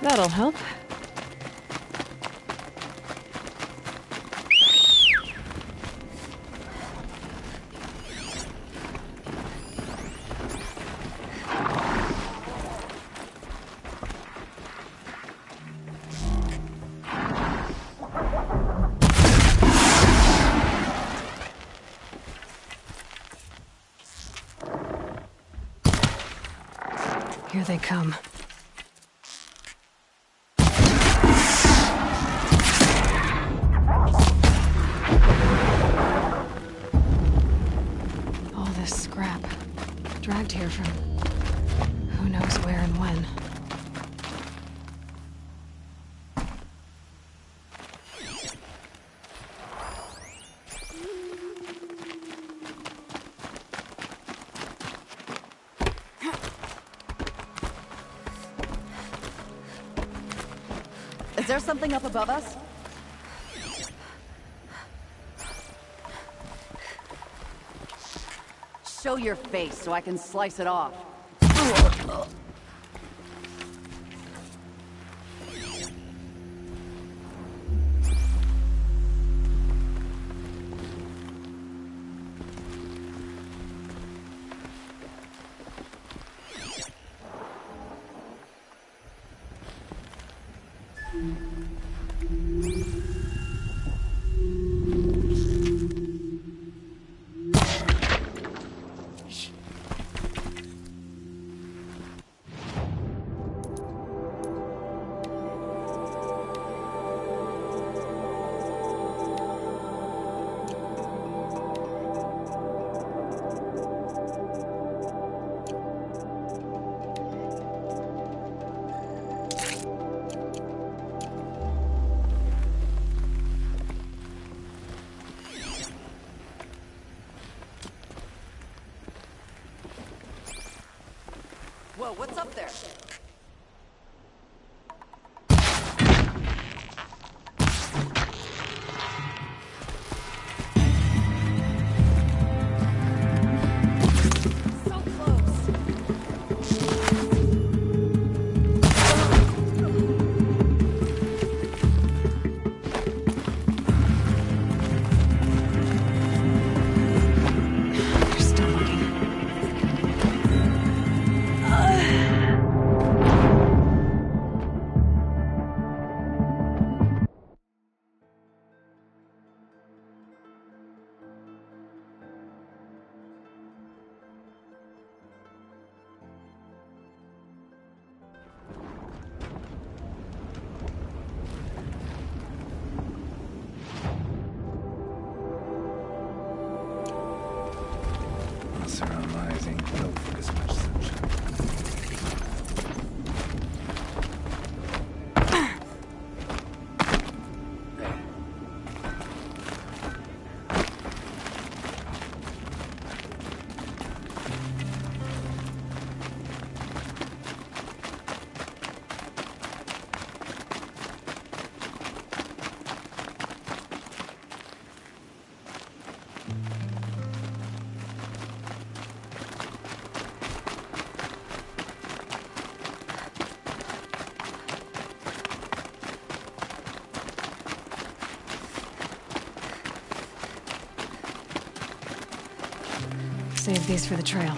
That'll help. Here they come. All this scrap, dragged here from who knows where and when. Is there something up above us? Show your face so I can slice it off. Whoa, what's up there? Surrounding, don't focus much sunshine. Save these for the trail.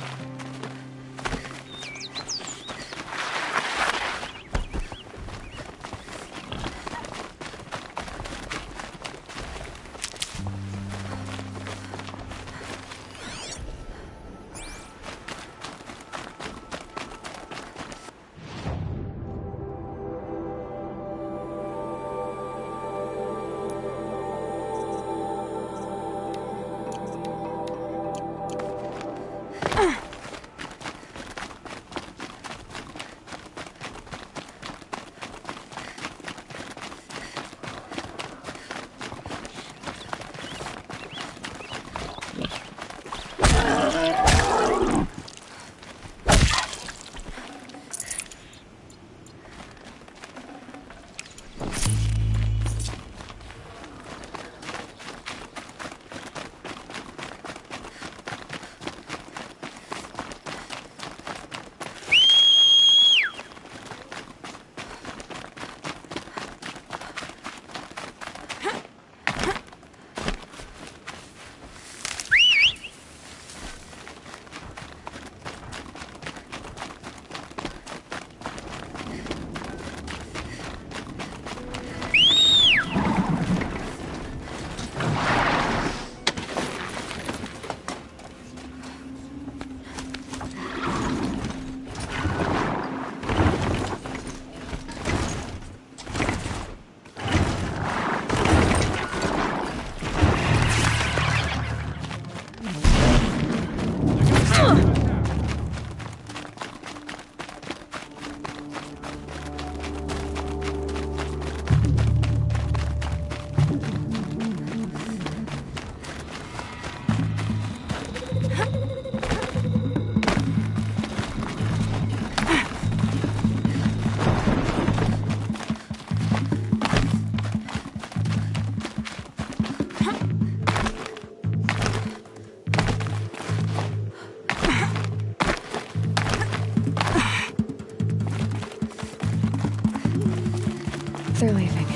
they're leaving.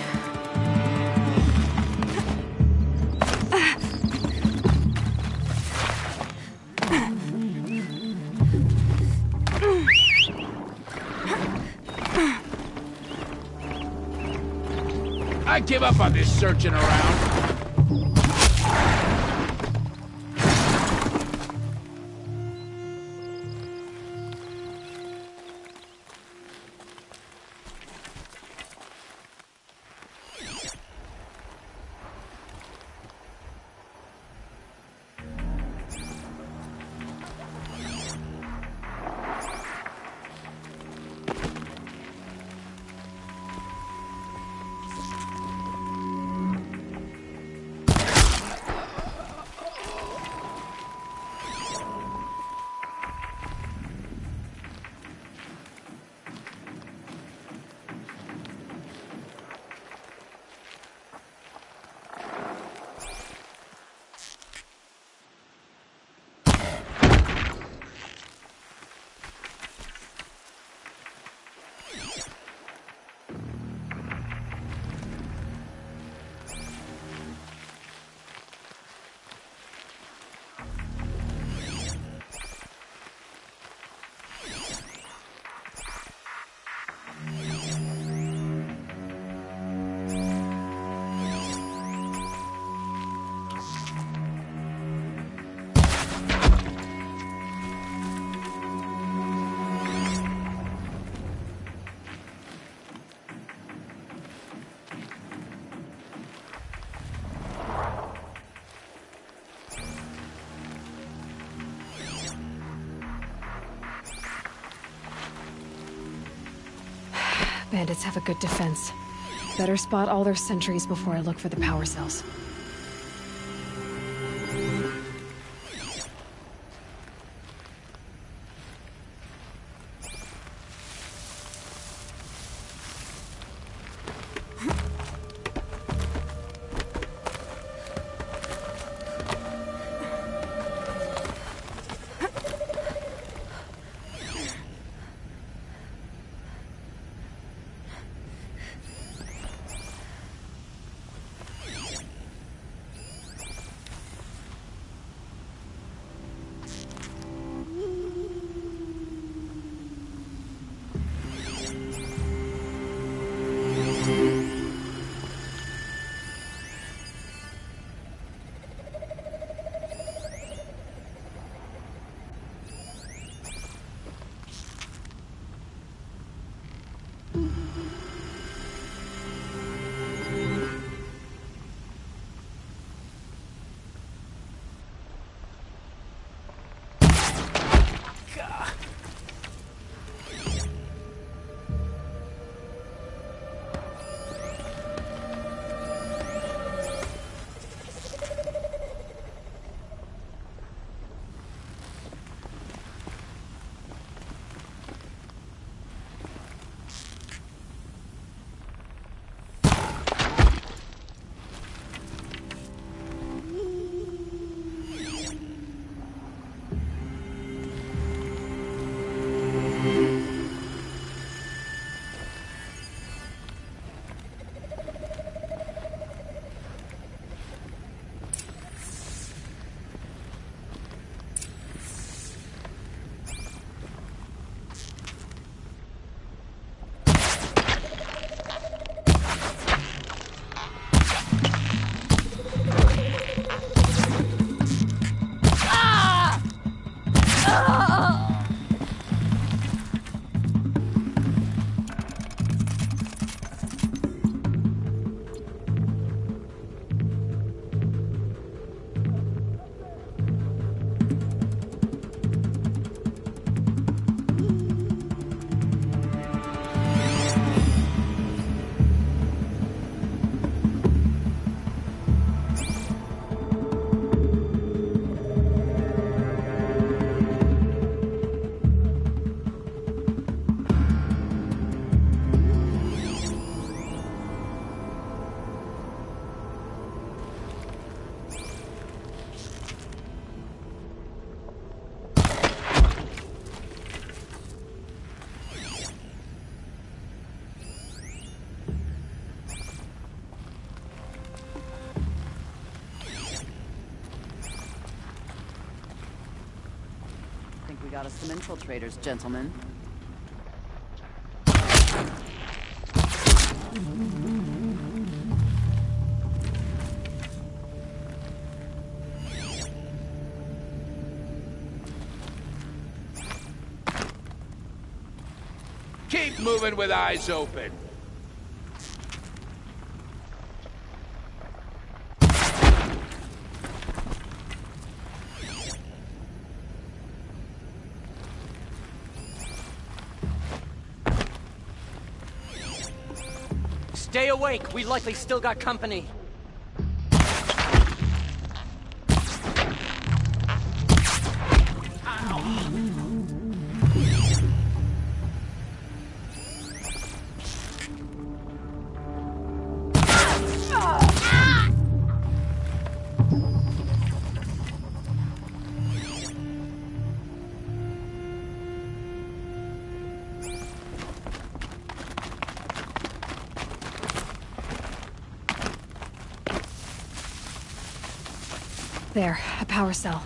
I give up on this searching around. Bandits have a good defense. Better spot all their sentries before I look for the power cells. we got us some infiltrators, gentlemen. Keep moving with eyes open. Stay awake. We likely still got company. There, a power cell.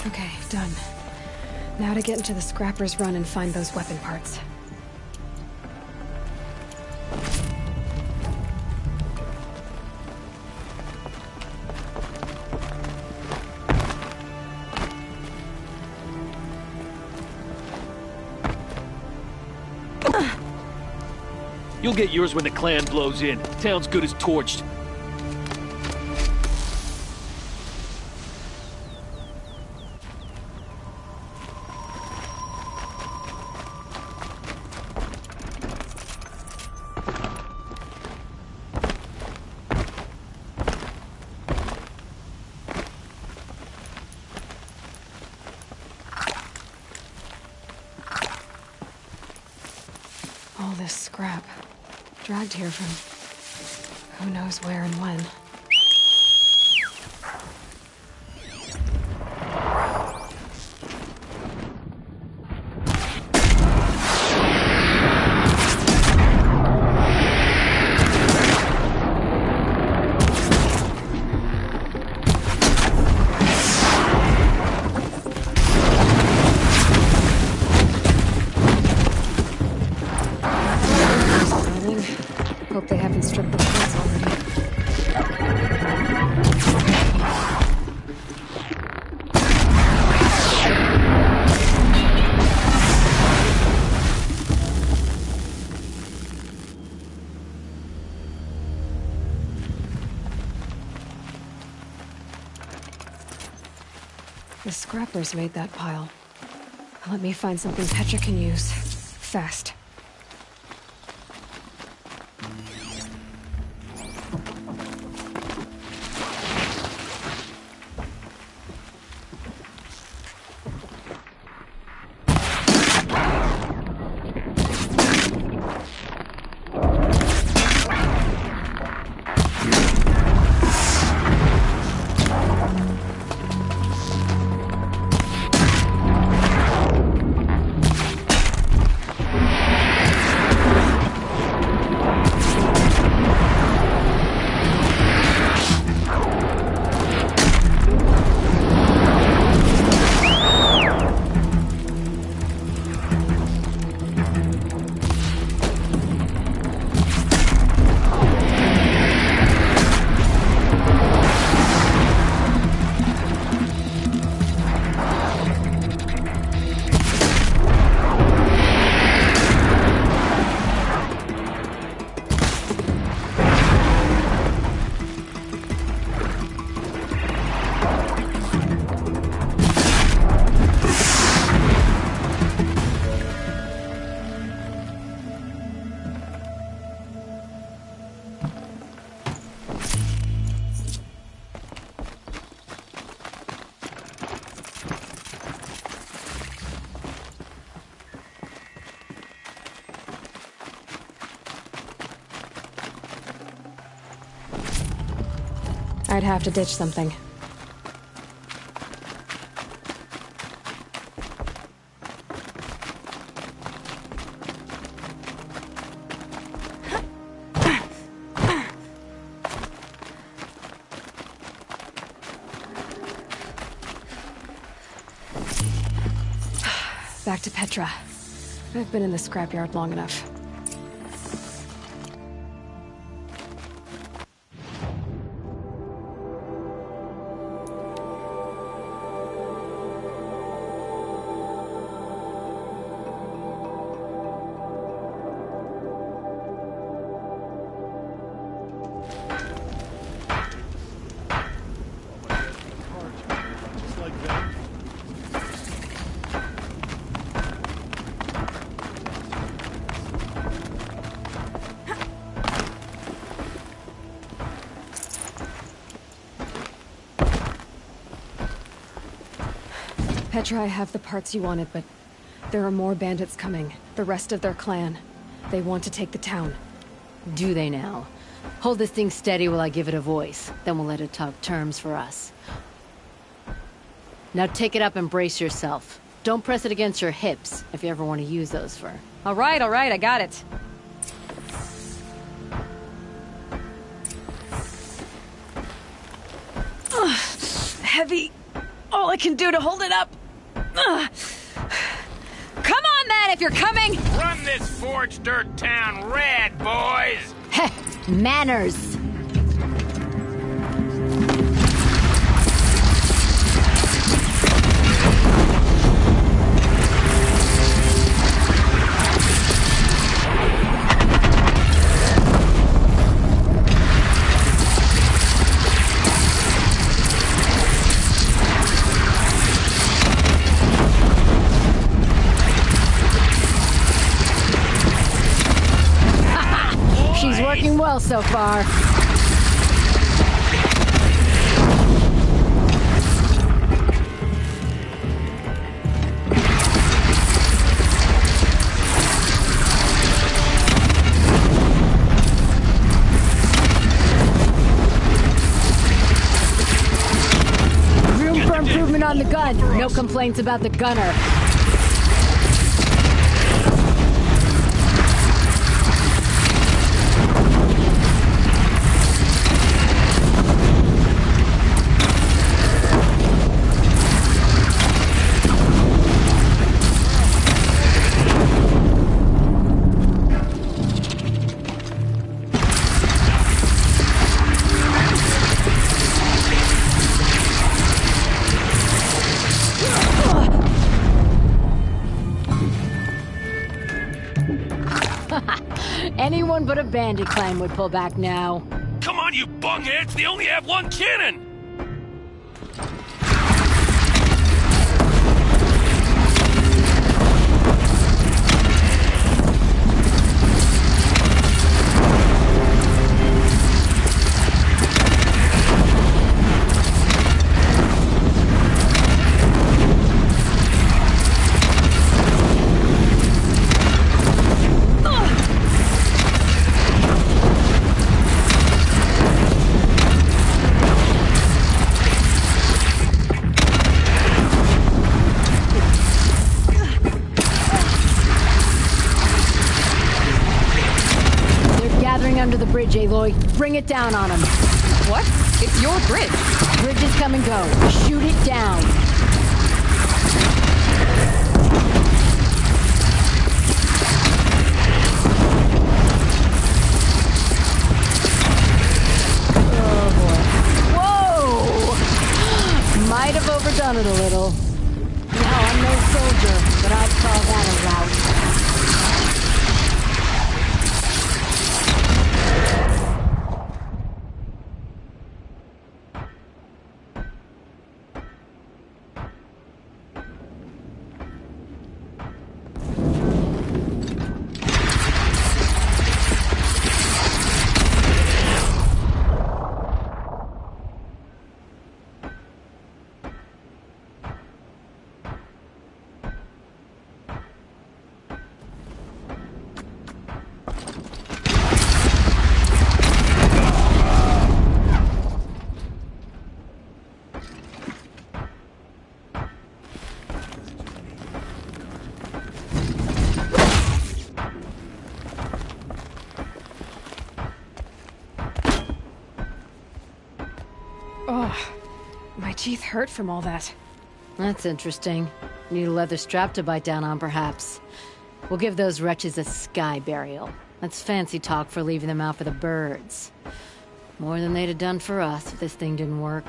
Okay, done. Now to get into the Scrapper's Run and find those weapon parts. You'll get yours when the clan blows in. Town's good as torched. All this scrap. Dragged here from who knows where and when. Hope they haven't stripped the place already. The scrappers made that pile. Let me find something Petra can use. Fast. I'd have to ditch something. Back to Petra. I've been in the scrapyard long enough. Petra, I have the parts you wanted, but there are more bandits coming. The rest of their clan. They want to take the town. Do they now? Hold this thing steady while I give it a voice. Then we'll let it talk terms for us. Now take it up and brace yourself. Don't press it against your hips, if you ever want to use those for... All right, I got it. Heavy. All I can do to hold it up. Come on, then, if you're coming! Run this forged dirt town red, boys! Heh, manners! Working well so far. Room for improvement on the gun. No complaints about the gunner. Anyone but a bandit clan would pull back now. Come on, you bungheads! They only have one cannon! bridge, Aloy. Bring it down on him. What? It's your bridge. Bridges come and go. Shoot it down. Oh boy. Whoa! Might have overdone it a little. Now I'm no soldier, but I'd call that a rout. My teeth hurt from all that. That's interesting. Need a leather strap to bite down on, perhaps. We'll give those wretches a sky burial. That's fancy talk for leaving them out for the birds. More than they'd have done for us if this thing didn't work.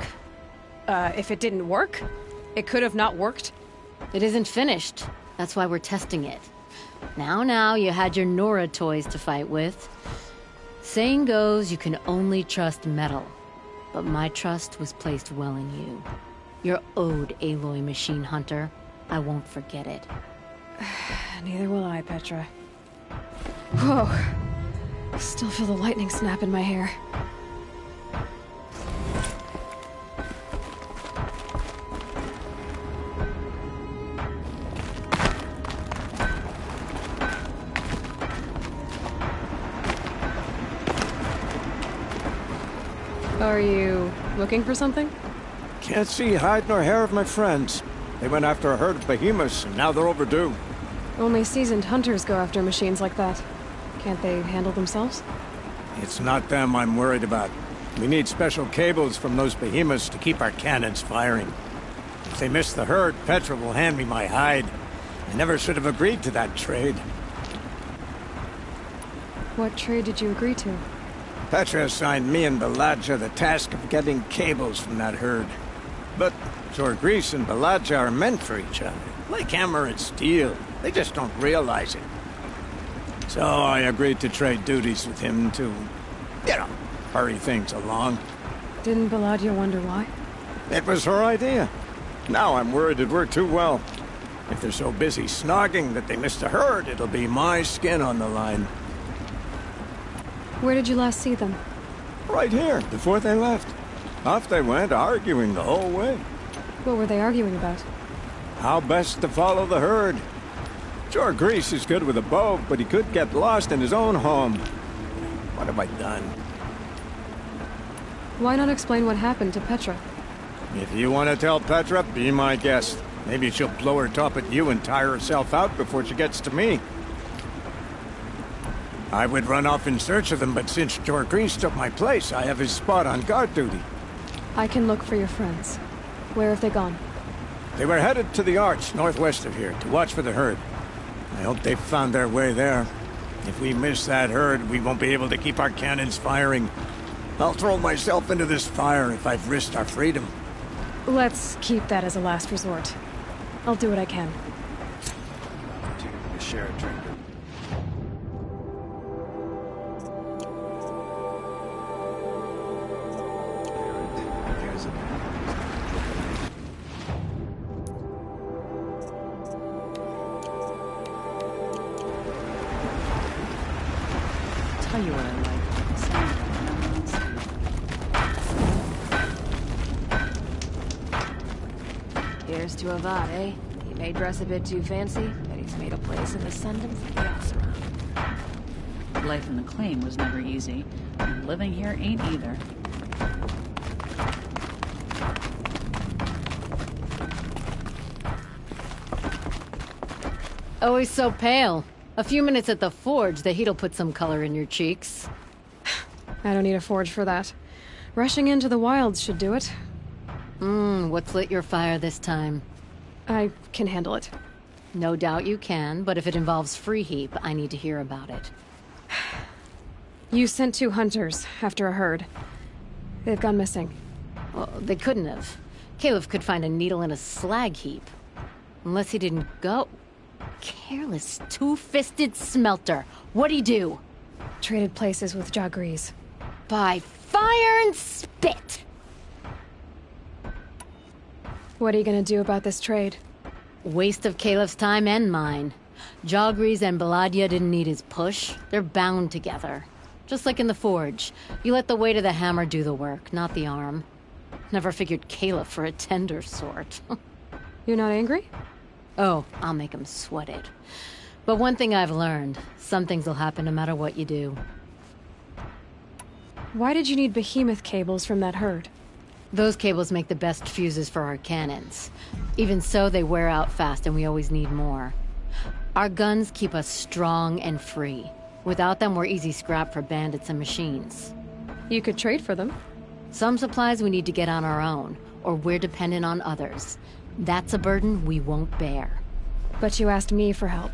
If it didn't work? It could have not worked? It isn't finished. That's why we're testing it. Now, you had your Nora toys to fight with. Saying goes, you can only trust metal. But my trust was placed well in you. You're owed, Aloy Machine Hunter. I won't forget it. Neither will I, Petra. Whoa. Still feel the lightning snap in my hair. Are you looking for something? Can't see hide nor hair of my friends. They went after a herd of behemoths, and now they're overdue. Only seasoned hunters go after machines like that. Can't they handle themselves? It's not them I'm worried about. We need special cables from those behemoths to keep our cannons firing. If they miss the herd, Petra will hand me my hide. I never should have agreed to that trade. What trade did you agree to? Petra assigned me and Baladja the task of getting cables from that herd. But Jorgris and Baladja are meant for each other, like hammer and steel. They just don't realize it. So I agreed to trade duties with him to, hurry things along. Didn't Baladja wonder why? It was her idea. Now I'm worried it worked too well. If they're so busy snogging that they missed the herd, it'll be my skin on the line. Where did you last see them? Right here, before they left. Off they went, arguing the whole way. What were they arguing about? How best to follow the herd. Jorgris is good with a bow, but he could get lost in his own home. What have I done? Why not explain what happened to Petra? If you want to tell Petra, be my guest. Maybe she'll blow her top at you and tire herself out before she gets to me. I would run off in search of them, but since Jorgris took my place, I have his spot on guard duty. I can look for your friends. Where have they gone? They were headed to the Arch, northwest of here, to watch for the herd. I hope they've found their way there. If we miss that herd, we won't be able to keep our cannons firing. I'll throw myself into this fire if I've risked our freedom. Let's keep that as a last resort. I'll do what I can. To share a drink. Tell you what I like. Here's to Avad, eh? He may dress a bit too fancy, but he's made a place in the Sundom for the Osram. Life in the claim was never easy, and living here ain't either. Always so pale. A few minutes at the forge, the heat'll put some color in your cheeks. I don't need a forge for that. Rushing into the wilds should do it. What's lit your fire this time? I can handle it. No doubt you can, but if it involves Free Heap, I need to hear about it. You sent 2 hunters after a herd. They've gone missing. Well, they couldn't have. Caleb could find a needle in a slag heap. Unless he didn't go. Careless, two-fisted smelter. What'd he do? Traded places with Jagrees. By fire and spit! What are you gonna do about this trade? Waste of Caleb's time and mine. Jagrees and Baladia didn't need his push. They're bound together. Just like in the forge. You let the weight of the hammer do the work, not the arm. Never figured Caleb for a tender sort. You're not angry? Oh, I'll make him sweat it. But one thing I've learned, some things will happen no matter what you do. Why did you need behemoth cables from that herd? Those cables make the best fuses for our cannons. Even so, they wear out fast and we always need more. Our guns keep us strong and free. Without them, we're easy scrap for bandits and machines. You could trade for them. Some supplies we need to get on our own, or we're dependent on others. That's a burden we won't bear. But you asked me for help.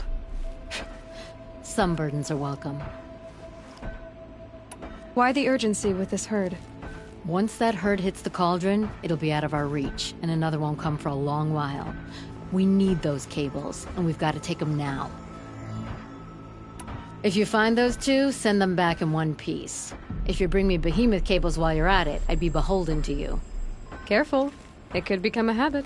Some burdens are welcome. Why the urgency with this herd? Once that herd hits the cauldron, it'll be out of our reach, and another won't come for a long while. We need those cables, and we've got to take them now. If you find those 2, send them back in one piece. If you bring me behemoth cables while you're at it, I'd be beholden to you. Careful. It could become a habit.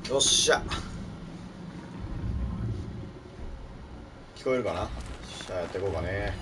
よっしゃ聞こえるかな。よっしゃやっていこうかね。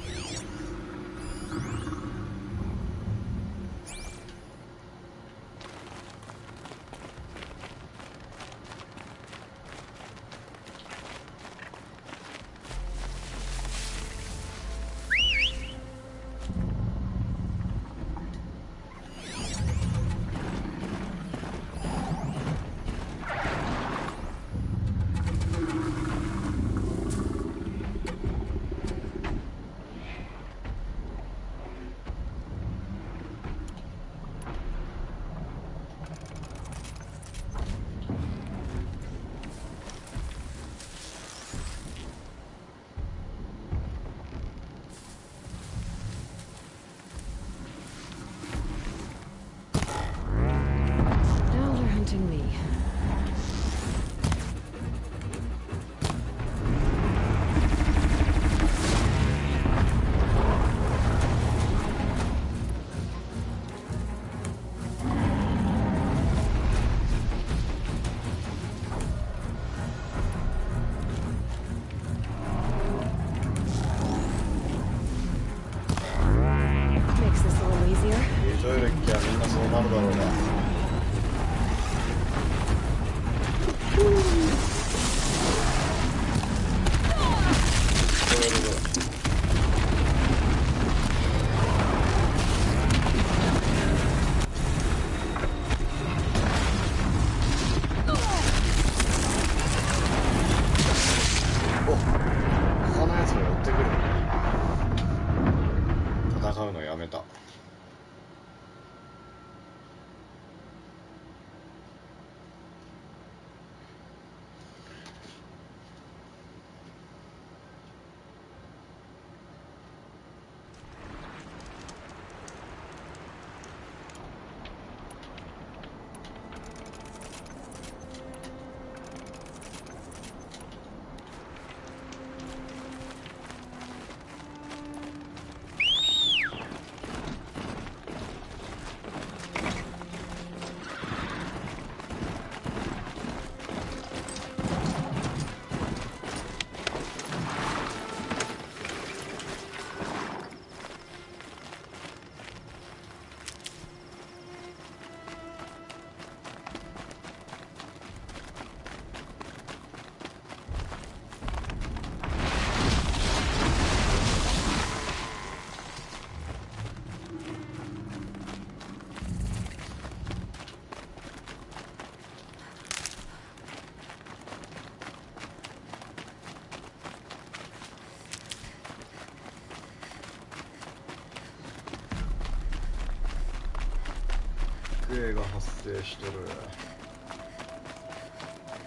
クエが発生しとる。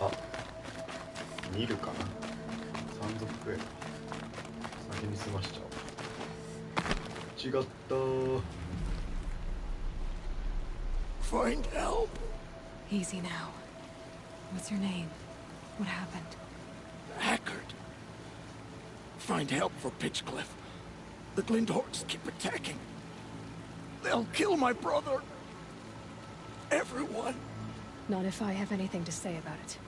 あ、見るかな。山賊クエか。先に済ましちゃおう。違ったー。Find help. Easy now. What's your name? What happened? Hackard. Find help for Pitchcliff. The Glindhorns keep attacking. They'll kill my brother. Everyone. Not if I have anything to say about it.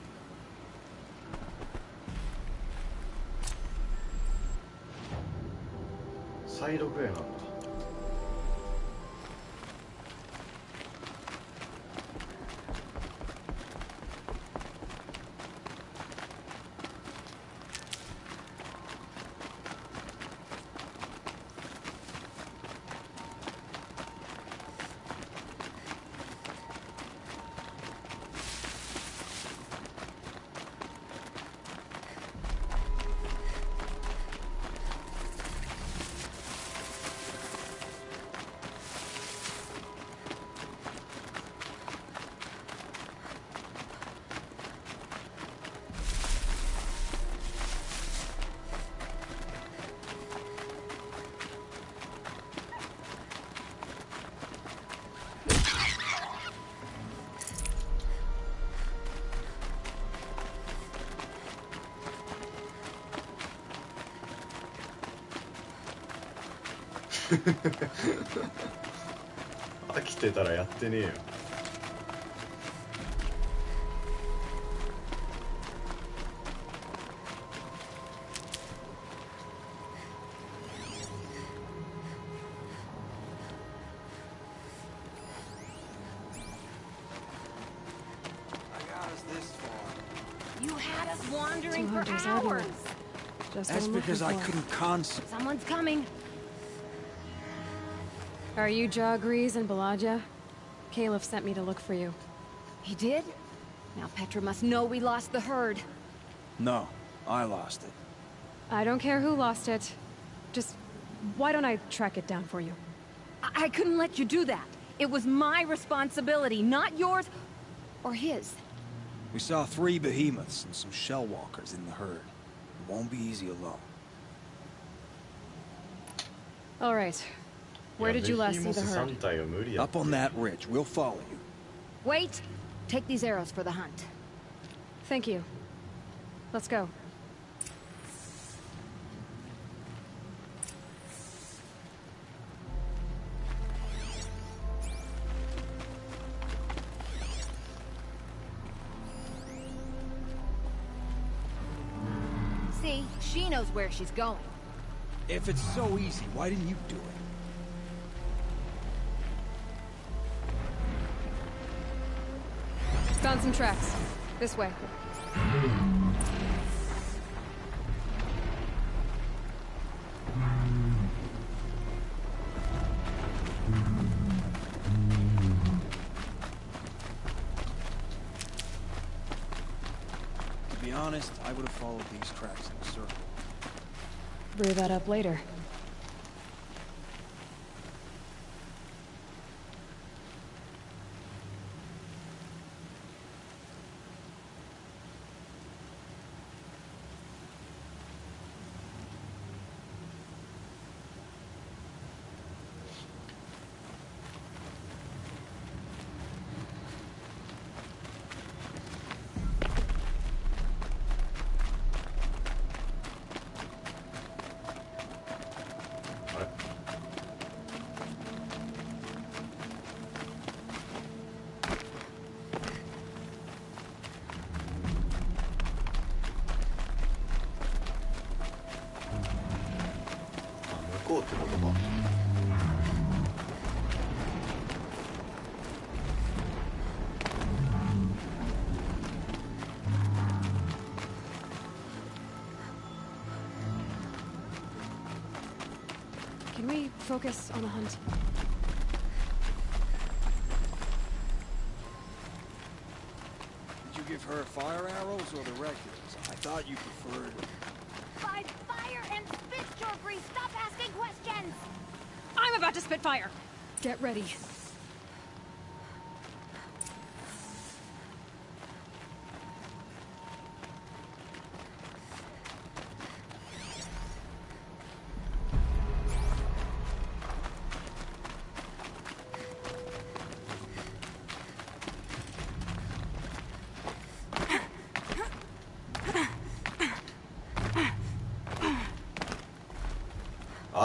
Sideクエなんだ。飽きてたらやってねえよ。You had us wandering Two for hunters hours. everywhere. Just That's what I'm because I looking for. couldn't concentrate. Someone's coming. Are you Jaw Grease and Balaja? Caliph sent me to look for you. He did? Now Petra must know we lost the herd. No, I lost it. I don't care who lost it. Just, why don't I track it down for you? I couldn't let you do that. It was my responsibility, not yours or his. We saw 3 behemoths and some shell walkers in the herd. It won't be easy alone. All right. Where did you last see the herd? 3体は無理や。 Up on that ridge. We'll follow you. Wait. Take these arrows for the hunt. Thank you. Let's go. See, she knows where she's going. If it's so easy, why didn't you do it? Found some tracks. This way. To be honest, I would have followed these tracks in a circle. Brew that up later. Can we focus on the hunt? Did you give her fire arrows or the regulars? I thought you preferred... By fire and spit, Jorgri! Stop asking questions! I'm about to spit fire! Get ready.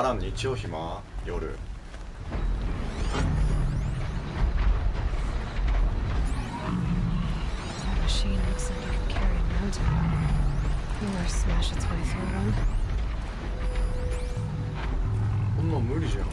あら、日曜暇夜。Machine looks like it can carry a mountain. Or smash its way through one. こんなん無理じゃん。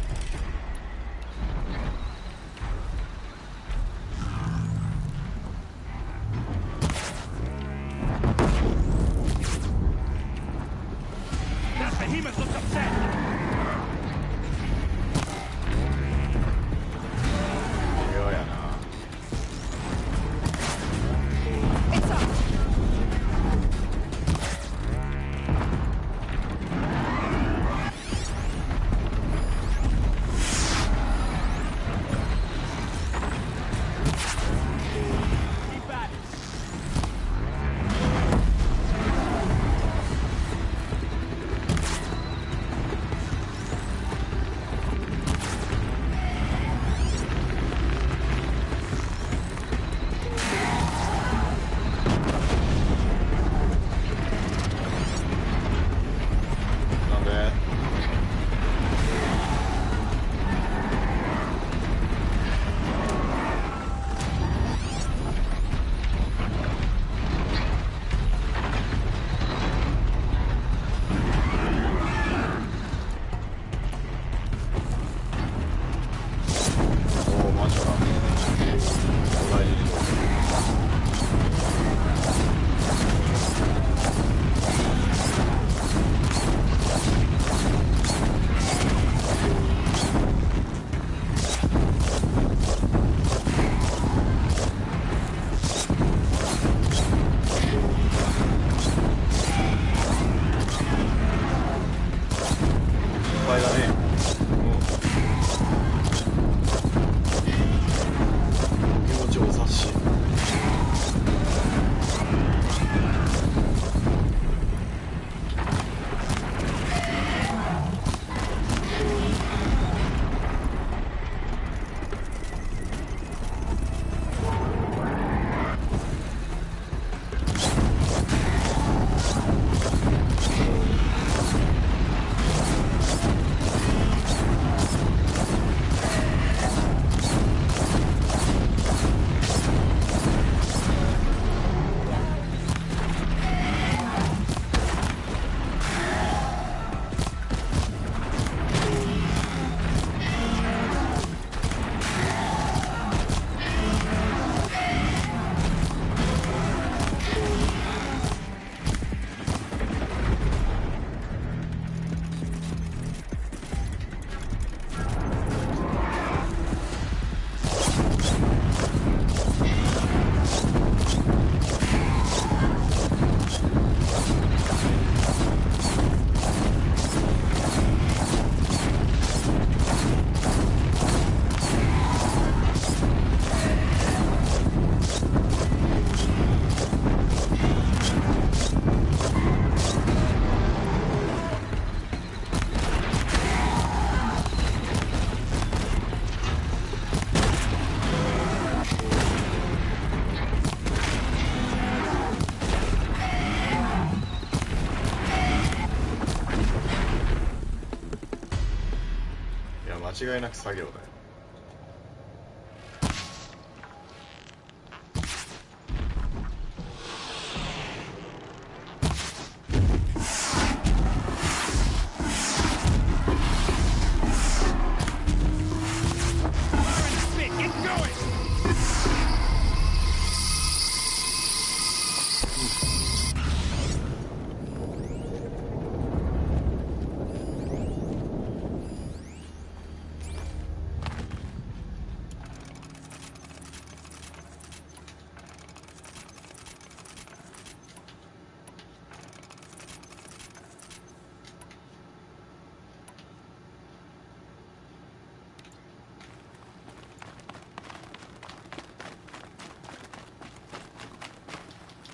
間違いなく作業だよ。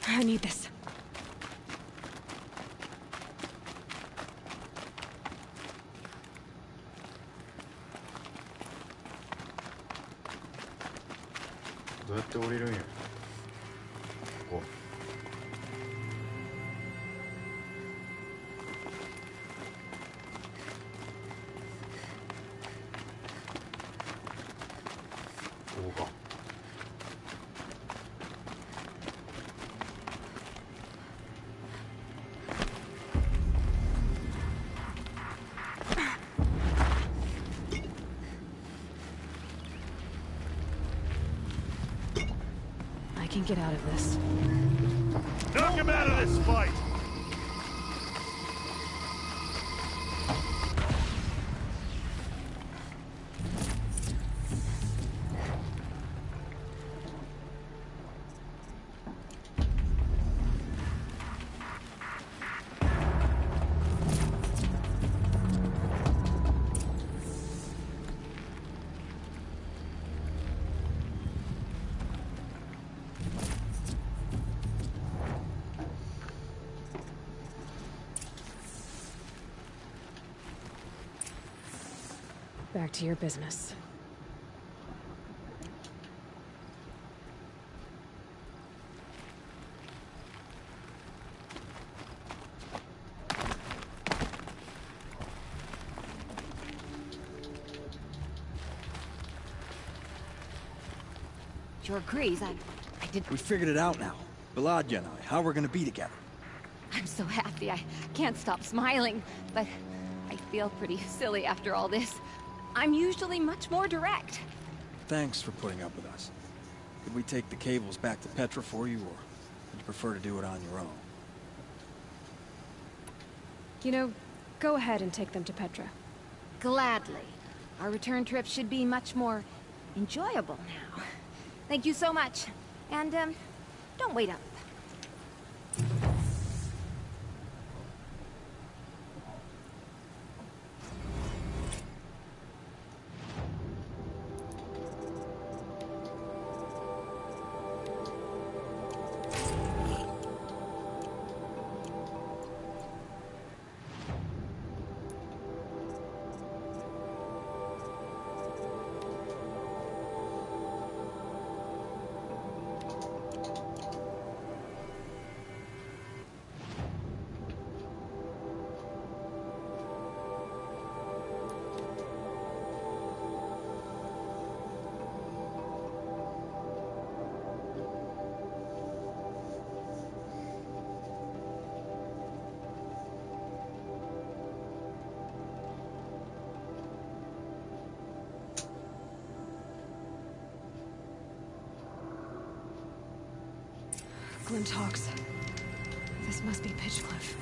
I need this. どうやって降りるんや。ここ。I can get out of this. Knock him out of this fight! Back to your business. Sure agrees. I did. We figured it out now. Baladja and I, how we're gonna be together. I'm so happy. I can't stop smiling, but I feel pretty silly after all this. I'm usually much more direct. Thanks for putting up with us. Could we take the cables back to Petra for you, or would you prefer to do it on your own? You know, go ahead and take them to Petra. Gladly. Our return trip should be much more enjoyable now. Thank you so much. And, don't wait up. Glint Hawks. This must be Pitchcliff.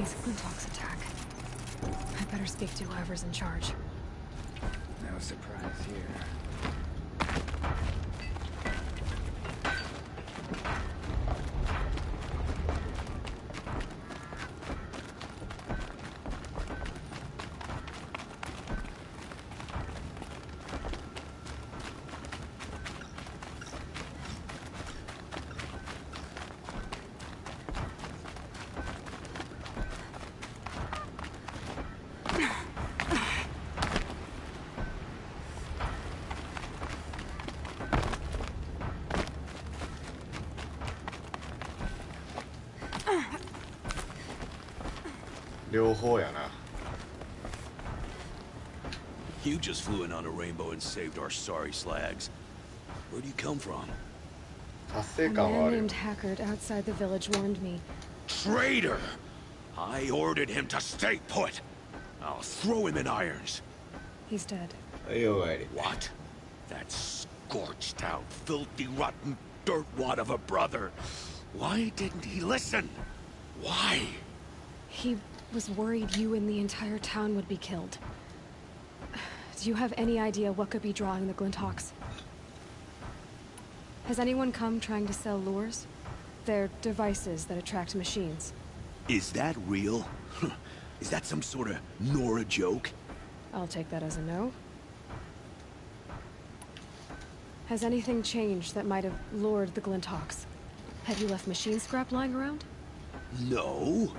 These Glintox attack. I better speak to whoever's in charge. No surprise here. You just flew in on a rainbow and saved our sorry slags. Where'd you come from? A man named Hackard outside the village warned me. Traitor! I ordered him to stay put. I'll throw him in irons. He's dead. What? That scorched out, filthy, rotten dirtwad of a brother. Why didn't he listen? Why? He was worried you and the entire town would be killed. Do you have any idea what could be drawing the Glinthawks? Has anyone come trying to sell lures? They're devices that attract machines. Is that real? Is that some sort of Nora joke? I'll take that as a no. Has anything changed that might have lured the Glinthawks? Have you left machine scrap lying around? No.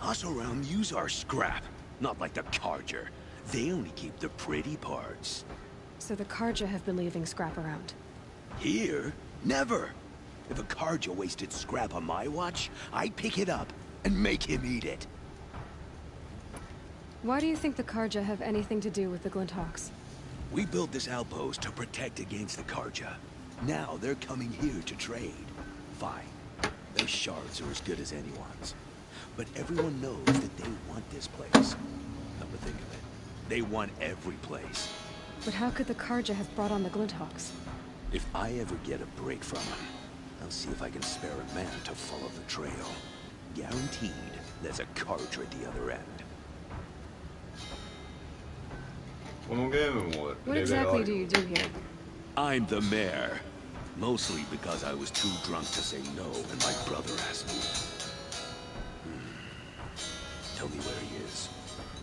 Us around use our scrap. Not like the Carja. They only keep the pretty parts. So the Carja have been leaving scrap around? Here? Never. If a Carja wasted scrap on my watch, I'd pick it up and make him eat it. Why do you think the Carja have anything to do with the Glinthawks? We built this outpost to protect against the Carja. Now they're coming here to trade. Fine. Their shards are as good as anyone's. But everyone knows that they want this place. Come to think of it, they want every place. But how could the Carja have brought on the Glinthawks? If I ever get a break from them, I'll see if I can spare a man to follow the trail. Guaranteed, there's a Carja at the other end. What exactly do you do here? I'm the mayor. Mostly because I was too drunk to say no and my brother asked me. Tell me where he is,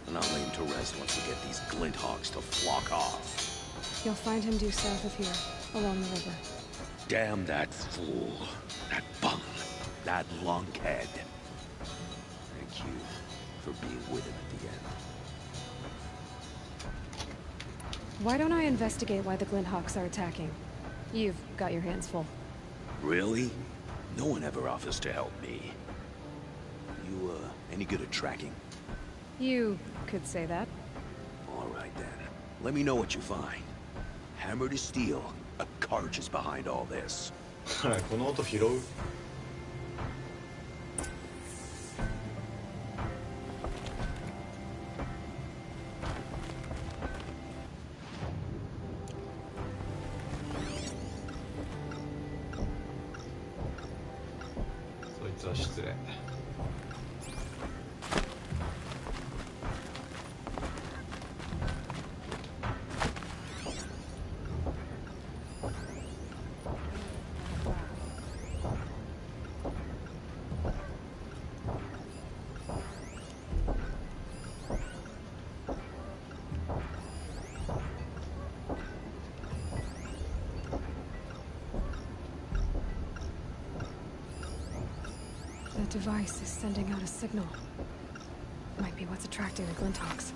and I'll lay him to rest once we get these Glinthawks to flock off. You'll find him due south of here, along the river. Damn that fool. That bum. That lunkhead. Thank you for being with him at the end. Why don't I investigate why the Glinthawks are attacking? You've got your hands full. Really? No one ever offers to help me. You, any good at tracking? You could say that. All right, then. Let me know what you find. Hammer to steel. A Carja is behind all this. この音拾う? That device is sending out a signal. Might be what's attracting the Glinthawks.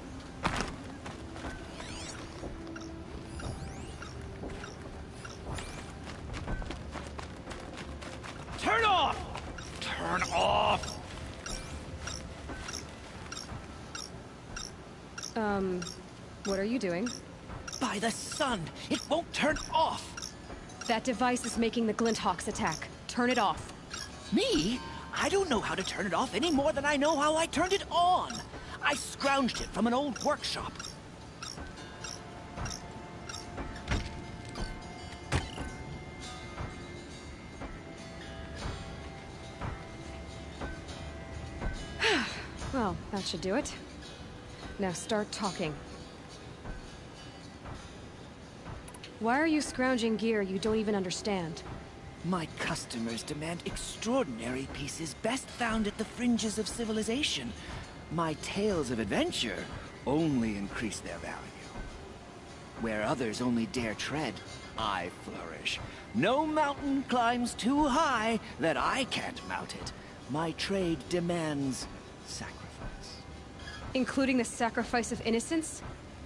Turn off! Turn off! What are you doing? By the sun! It won't turn off! That device is making the Glinthawks attack. Turn it off. Me? I don't know how to turn it off any more than I know how I turned it on. I scrounged it from an old workshop. Well, that should do it. Now start talking. Why are you scrounging gear you don't even understand? My customers demand extraordinary pieces best found at the fringes of civilization. My tales of adventure only increase their value. Where others only dare tread, I flourish. No mountain climbs too high that I can't mount it. My trade demands sacrifice. Including the sacrifice of innocence?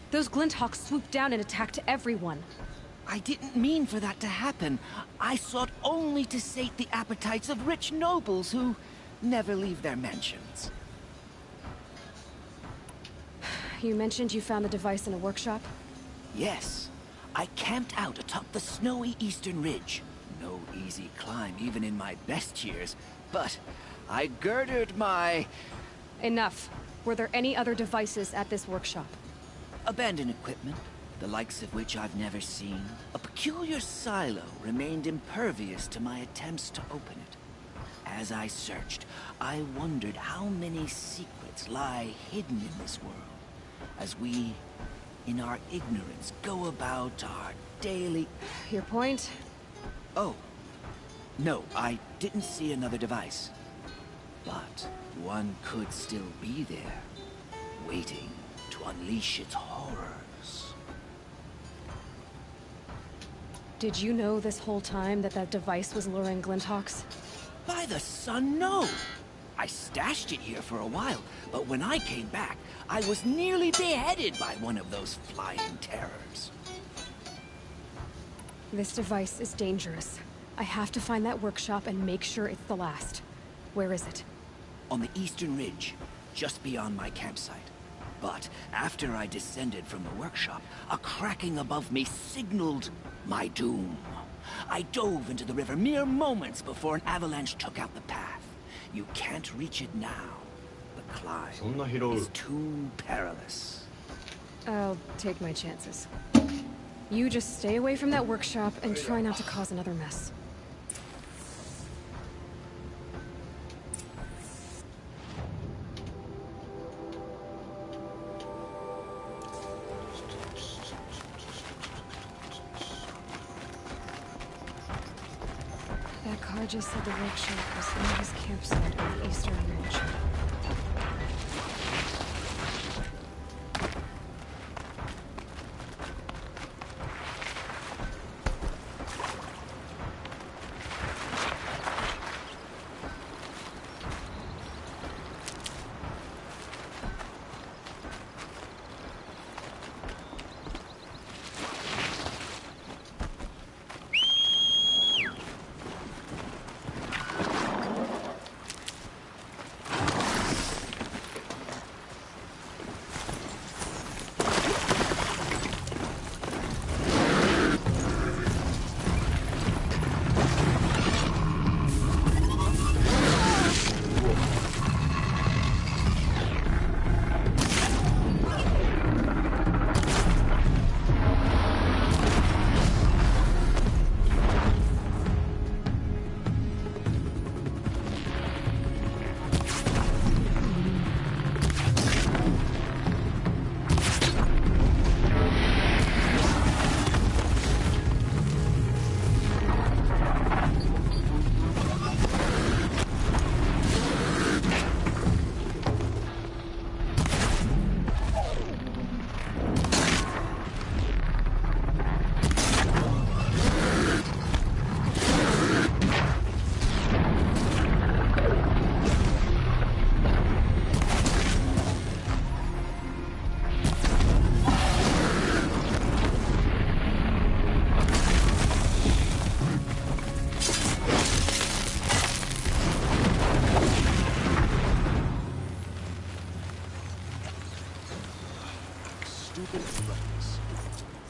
Those Glinthawks swooped down and attacked everyone. I didn't mean for that to happen. I sought only to sate the appetites of rich nobles who never leave their mansions. You mentioned you found the device in a workshop? Yes. I camped out atop the snowy eastern ridge. No easy climb even in my best years, but I girded my... Enough. Were there any other devices at this workshop? Abandoned equipment, the likes of which I've never seen. A peculiar silo remained impervious to my attempts to open it. As I searched, I wondered how many secrets lie hidden in this world, as we, in our ignorance, go about our daily... Your point? Oh. No, I didn't see another device. But one could still be there, waiting to unleash its horrors. Did you know this whole time that that device was luring Glinthawks? By the sun, no! I stashed it here for a while, but when I came back, I was nearly beheaded by one of those flying terrors. This device is dangerous. I have to find that workshop and make sure it's the last. Where is it? On the eastern ridge, just beyond my campsite. But after I descended from the workshop, a cracking above me signaled my doom. I dove into the river mere moments before an avalanche took out the path. You can't reach it now. The climb is too perilous. I'll take my chances. You just stay away from that workshop and try not to cause another mess. That car just said the workshop was in his campsite on the eastern ridge.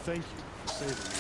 Thank you for saving me.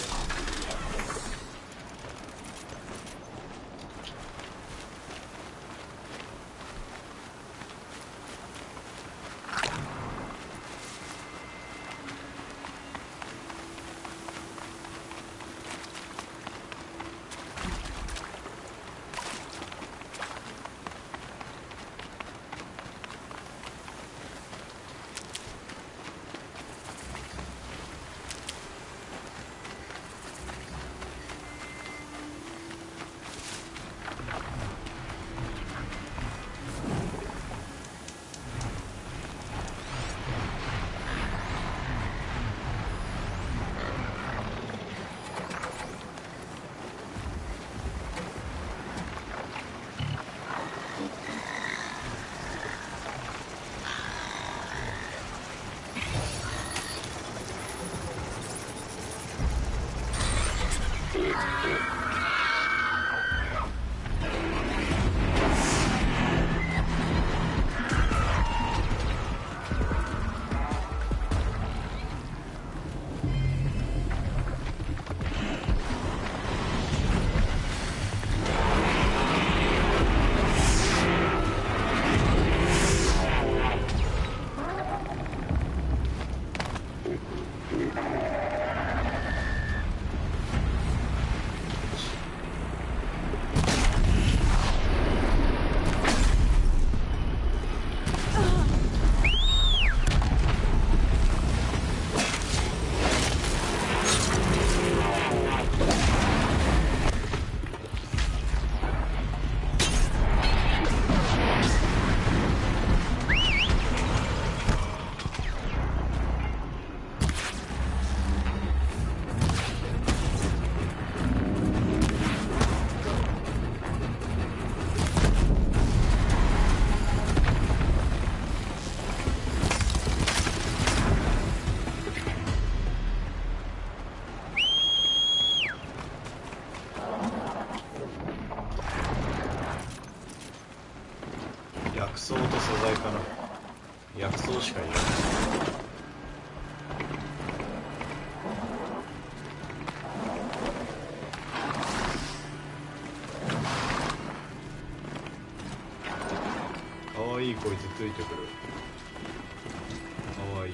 薬草しかいない。かわいいこいつついてくる。かわいい。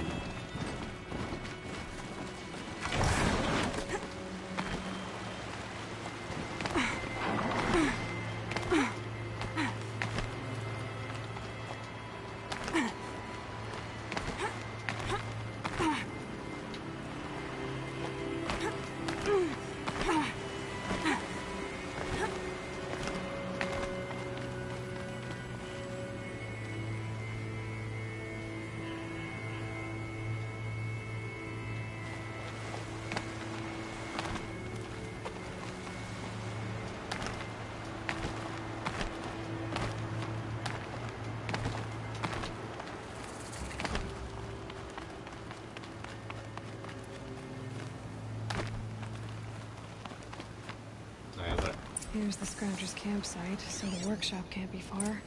Here's the Scrounger's campsite, so the workshop can't be far.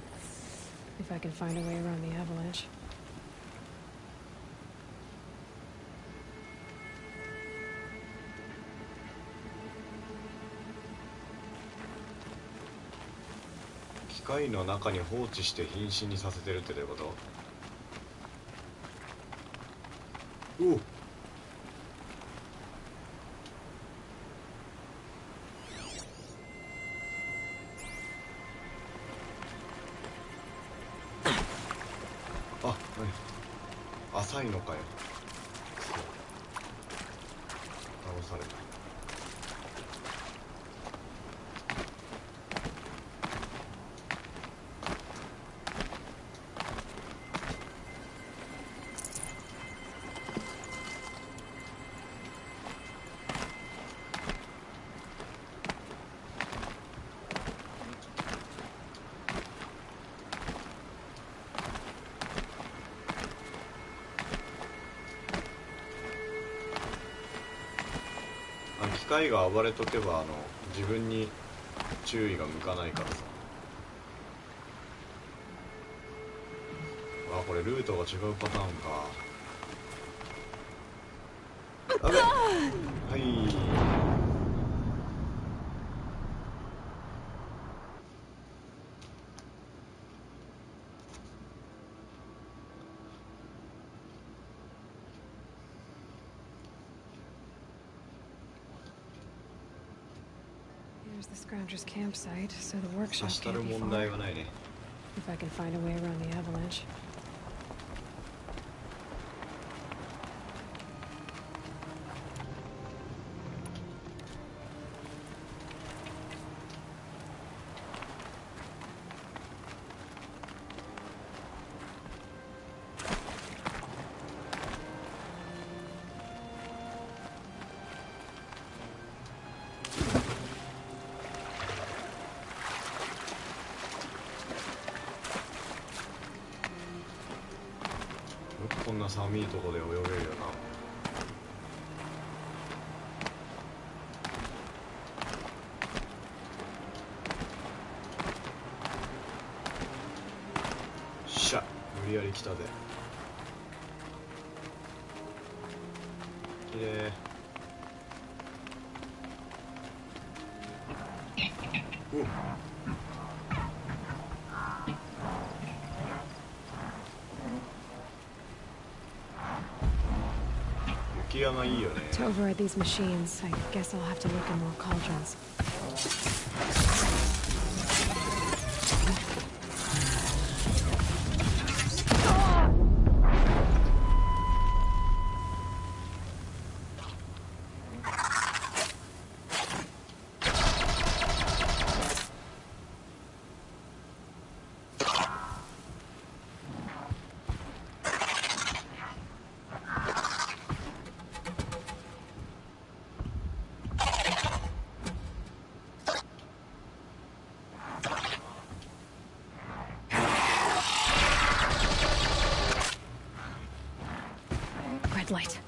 If I can find a way around the avalanche.「機械の中に放置して瀕死にさせてる」ってどういうこと？おっ、浅いのかよ。倒された。機械が暴れとけば自分に注意が向かないからさ。あ、これルートが違うパターンか。あべ、はい。Here's the Scrounger's campsite, so the workshop 走ったる can't be 問 far. 題はないね。 If I can find a way around the avalanche.よくこんな寒いとこで泳げるよな。しゃ、無理やり来たぜ。きれい。おっ、雪山いいよね。 To override these machines, I guess I'll have to look in more cauldrons. Red light.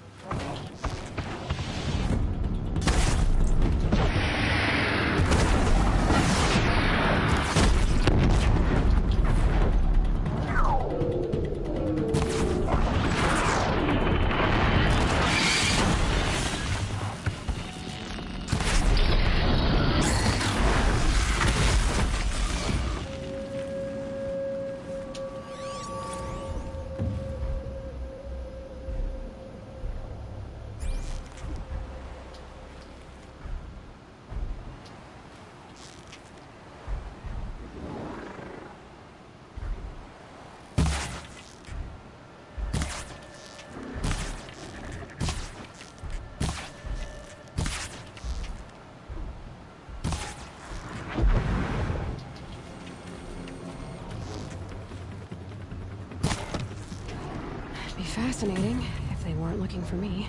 Be fascinating if they weren't looking for me.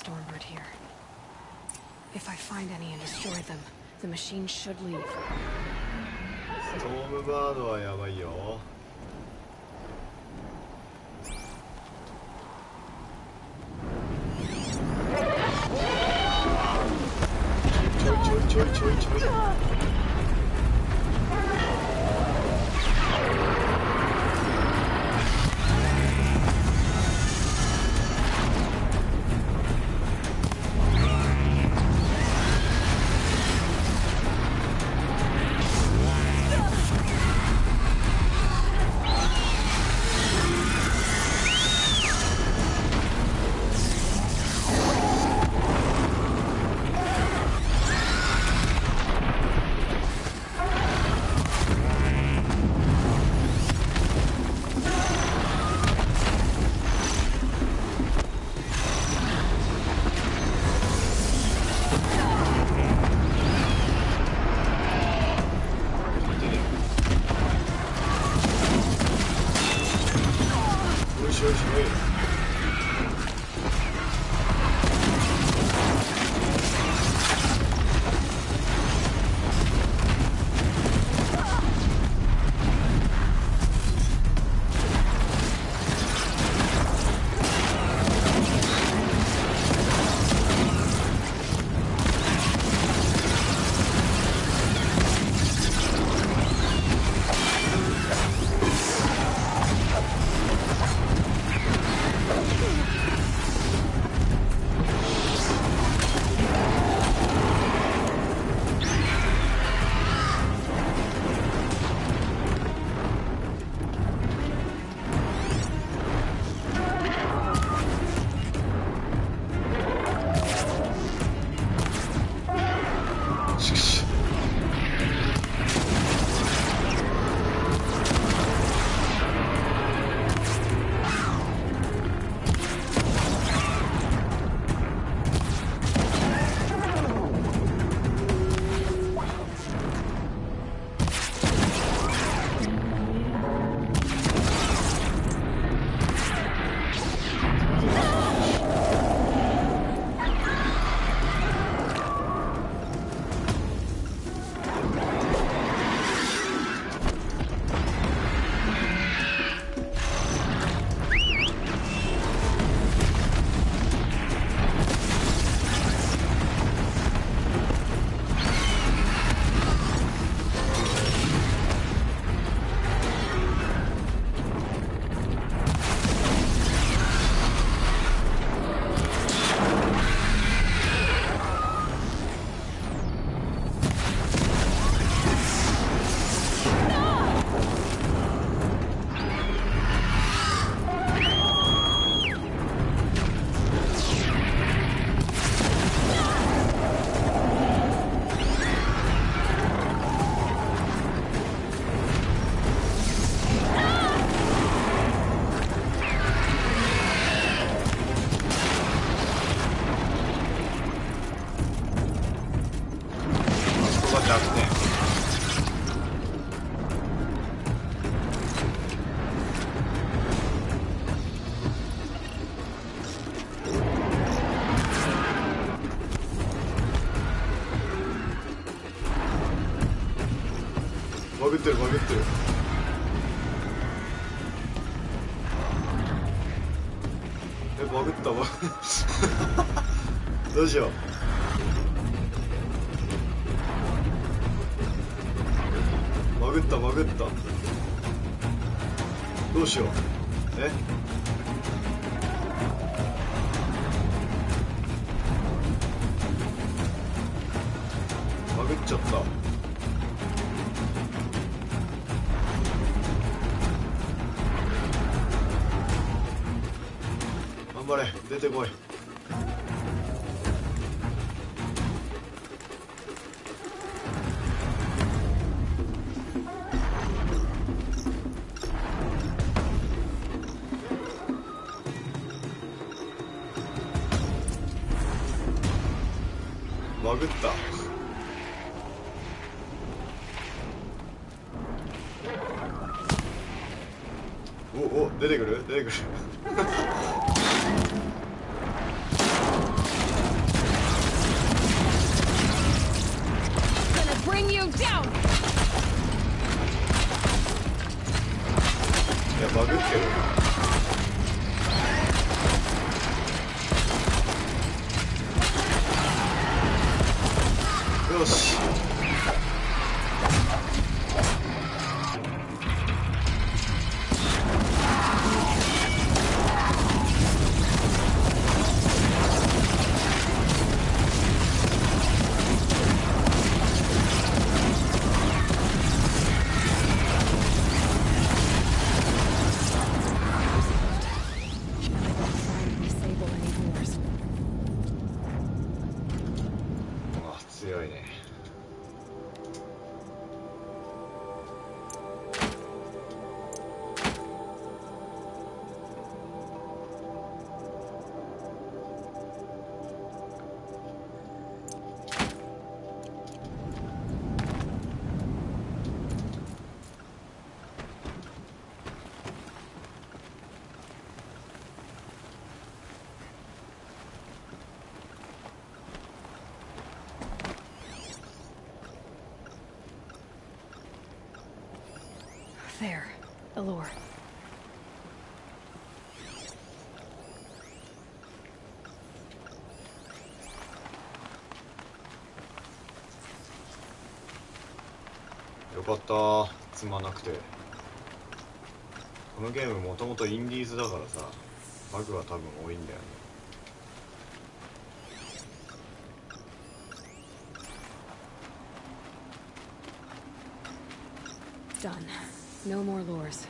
Stormbird here. If I find any and destroy them, the machine should leave. ストームバードはやばいよ。ちょい。バグってる。バグったわ。どうしよう。潜った潜った。どうしよう。潜っちゃった。頑張れ、出てこい。潜った。お、出てくる出てくる。Bring you down. いや、バグってる。よし。強いね。There, Allure.よかった、積まなくて。このゲームもともとインディーズだからさ、バグは多分多いんだよね。Done. No more lures.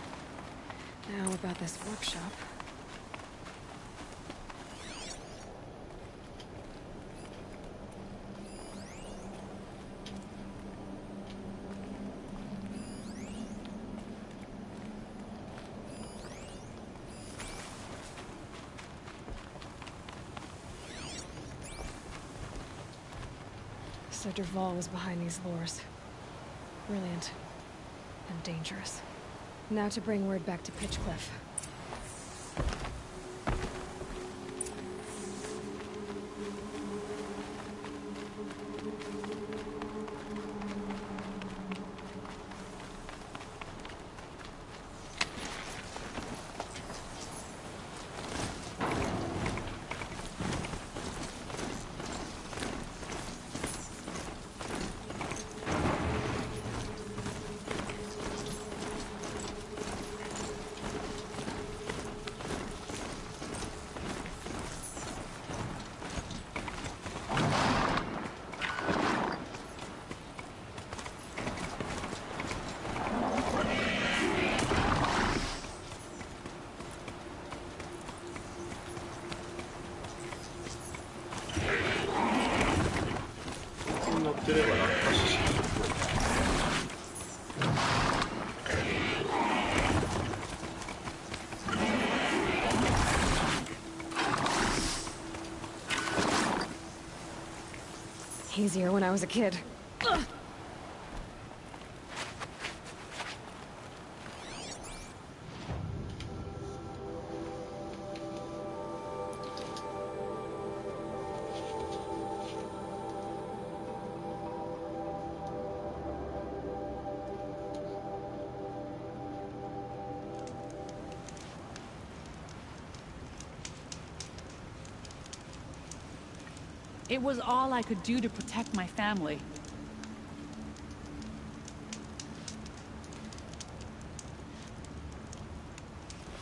Now about this workshop. So Derval was behind these lures. Brilliant. And dangerous. Now to bring word back to Pitchcliff. Easier when I was a kid. Ugh. It was all I could do to protect my family.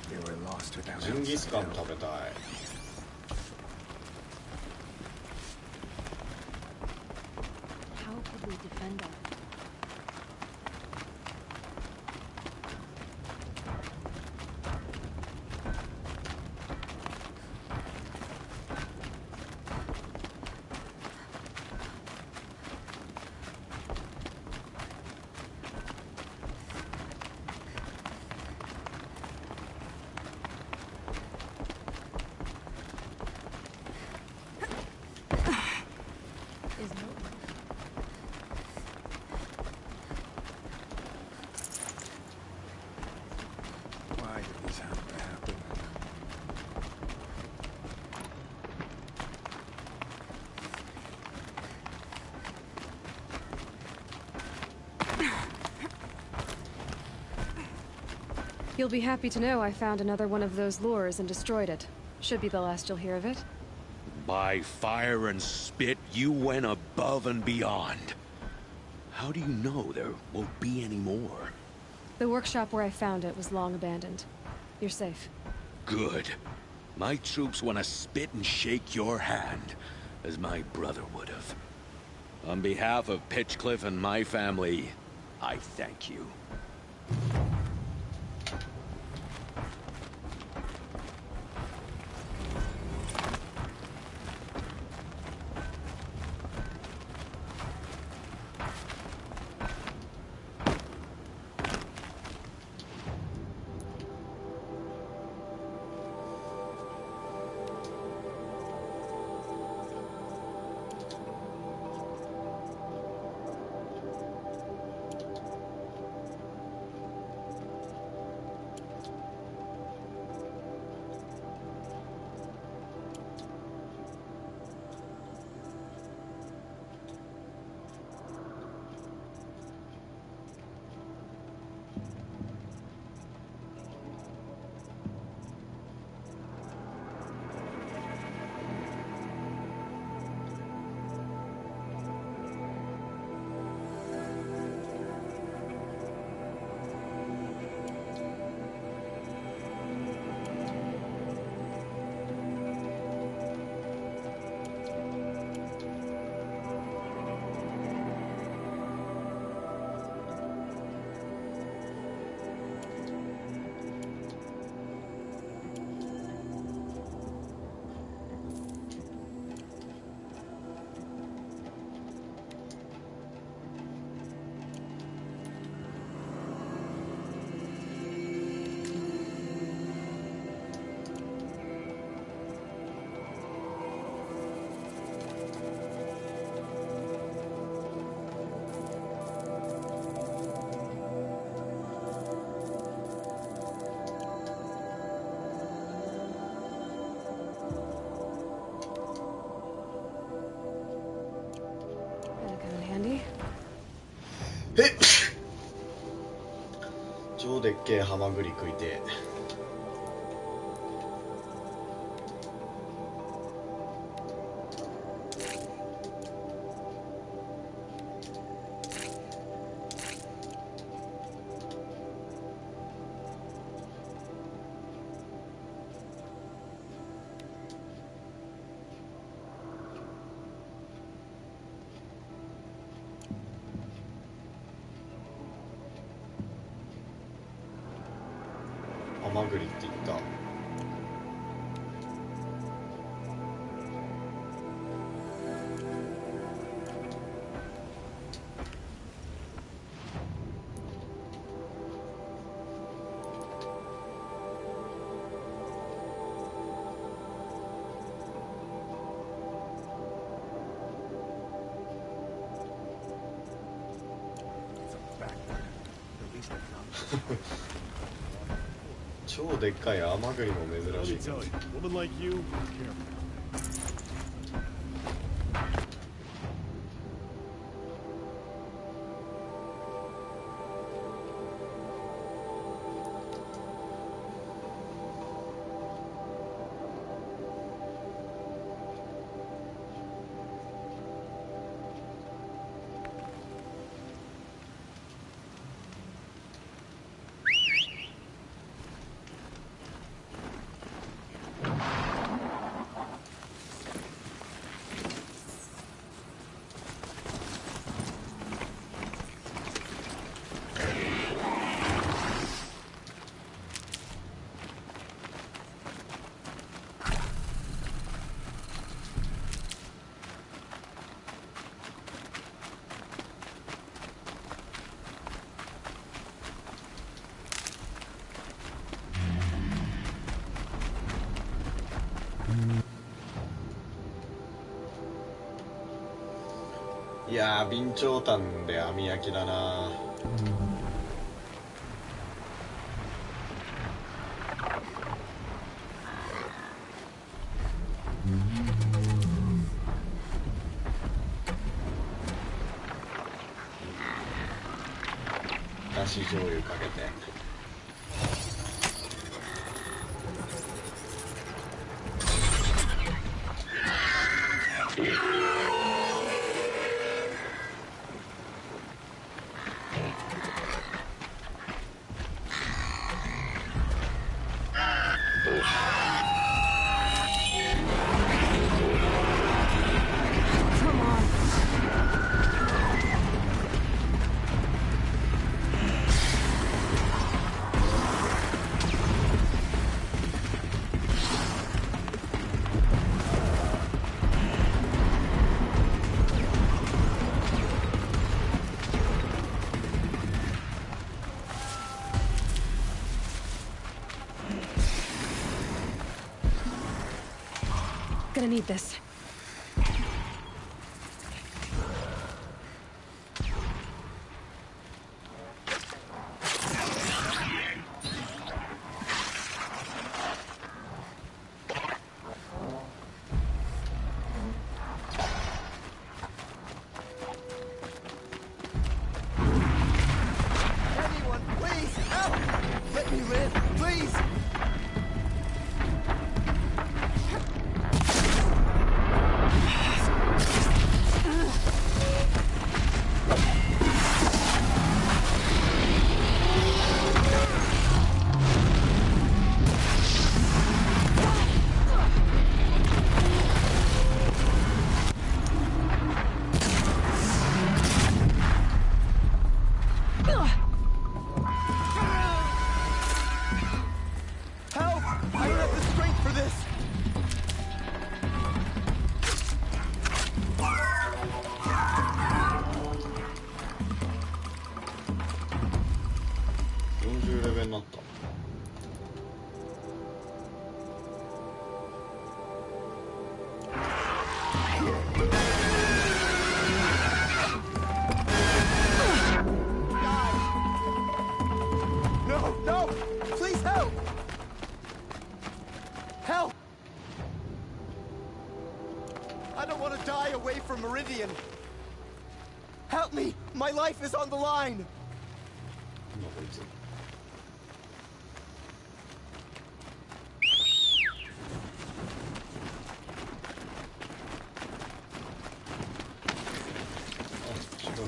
We were lost without ジンギスカン食べたい。How could we defend our... Why did this have to happen? You'll be happy to know I found another one of those lures and destroyed it. Should be the last you'll hear of it. By fire and spit, you went above and beyond. How do you know there won't be any more? The workshop where I found it was long abandoned. You're safe. Good. My troops want to spit and shake your hand, as my brother would have. On behalf of Pitchcliff and my family, I thank you. Handy. 超でっけえハマグリ食いてえ。ハマグリって言った。超でっかいハマグリも珍しい。Woman like you, careful. いやー、備長炭で網焼きだな。だし醤油かけて。Gonna need this. Anyone, please, help! Let me live, please! Help! I don't have the strength for this!40レベルになった。No, no! Please help! Help! I don't want to die away from Meridian. Help me! My life is on the line! なんだこいつ。あ、違う。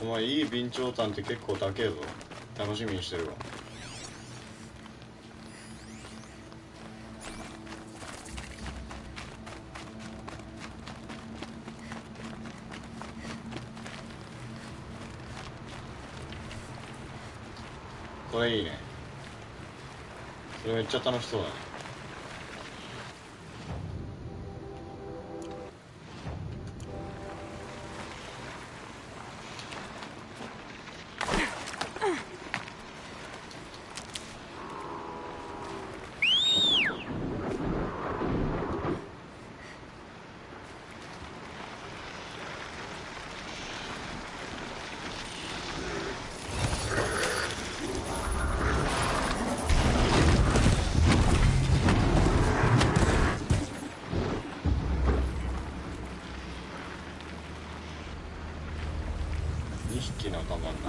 お前いい備長炭って結構高えぞ。楽しみにしてるわ。これいいね。それめっちゃ楽しそうだね。2匹仲間になった。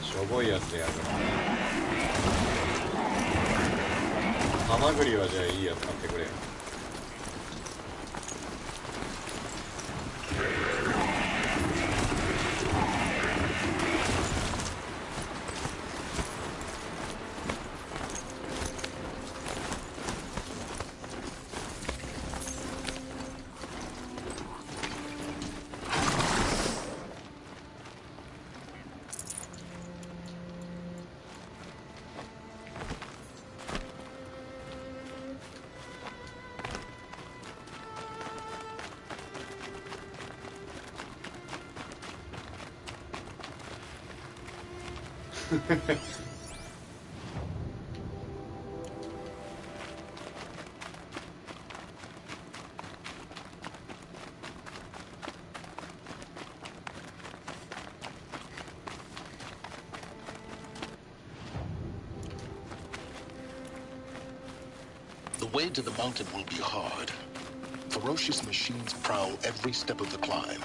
しょぼいやつでやるな。ハマグリはじゃあいいやつ買ってくれよ。The way to the mountain will be hard. Ferocious machines prowl every step of the climb.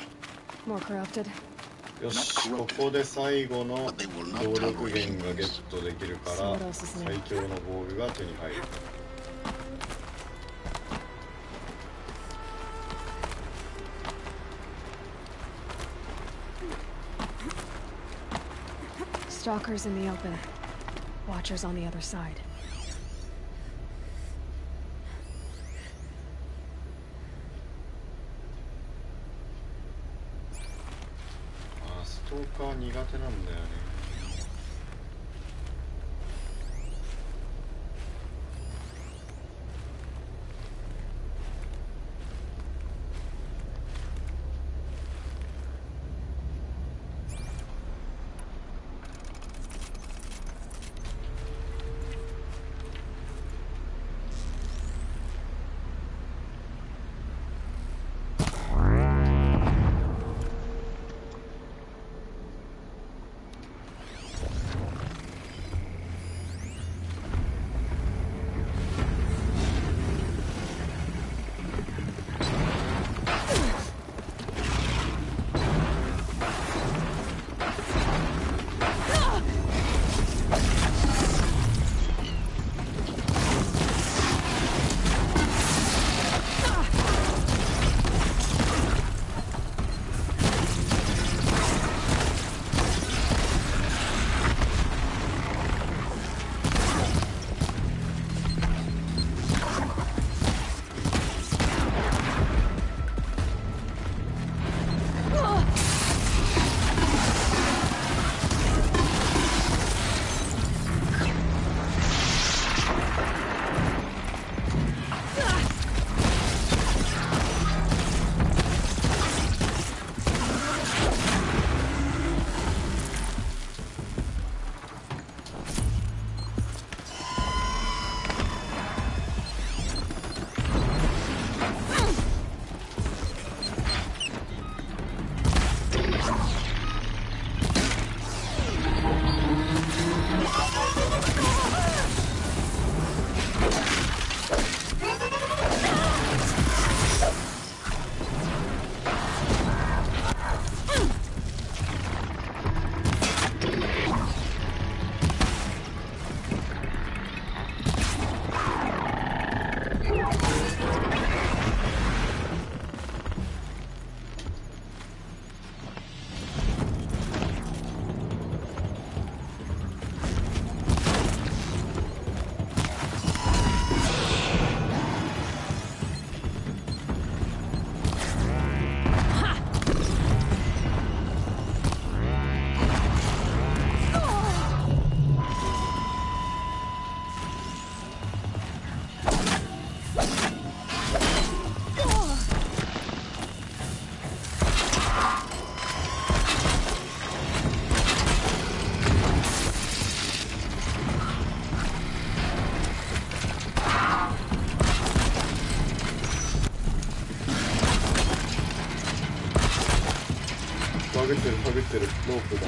More corrupted. よし、ここで最後の動力源がゲットできるから最強のボールが手に入る。Stalkers in the open. Watchers on the other side. ストーカー苦手なんだよね。バグってるロープだ。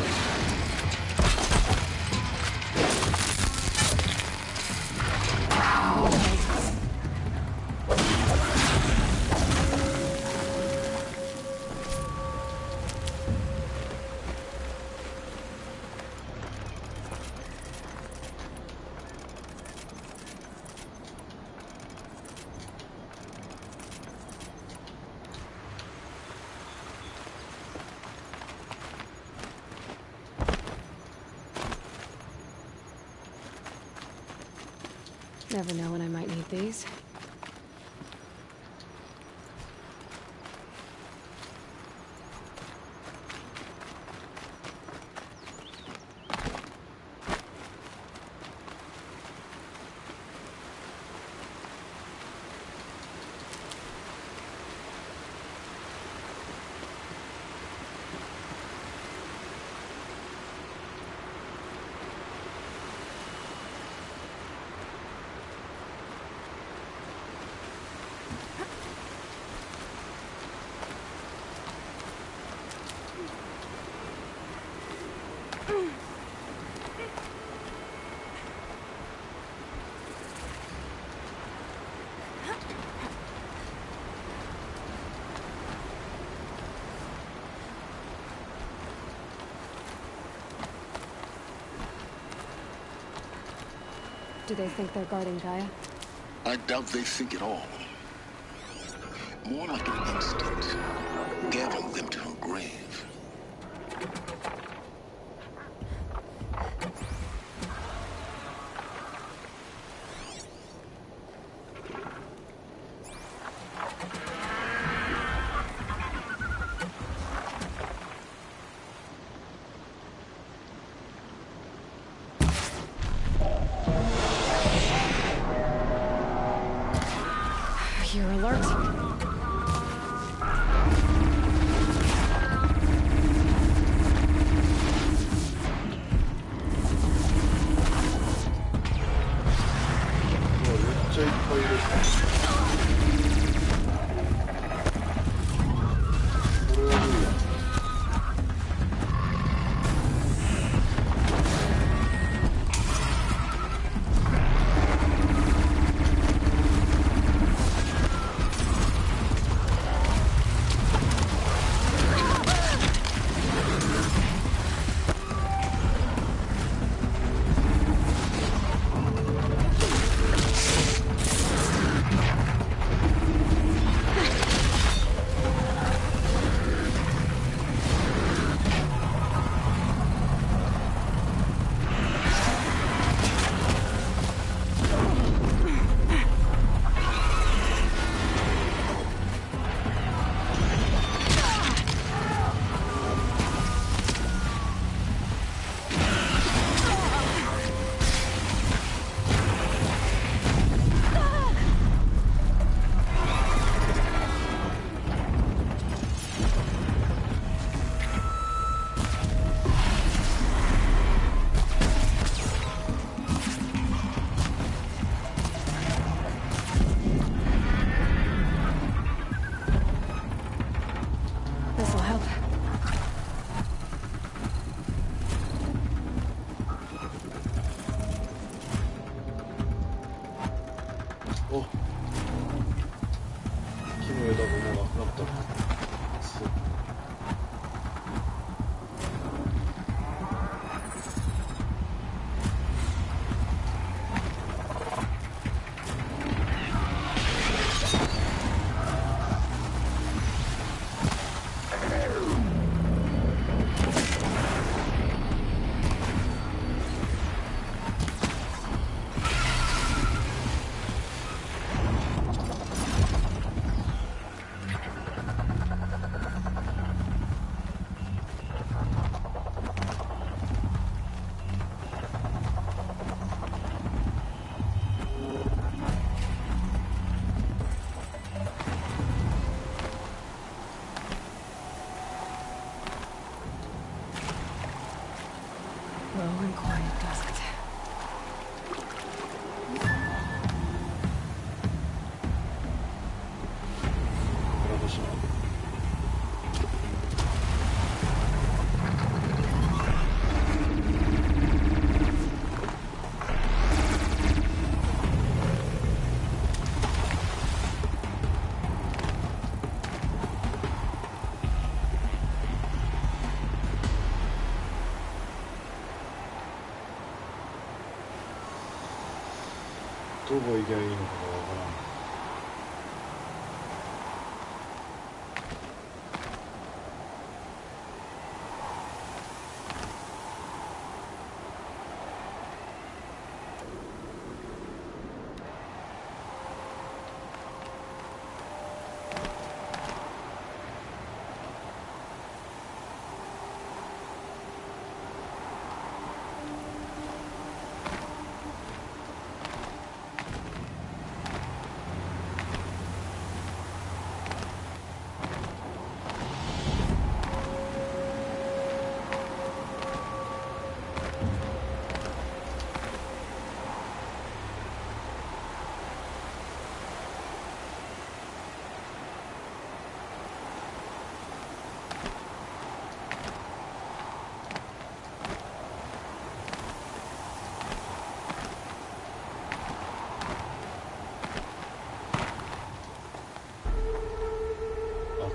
Never know when I might need these. Do they think they're guarding Gaia? I doubt they think at all. More like an instinct, gathering them to her grave. You're alert. This'll help. Oh. 木の枝がもうなくなった。そう。Low and quiet does it. これどうしよう。どこ行けばいいのかがわからん。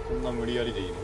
こんな無理やりでいいの？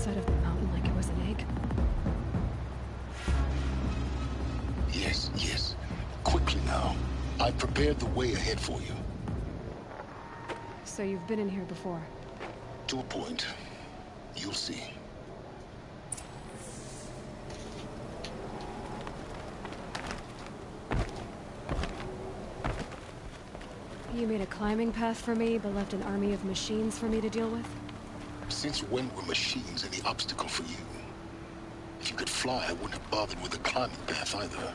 side of the mountain like it was an egg? Yes, yes. Quickly now. I've prepared the way ahead for you. So you've been in here before? To a point. You'll see. You made a climbing path for me, but left an army of machines for me to deal with? Since when were machines any obstacle for you? If you could fly, I wouldn't have bothered with a climbing path either.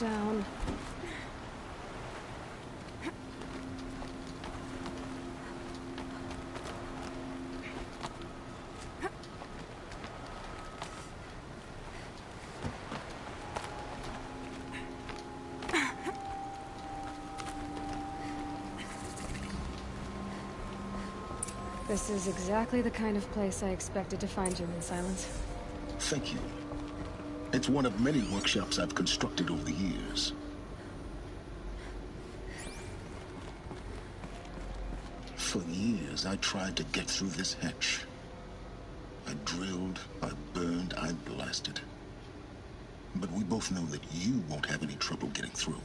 Down. This is exactly the kind of place I expected to find you in silence. Thank you. It's one of many workshops I've constructed over the years. For years, I tried to get through this hatch. I drilled, I burned, I blasted. But we both know that you won't have any trouble getting through.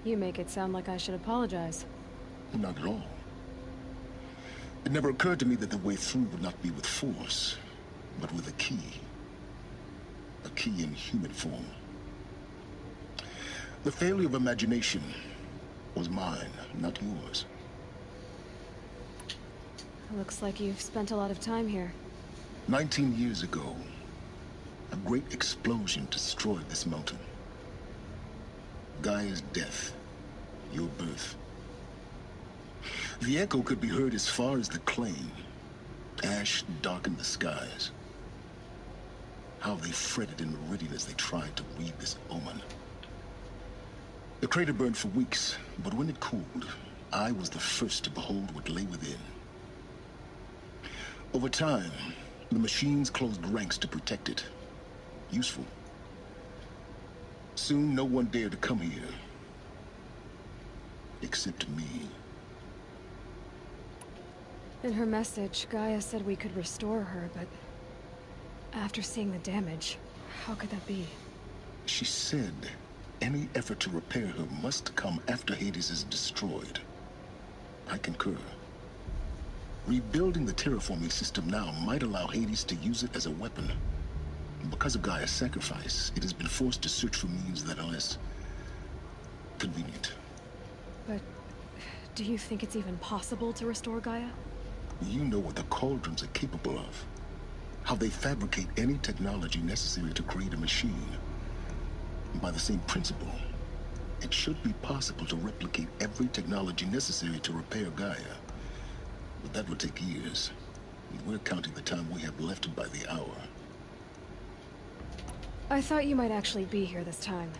You make it sound like I should apologize. Not at all. It never occurred to me that the way through would not be with force, but with a key. A key in human form. The failure of imagination was mine, not yours. Looks like you've spent a lot of time here. 19 years ago, a great explosion destroyed this mountain. Gaia's death, your birth. The echo could be heard as far as the claim. Ash darkened the skies. How they fretted in Meridian as they tried to read this omen. The crater burned for weeks, but when it cooled, I was the first to behold what lay within. Over time, the machines closed ranks to protect it. Useful. Soon, no one dared to come here. Except me. In her message, Gaia said we could restore her, but after seeing the damage, how could that be? She said any effort to repair her must come after Hades is destroyed. I concur. Rebuilding the terraforming system now might allow Hades to use it as a weapon. Because of Gaia's sacrifice, it has been forced to search for means that are less convenient. But do you think it's even possible to restore Gaia? You know what the Cauldrons are capable of. How they fabricate any technology necessary to create a machine. By the same principle, it should be possible to replicate every technology necessary to repair Gaia. But that would take years. And we're counting the time we have left by the hour. I thought you might actually be here this time.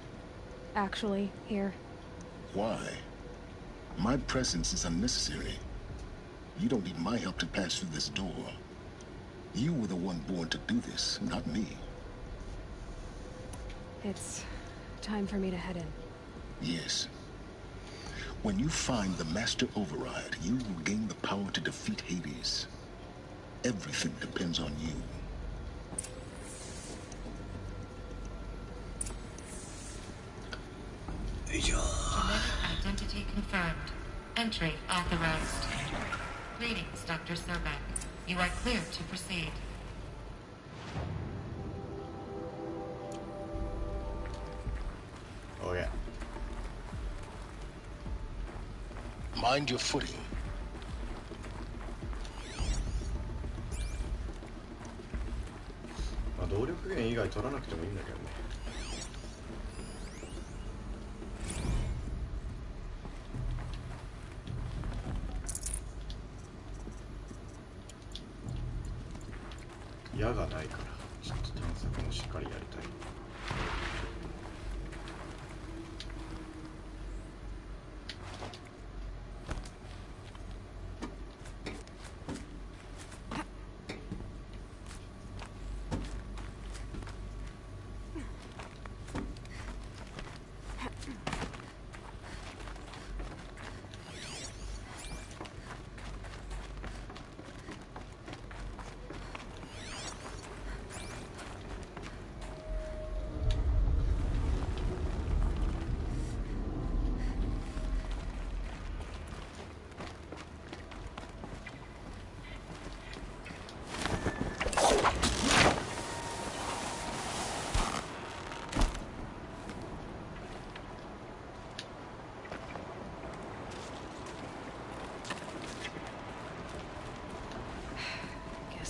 Actually, here. Why? My presence is unnecessary. You don't need my help to pass through this door. You were the one born to do this, not me. It's time for me to head in. Yes. When you find the Master Override, you will gain the power to defeat Hades. Everything depends on you. Genetic identity confirmed. Entry authorized. Greetings, Dr. Sobek. You are cleared to proceed. Oh yeah. Mind your footing.まあ動力源以外取らなくてもいいんだけどね。矢がないからちょっと探索もしっかりやりたい。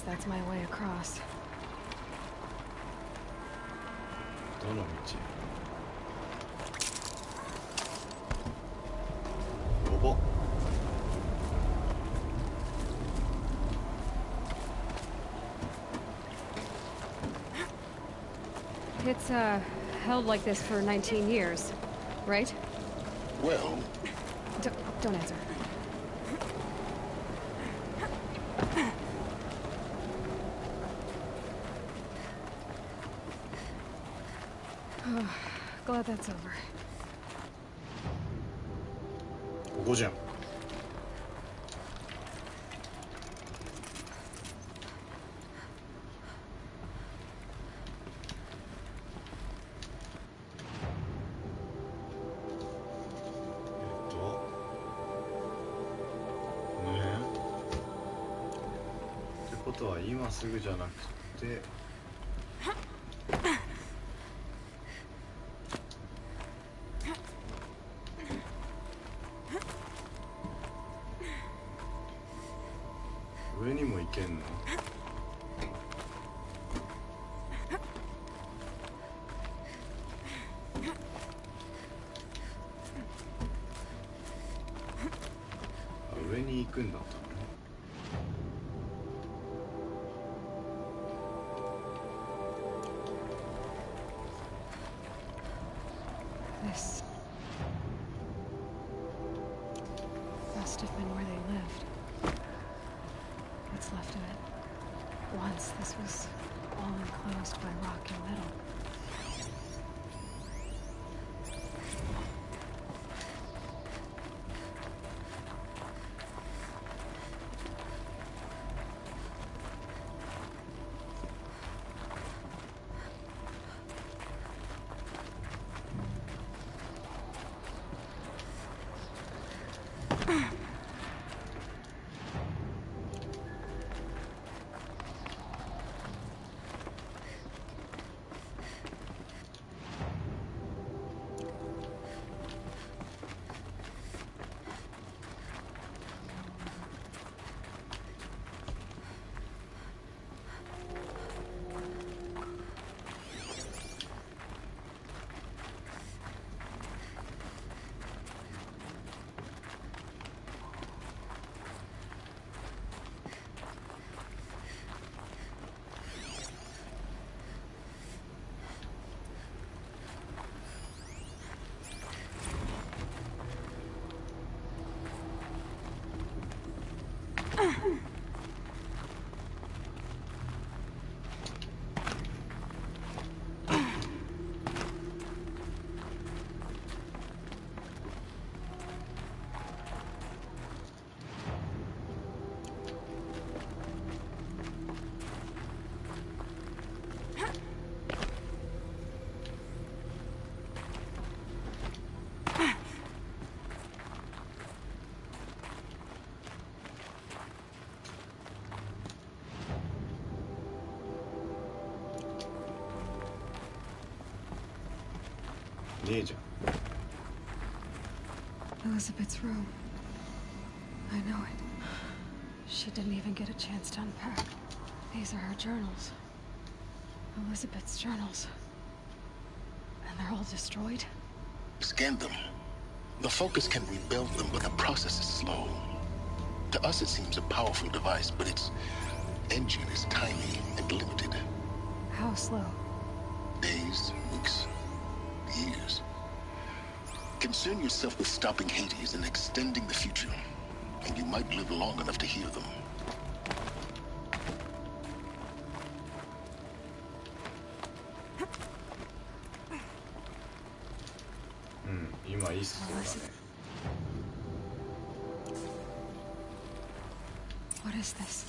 That's my way across. どの道？おぼ。It's held like this for 19 years, right? Well, don't answer. Glad that's over. ここじゃん。この辺？ってことは今すぐじゃなくて。上にも行けんの？上に行くんだったの？This must have been where they lived. What's left of it. Once this was all enclosed by rock and metal. Elizabeth's room. I know it. She didn't even get a chance to unpack. These are her journals. Elizabeth's journals. And they're all destroyed? Scan them. The Focus can rebuild them, but the process is slow. To us it seems a powerful device, but it's engine is tiny and limited. How slow? Days, weeks, years. Concern yourself with stopping Hades and extending the future, and you might live long enough to hear them. What is this?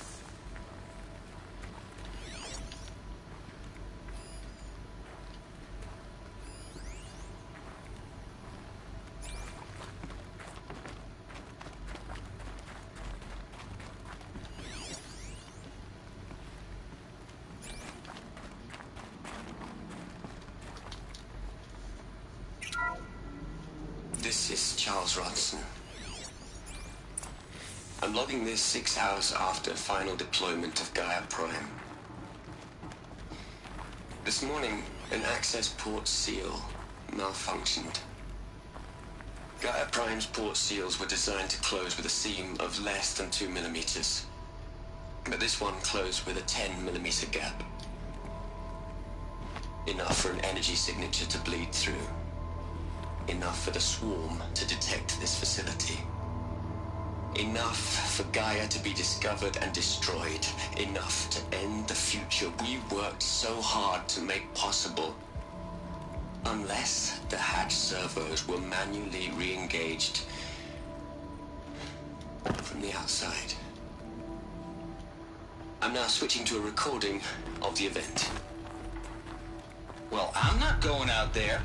This is Charles Rodson. I'm logging this 6 hours after final deployment of Gaia Prime. This morning, an access port seal malfunctioned. Gaia Prime's port seals were designed to close with a seam of less than 2 millimeters. But this one closed with a 10 millimeter gap. Enough for an energy signature to bleed through. Enough for the swarm to detect this facility. Enough for Gaia to be discovered and destroyed. Enough to end the future we worked so hard to make possible. Unless the hatch servos were manually re-engaged from the outside. I'm now switching to a recording of the event. Well, I'm not going out there.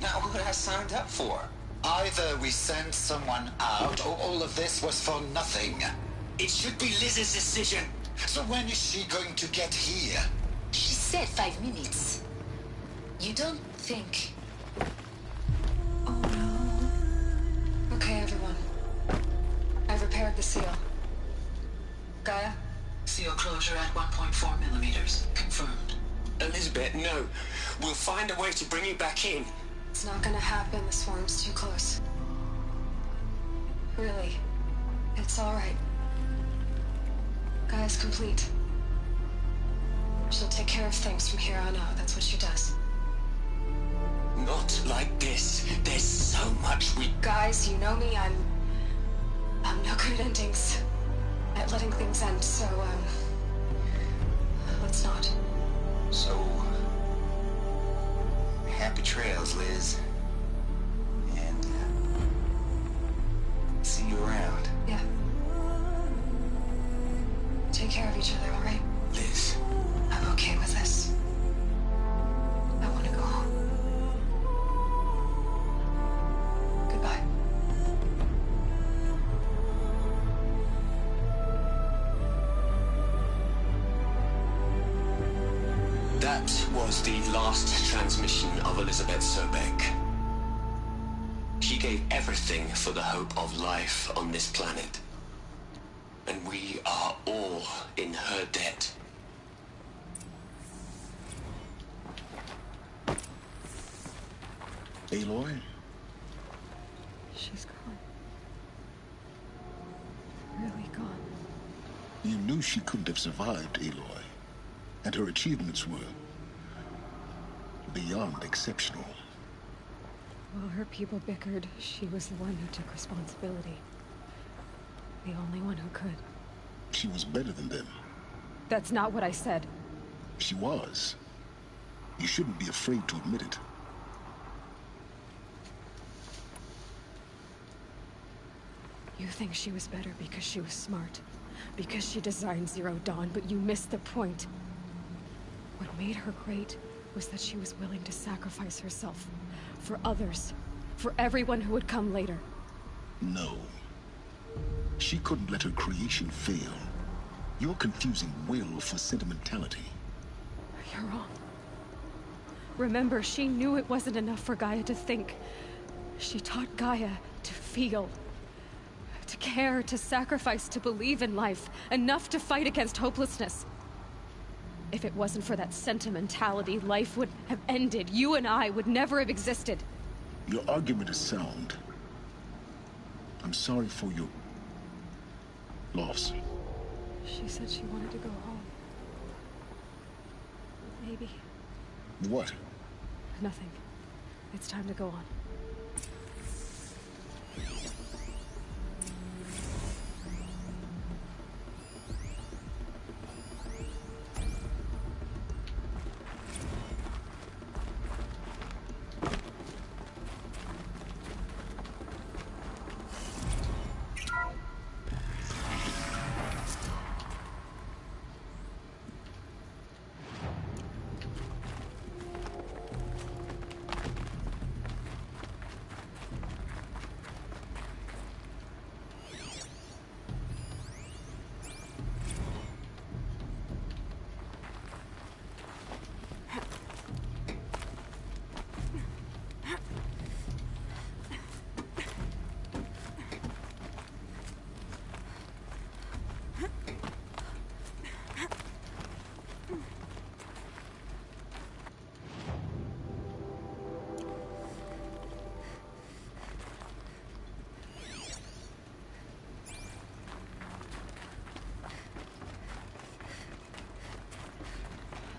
Now, what I signed up for? Either we send someone out, or all of this was for nothing. It should be Liz's decision. So when is she going to get here? She said 5 minutes. You don't think... Oh no. Okay, everyone. I've repaired the seal. Gaia? Seal closure at 1.4 millimeters. Confirmed. Elizabeth, no. We'll find a way to bring you back in. It's not gonna happen. The swarm's too close. Really. It's alright. Gaia's complete. She'll take care of things from here on out. That's what she does. Not like this. There's so much we... Guys, you know me. I'm no good at endings. At letting things end, so, let's not. So... happy trails, Liz. And, see you around. Yeah. Take care of each other, alright? Liz. I'm okay with this. I want to go home. Goodbye. That was the last transmission of Elizabeth Sobek. She gave everything for the hope of life on this planet. And we are all in her debt. Aloy? She's gone. Really gone. You knew she couldn't have survived, Aloy. And her achievements were beyond exceptional. While her people bickered, she was the one who took responsibility. The only one who could. She was better than them. That's not what I said. She was. You shouldn't be afraid to admit it. You think she was better because she was smart. Because she designed Zero Dawn, but you missed the point. What made her great was that she was willing to sacrifice herself. For others. For everyone who would come later. No. She couldn't let her creation fail. You're confusing will for sentimentality. You're wrong. Remember, she knew it wasn't enough for Gaia to think. She taught Gaia to feel. To care, to sacrifice, to believe in life. Enough to fight against hopelessness. If it wasn't for that sentimentality, life would have ended. You and I would never have existed. Your argument is sound. I'm sorry for your loss. She said she wanted to go home. Maybe. What? Nothing. It's time to go on.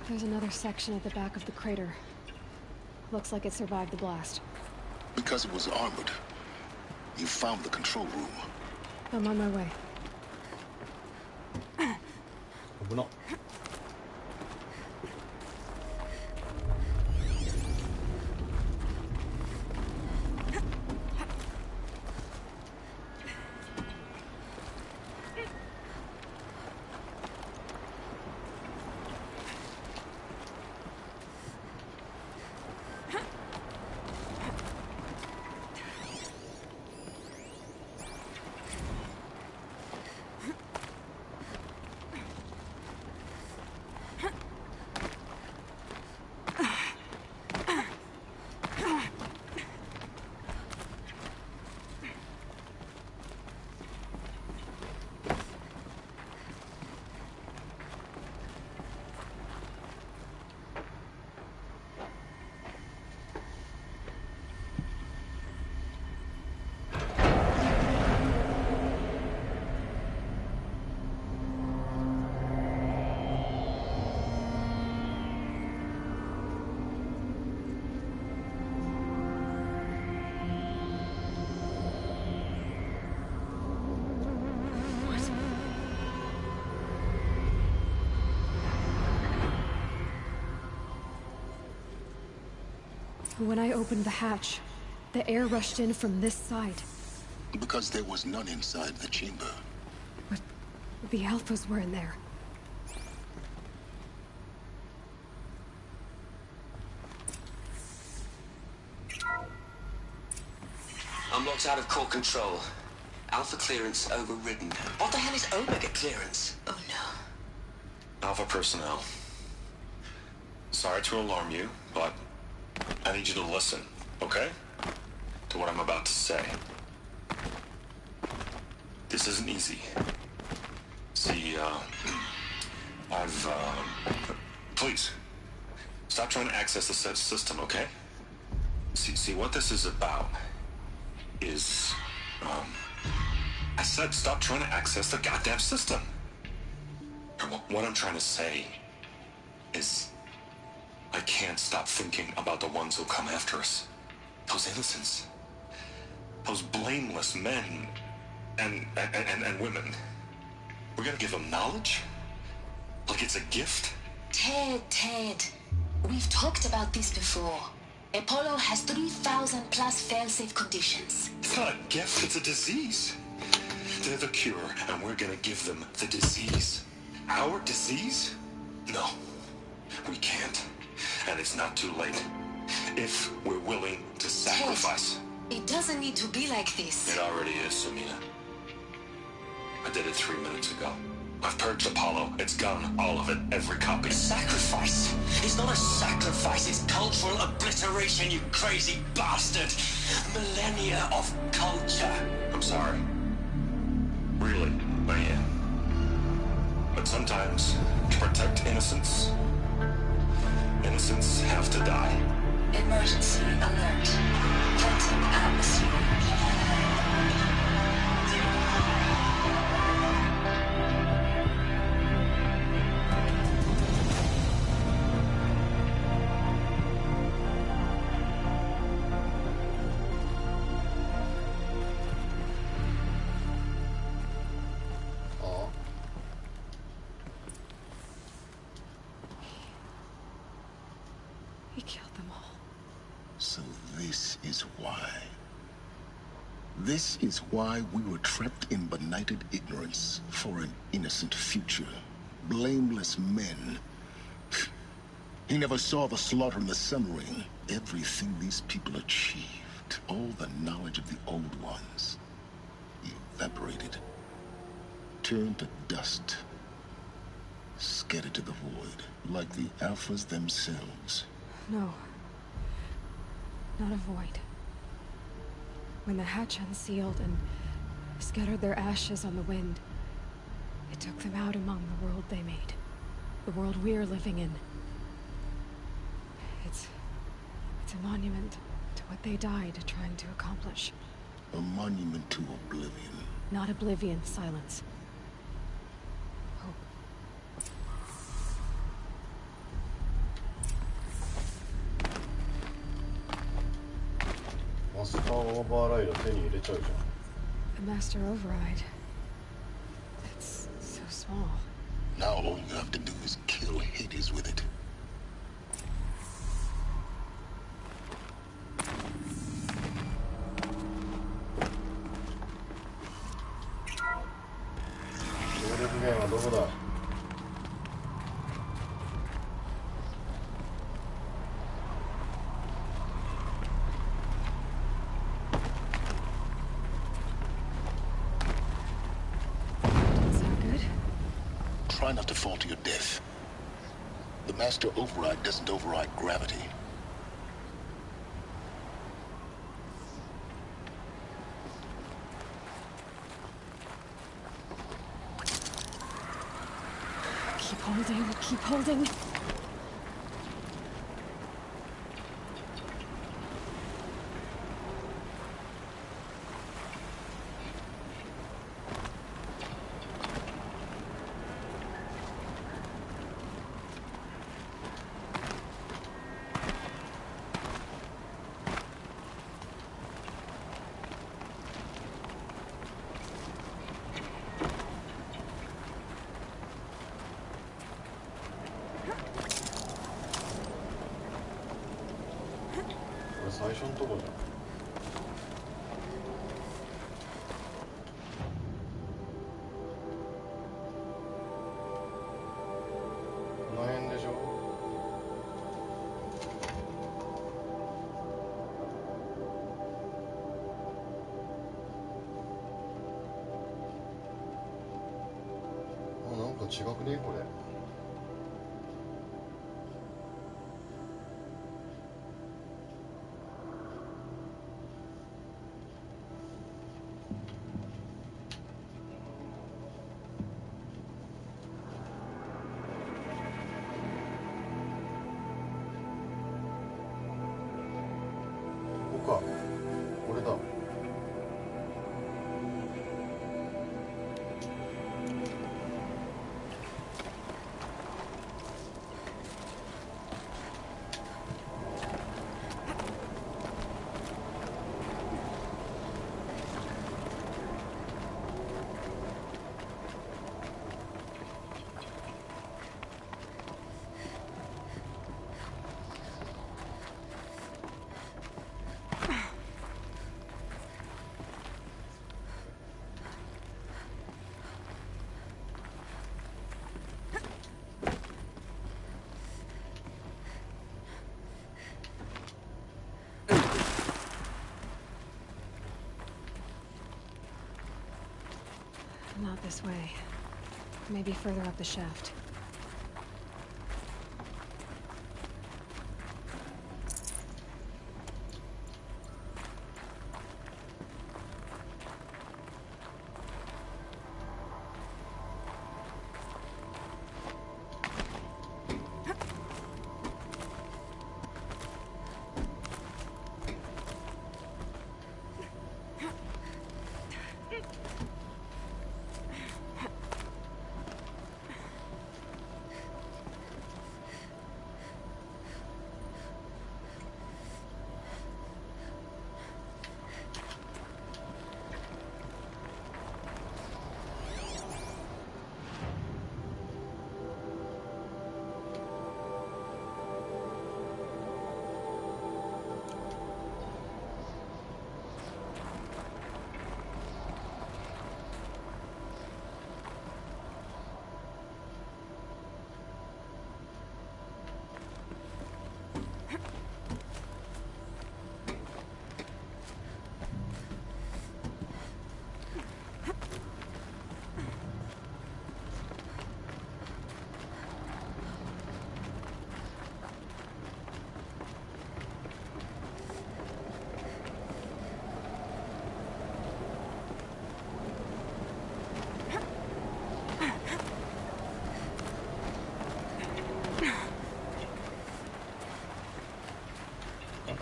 There's another section at the back of the crater. Looks like it survived the blast. Because it was armored. You found the control room. I'm on my way.危なっ。When I opened the hatch, the air rushed in from this side. Because there was none inside the chamber. But the Alphas were in there. I'm locked out of core control. Alpha clearance overridden. What the hell is Omega clearance? Oh no. Alpha personnel. Sorry to alarm you, but I need you to listen, okay? To what I'm about to say. This isn't easy. See, please, stop trying to access the system, okay? See, what this is about is, I said stop trying to access the goddamn system. What I'm trying to say is, I can't stop thinking about the ones who come after us. Those innocents. Those blameless men and women. We're gonna give them knowledge? Like it's a gift? Ted. We've talked about this before. Apollo has 3,000 plus fail-safe conditions. It's not a gift, it's a disease. They're the cure, and we're gonna give them the disease. Our disease? No, we can't. And it's not too late. If we're willing to sacrifice. Ted, it doesn't need to be like this. It already is, Samina. I did it 3 minutes ago. I've purged Apollo. It's gone. All of it. Every copy. Sacrifice? It's not a sacrifice. It's cultural obliteration, you crazy bastard. Millennia of culture. I'm sorry. Really, I am. But sometimes, to protect innocence, innocents have to die. Emergency alert. Cleansing atmosphere. killed them all. So this is why. This is why we were trapped in benighted ignorance for an innocent future. Blameless men. He never saw the slaughter in the Sun Ring. Everything these people achieved, all the knowledge of the old ones, evaporated. Turned to dust. Scattered to the void, like the Alphas themselves. No. Not a void. When the hatch unsealed and scattered their ashes on the wind, it took them out among the world they made. The world we're living in. It's a monument to what they died trying to accomplish. A monument to oblivion. Not oblivion, silence. Hope. マスターオーバーライド手に入れちゃうじゃん。 A master override. That's so small. Now all you have to do is kill Hades with it. Try not to fall to your death. The Master Override doesn't override gravity. Keep holding, keep holding.違くねこれ。ここか。これだ。Not this way. Maybe further up the shaft.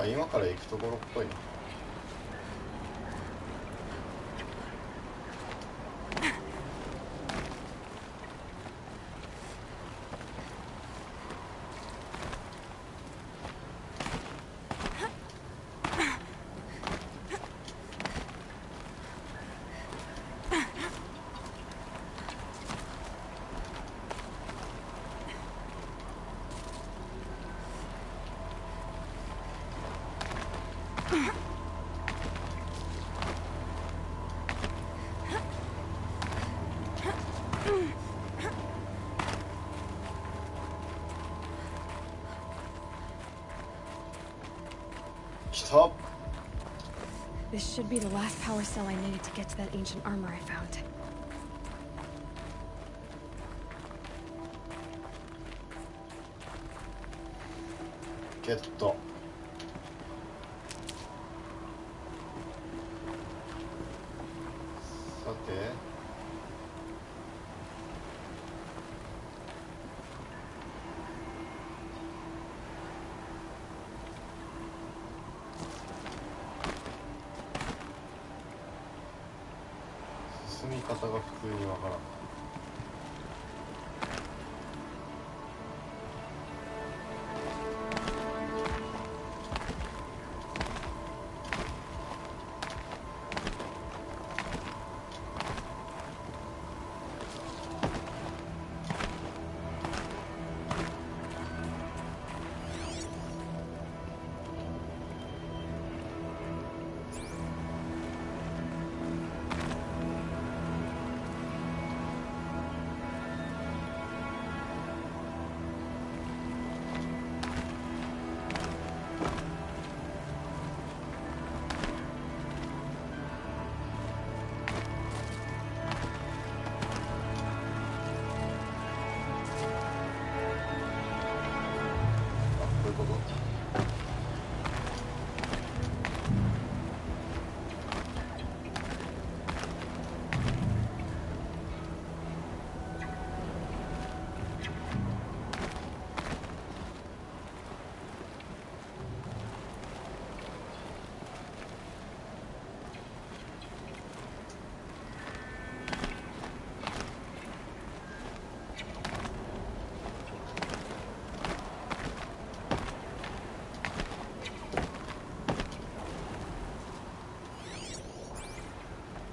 か今から行くところっぽいな。This should be the last power cell I needed to get to that ancient armor I found. Get the... さて進み方が普通にわからん。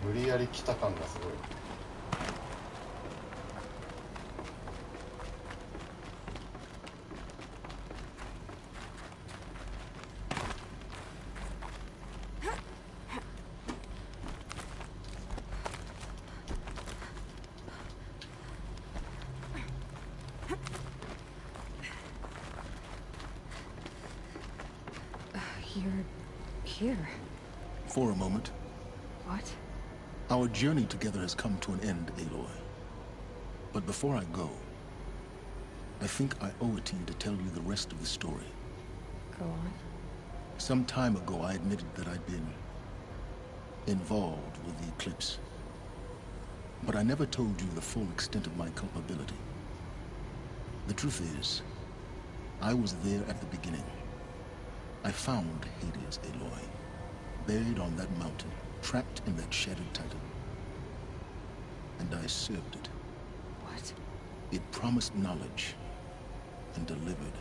無理やり来た感がすごい。You're here. For a moment. What? Our journey together has come to an end, Aloy. But before I go, I think I owe it to you to tell you the rest of the story. Go on. Some time ago, I admitted that I'd been involved with the eclipse. But I never told you the full extent of my culpability. The truth is, I was there at the beginning. I found Hades, Aloy, buried on that mountain, trapped in that shattered titan. And I served it. What? It promised knowledge and delivered.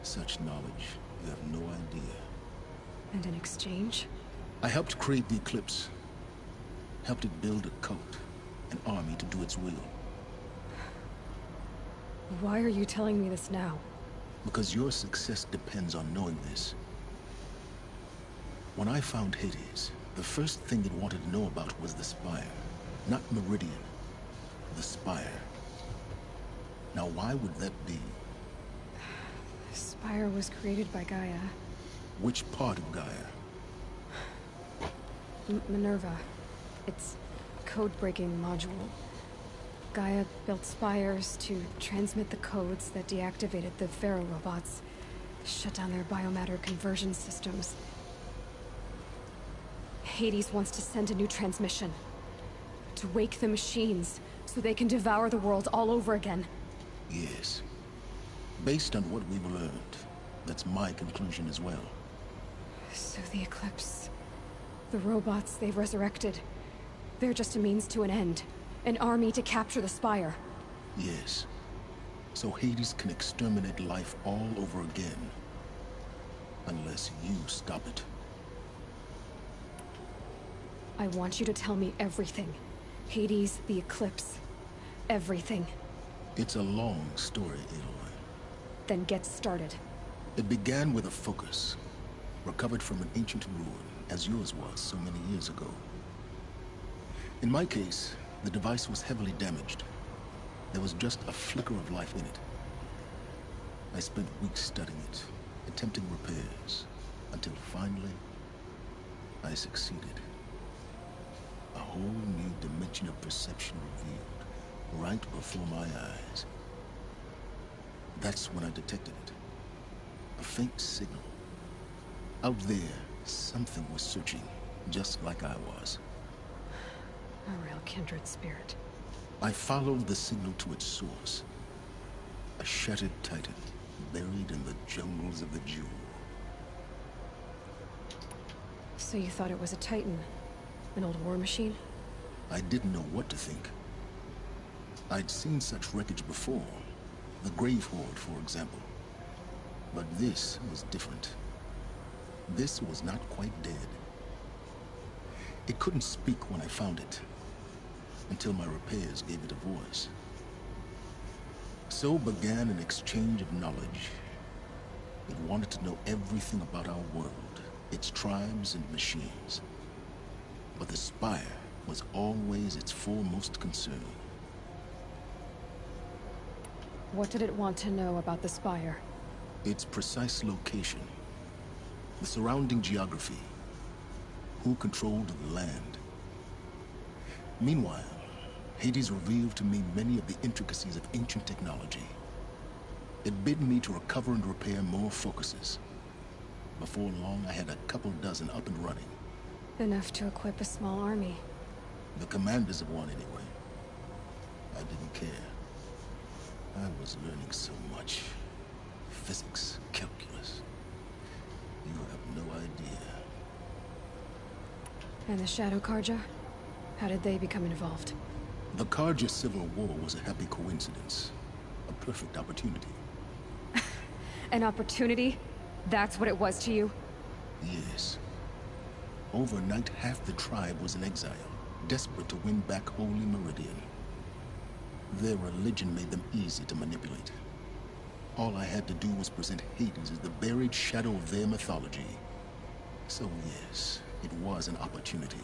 Such knowledge, you have no idea. And in exchange? I helped create the Eclipse. Helped it build a cult, an army to do its will. Why are you telling me this now? Because your success depends on knowing this. When I found Hades, the first thing it wanted to know about was the Spire. Not Meridian. The Spire. Now why would that be? The Spire was created by Gaia. Which part of Gaia? Minerva. Its code-breaking module. Gaia built spires to transmit the codes that deactivated the Pharaoh robots, shut down their biomatter conversion systems. Hades wants to send a new transmission. To wake the machines, so they can devour the world all over again. Yes. Based on what we've learned, That's my conclusion as well. So the Eclipse... the robots they've resurrected... they're just a means to an end. An army to capture the Spire. Yes. So Hades can exterminate life all over again. Unless you stop it. I want you to tell me everything. Hades, the Eclipse. Everything. It's a long story, Aloy. Then get started. It began with a focus. Recovered from an ancient ruin, as yours was so many years ago. In my case, the device was heavily damaged. There was just a flicker of life in it. I spent weeks studying it, attempting repairs, until finally, I succeeded. A whole new dimension of perception revealed, right before my eyes. That's when I detected it. A faint signal. Out there, something was searching, just like I was. A real kindred spirit. I followed the signal to its source. A shattered titan, buried in the jungles of the Jewel. So you thought it was a titan? An old war machine? I didn't know what to think. I'd seen such wreckage before. The Grave Horde, for example. But this was different. This was not quite dead. It couldn't speak when I found it, until my repairs gave it a voice. So began an exchange of knowledge. It wanted to know everything about our world, its tribes and machines. But the Spire was always its foremost concern. What did it want to know about the Spire? Its precise location, the surrounding geography, who controlled the land. Meanwhile, Hades revealed to me many of the intricacies of ancient technology. It bid me to recover and repair more focuses. Before long, I had a couple dozen up and running. Enough to equip a small army. The commanders of one, anyway. I didn't care. I was learning so much. Physics, calculus. You have no idea. And the Shadow Karja? How did they become involved? The Karja Civil War was a happy coincidence. A perfect opportunity. An opportunity? That's what it was to you? Yes. Overnight, half the tribe was in exile, desperate to win back Holy Meridian. Their religion made them easy to manipulate. All I had to do was present Hades as the buried shadow of their mythology. So yes, it was an opportunity.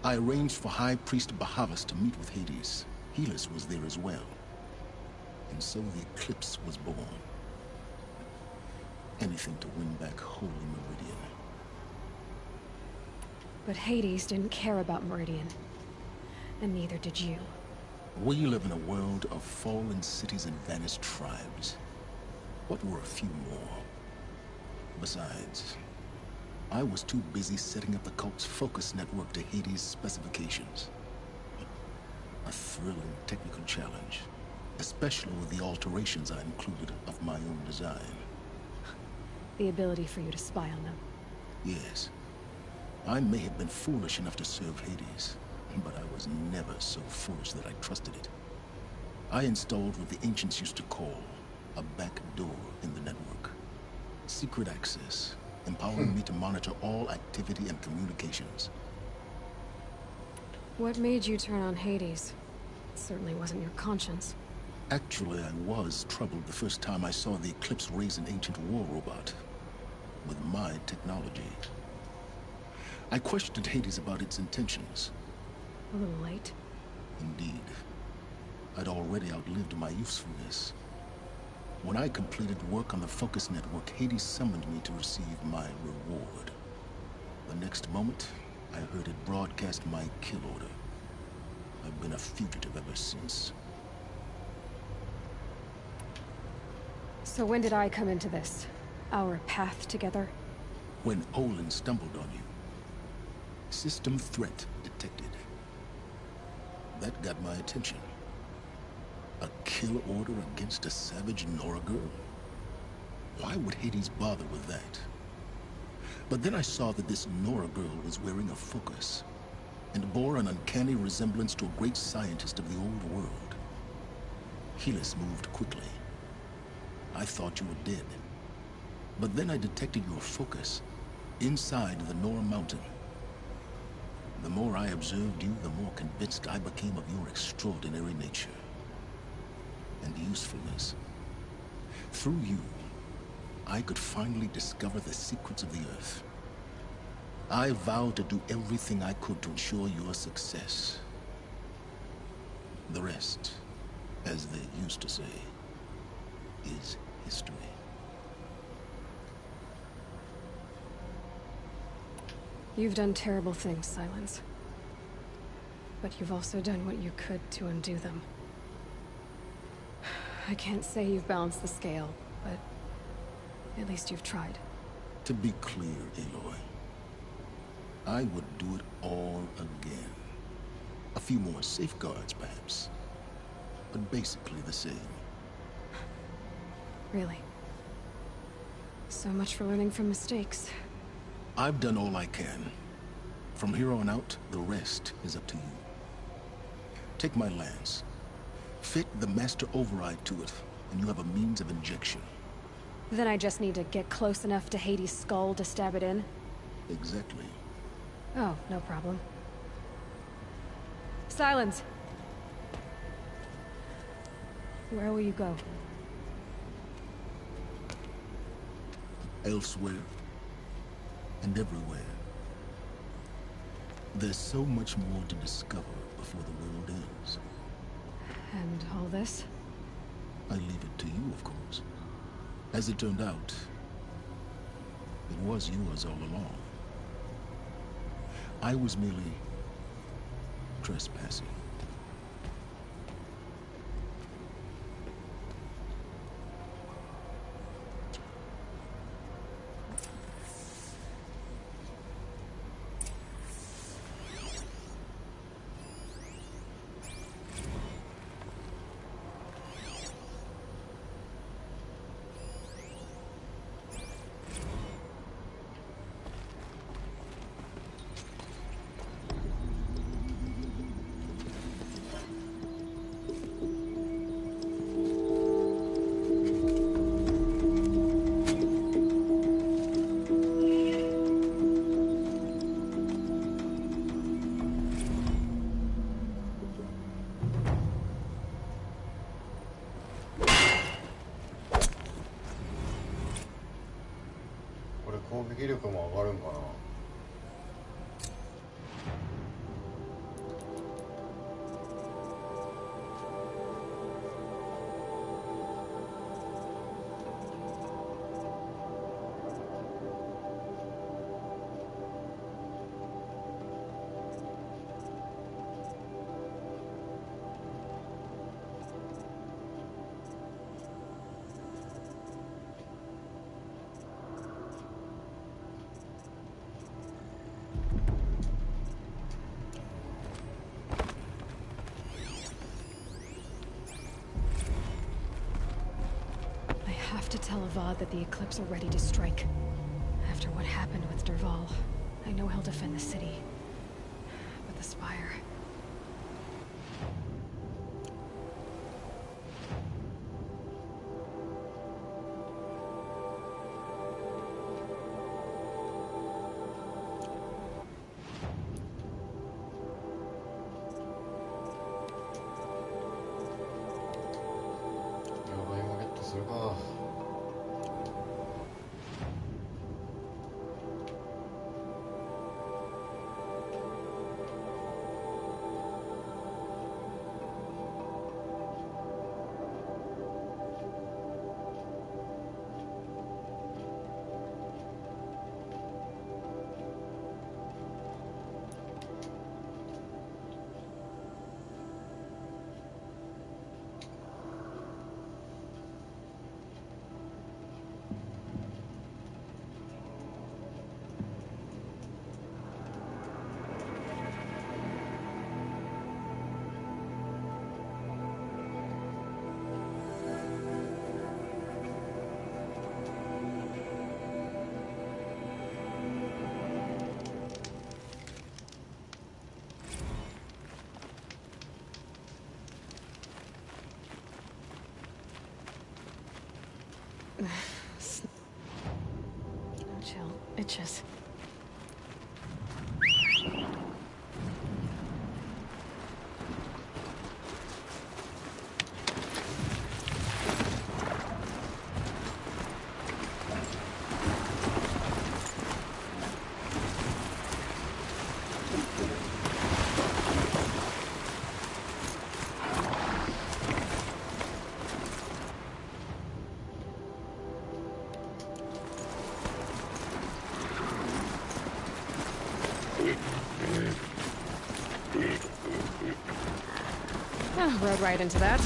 I arranged for High Priest Bahavas to meet with Hades. Helis was there as well. And so the Eclipse was born. Anything to win back Holy Meridian. But Hades didn't care about Meridian. And neither did you. We live in a world of fallen cities and vanished tribes. What were a few more? Besides, I was too busy setting up the cult's focus network to Hades' specifications. A thrilling technical challenge, especially with the alterations I included of my own design. The ability for you to spy on them. Yes. I may have been foolish enough to serve Hades, but I was never so foolish that I trusted it. I installed what the ancients used to call a back door in the network. Secret access, empowering me to monitor all activity and communications. What made you turn on Hades? It certainly wasn't your conscience. Actually, I was troubled the first time I saw the Eclipse raise an ancient war robot. With my technology. I questioned Hades about its intentions. A little late. Indeed. I'd already outlived my usefulness. When I completed work on the Focus Network, Hades summoned me to receive my reward. The next moment, I heard it broadcast my kill order. I've been a fugitive ever since. So when did I come into this? Our path together? When Olin stumbled on you. System threat detected. That got my attention. A kill order against a savage Nora girl? Why would Hades bother with that? But then I saw that this Nora girl was wearing a focus, and bore an uncanny resemblance to a great scientist of the old world. Helis moved quickly. I thought you were dead. But then I detected your focus inside the Nora mountain. The more I observed you, the more convinced I became of your extraordinary nature and usefulness. Through you, I could finally discover the secrets of the Earth. I vowed to do everything I could to ensure your success. The rest, as they used to say, is history. You've done terrible things, Silence. But you've also done what you could to undo them. I can't say you've balanced the scale, but at least you've tried. To be clear, Aloy, I would do it all again. A few more safeguards, perhaps, but basically the same. Really? So much for learning from mistakes. I've done all I can. From here on out, the rest is up to you. Take my lance. Fit the master override to it, and you have a means of injection. Then I just need to get close enough to Hades' skull to stab it in? Exactly. Oh, no problem. Silence! Where will you go? Elsewhere. And everywhere. There's so much more to discover before the world ends. And all this? I leave it to you, of course. As it turned out, it was yours all along. I was merely trespassing.攻撃力も上がるんかな。To tell Avad that the Eclipse are ready to strike. After what happened with Dervahl, I know he'll defend the city. But the Spire... Chill. Itches. Rode right into that.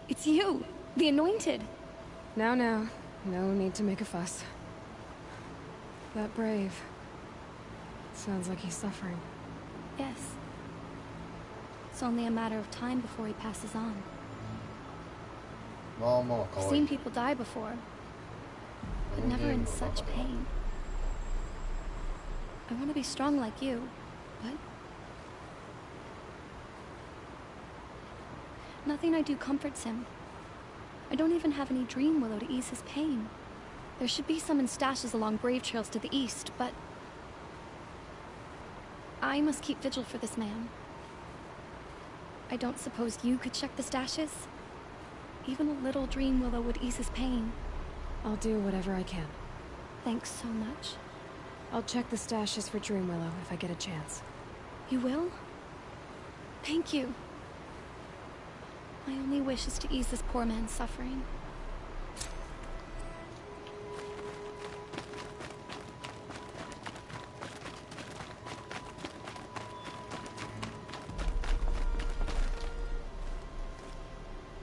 It's you, the Anointed. Now, no need to make a fuss. That brave. Sounds like he's suffering. Yes. It's only a matter of time before he passes on. I've seen people die before, but never in such pain. I want to be strong like you, but nothing I do comforts him. I don't even have any dream willow to ease his pain. There should be some in stashes along brave trails to the east, but I must keep vigil for this man. I don't suppose you could check the stashes? Even a little dream willow would ease his pain. I'll do whatever I can. Thanks so much. I'll check the stashes for dream willow if I get a chance. You will? Thank you. My only wish is to ease this poor man's suffering.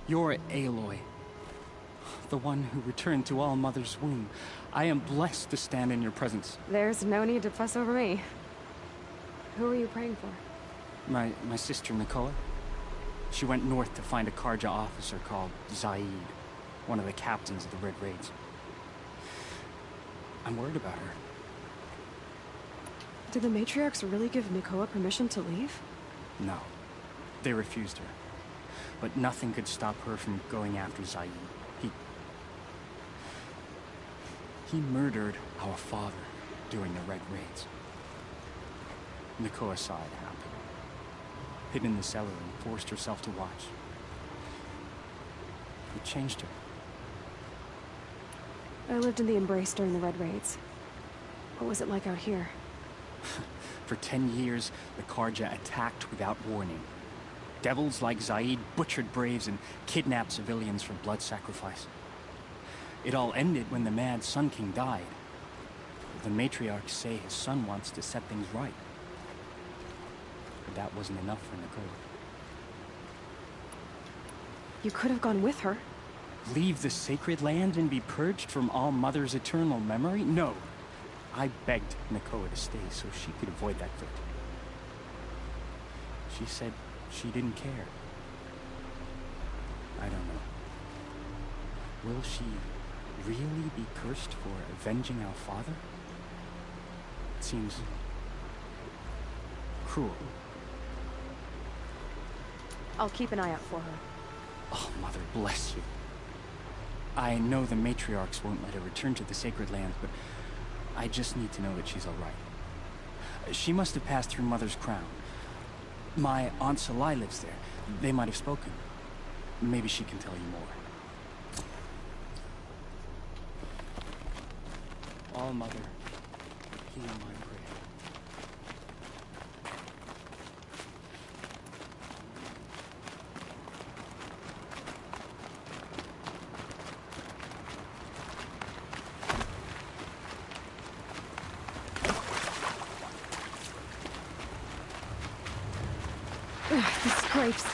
You're Aloy, the one who returned to All Mother's womb. I am blessed to stand in your presence. There's no need to fuss over me. Who are you praying for? My sister, Nakoa. She went north to find a Karja officer called Zaid, one of the captains of the Red Raids. I'm worried about her. Did the matriarchs really give Nakoa permission to leave? No. They refused her. But nothing could stop her from going after Zaid. He murdered our father during the Red Raids. Nakoa saw it happen. Hid in the cellar and forced herself to watch. It changed her. I lived in the Embrace during the Red Raids. What was it like out here? For 10 years, the Karja attacked without warning. Devils like Zaid butchered braves and kidnapped civilians for blood sacrifice. It all ended when the mad Sun King died. The matriarchs say his son wants to set things right. But that wasn't enough for Nicole. You could have gone with her. Leave the sacred land and be purged from All Mother's eternal memory? No. I begged Nakoa to stay so she could avoid that fate. She said she didn't care. I don't know. Will she really be cursed for avenging our father? It seems cruel. I'll keep an eye out for her. Oh, Mother bless you. I know the matriarchs won't let her return to the sacred lands, but I just need to know that she's all right. She must have passed through Mother's crown. My Aunt Salai lives there. They might have spoken. Maybe she can tell you more. All Mother, hear my prayer. The scrapes.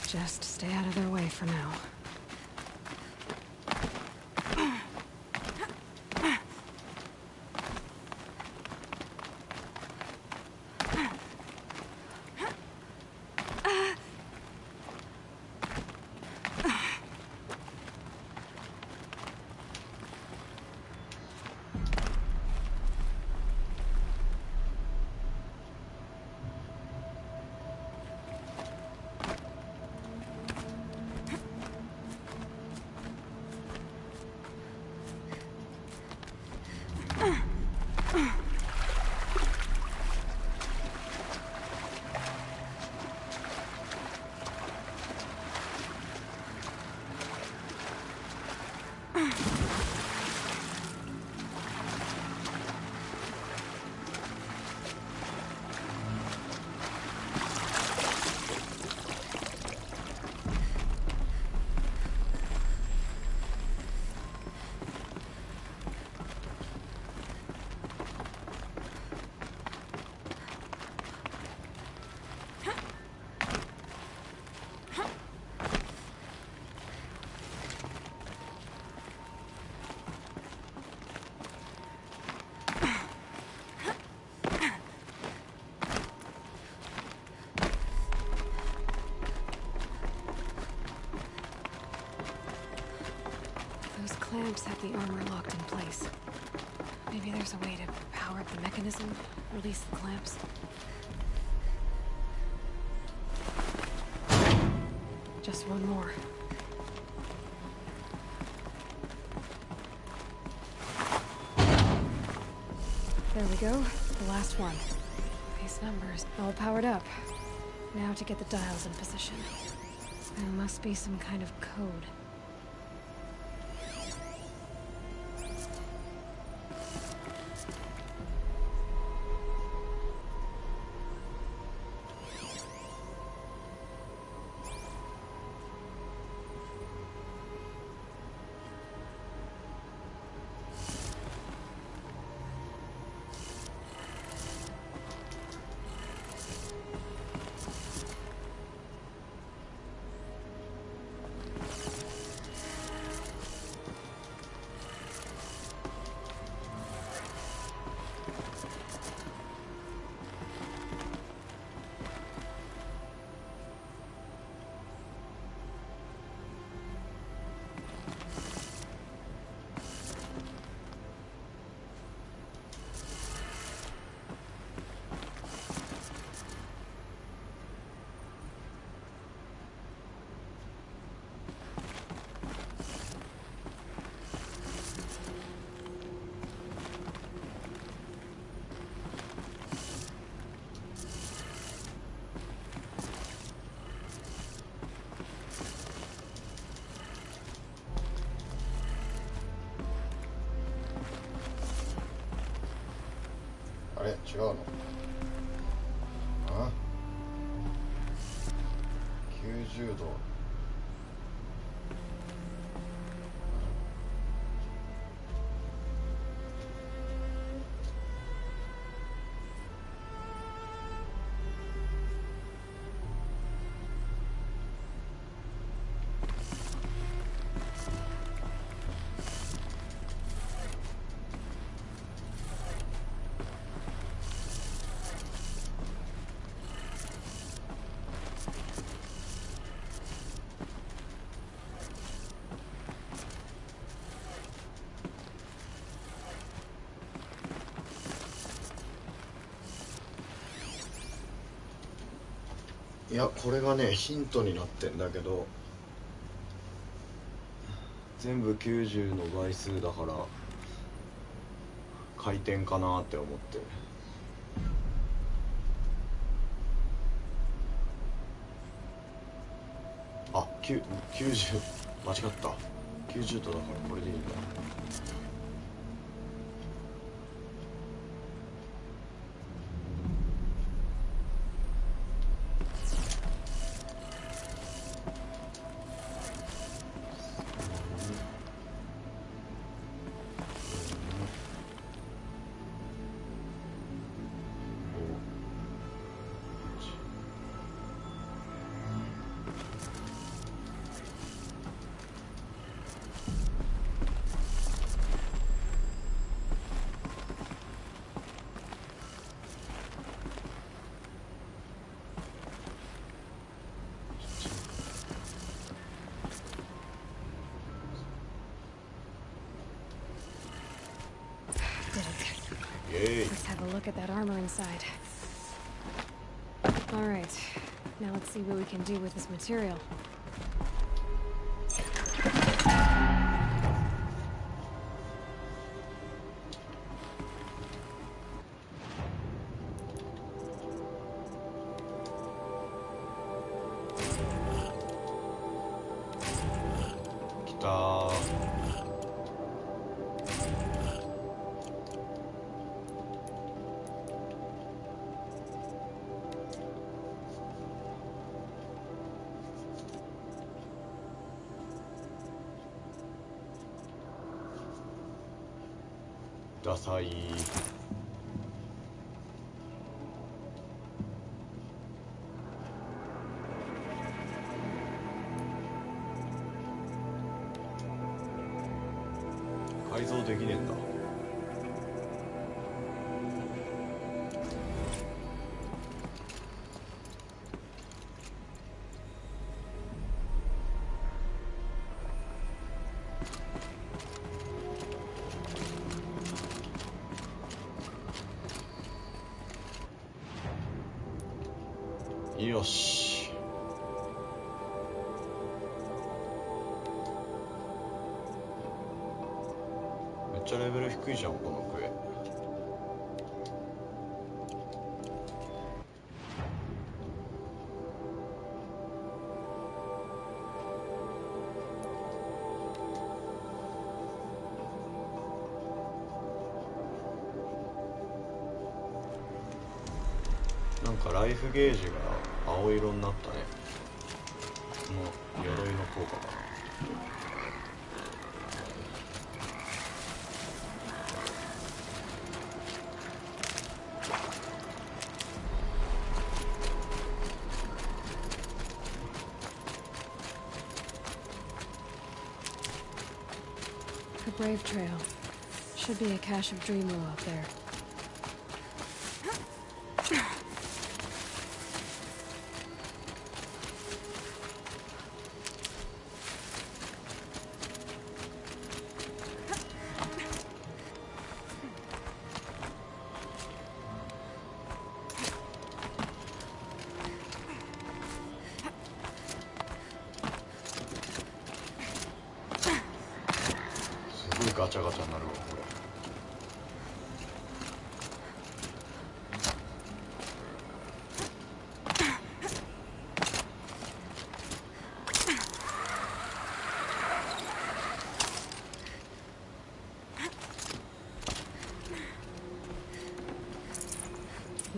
Just stay out of their way for now. Clamps have the armor locked in place. Maybe there's a way to power up the mechanism, release the clamps. Just one more. There we go, the last one. These numbers all powered up. Now to get the dials in position. There must be some kind of code. 違うの？あ、90度。いや、これがねヒントになってんだけど、全部90の倍数だから回転かなって思って。あ、90間違った。90度だからこれでいいんだ。Let's have a look at that armor inside. Alright, now let's see what we can do with this material.ダサい。改造できねえんだ。よし。めっちゃレベル低いじゃんこのクエ。なんかライフゲージが青色になったね。この鎧の効果かな。The Brave Trail. Should be a cache of Dream Willow up there.ガチャガチャになるわこれ。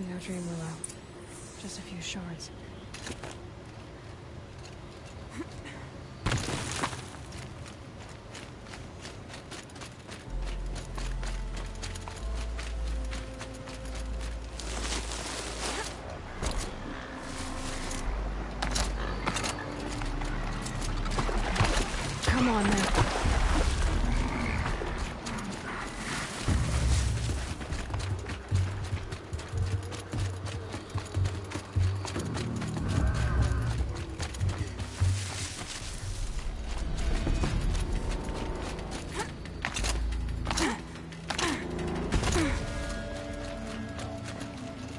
No dream willow. Just a few shards. Come on, then.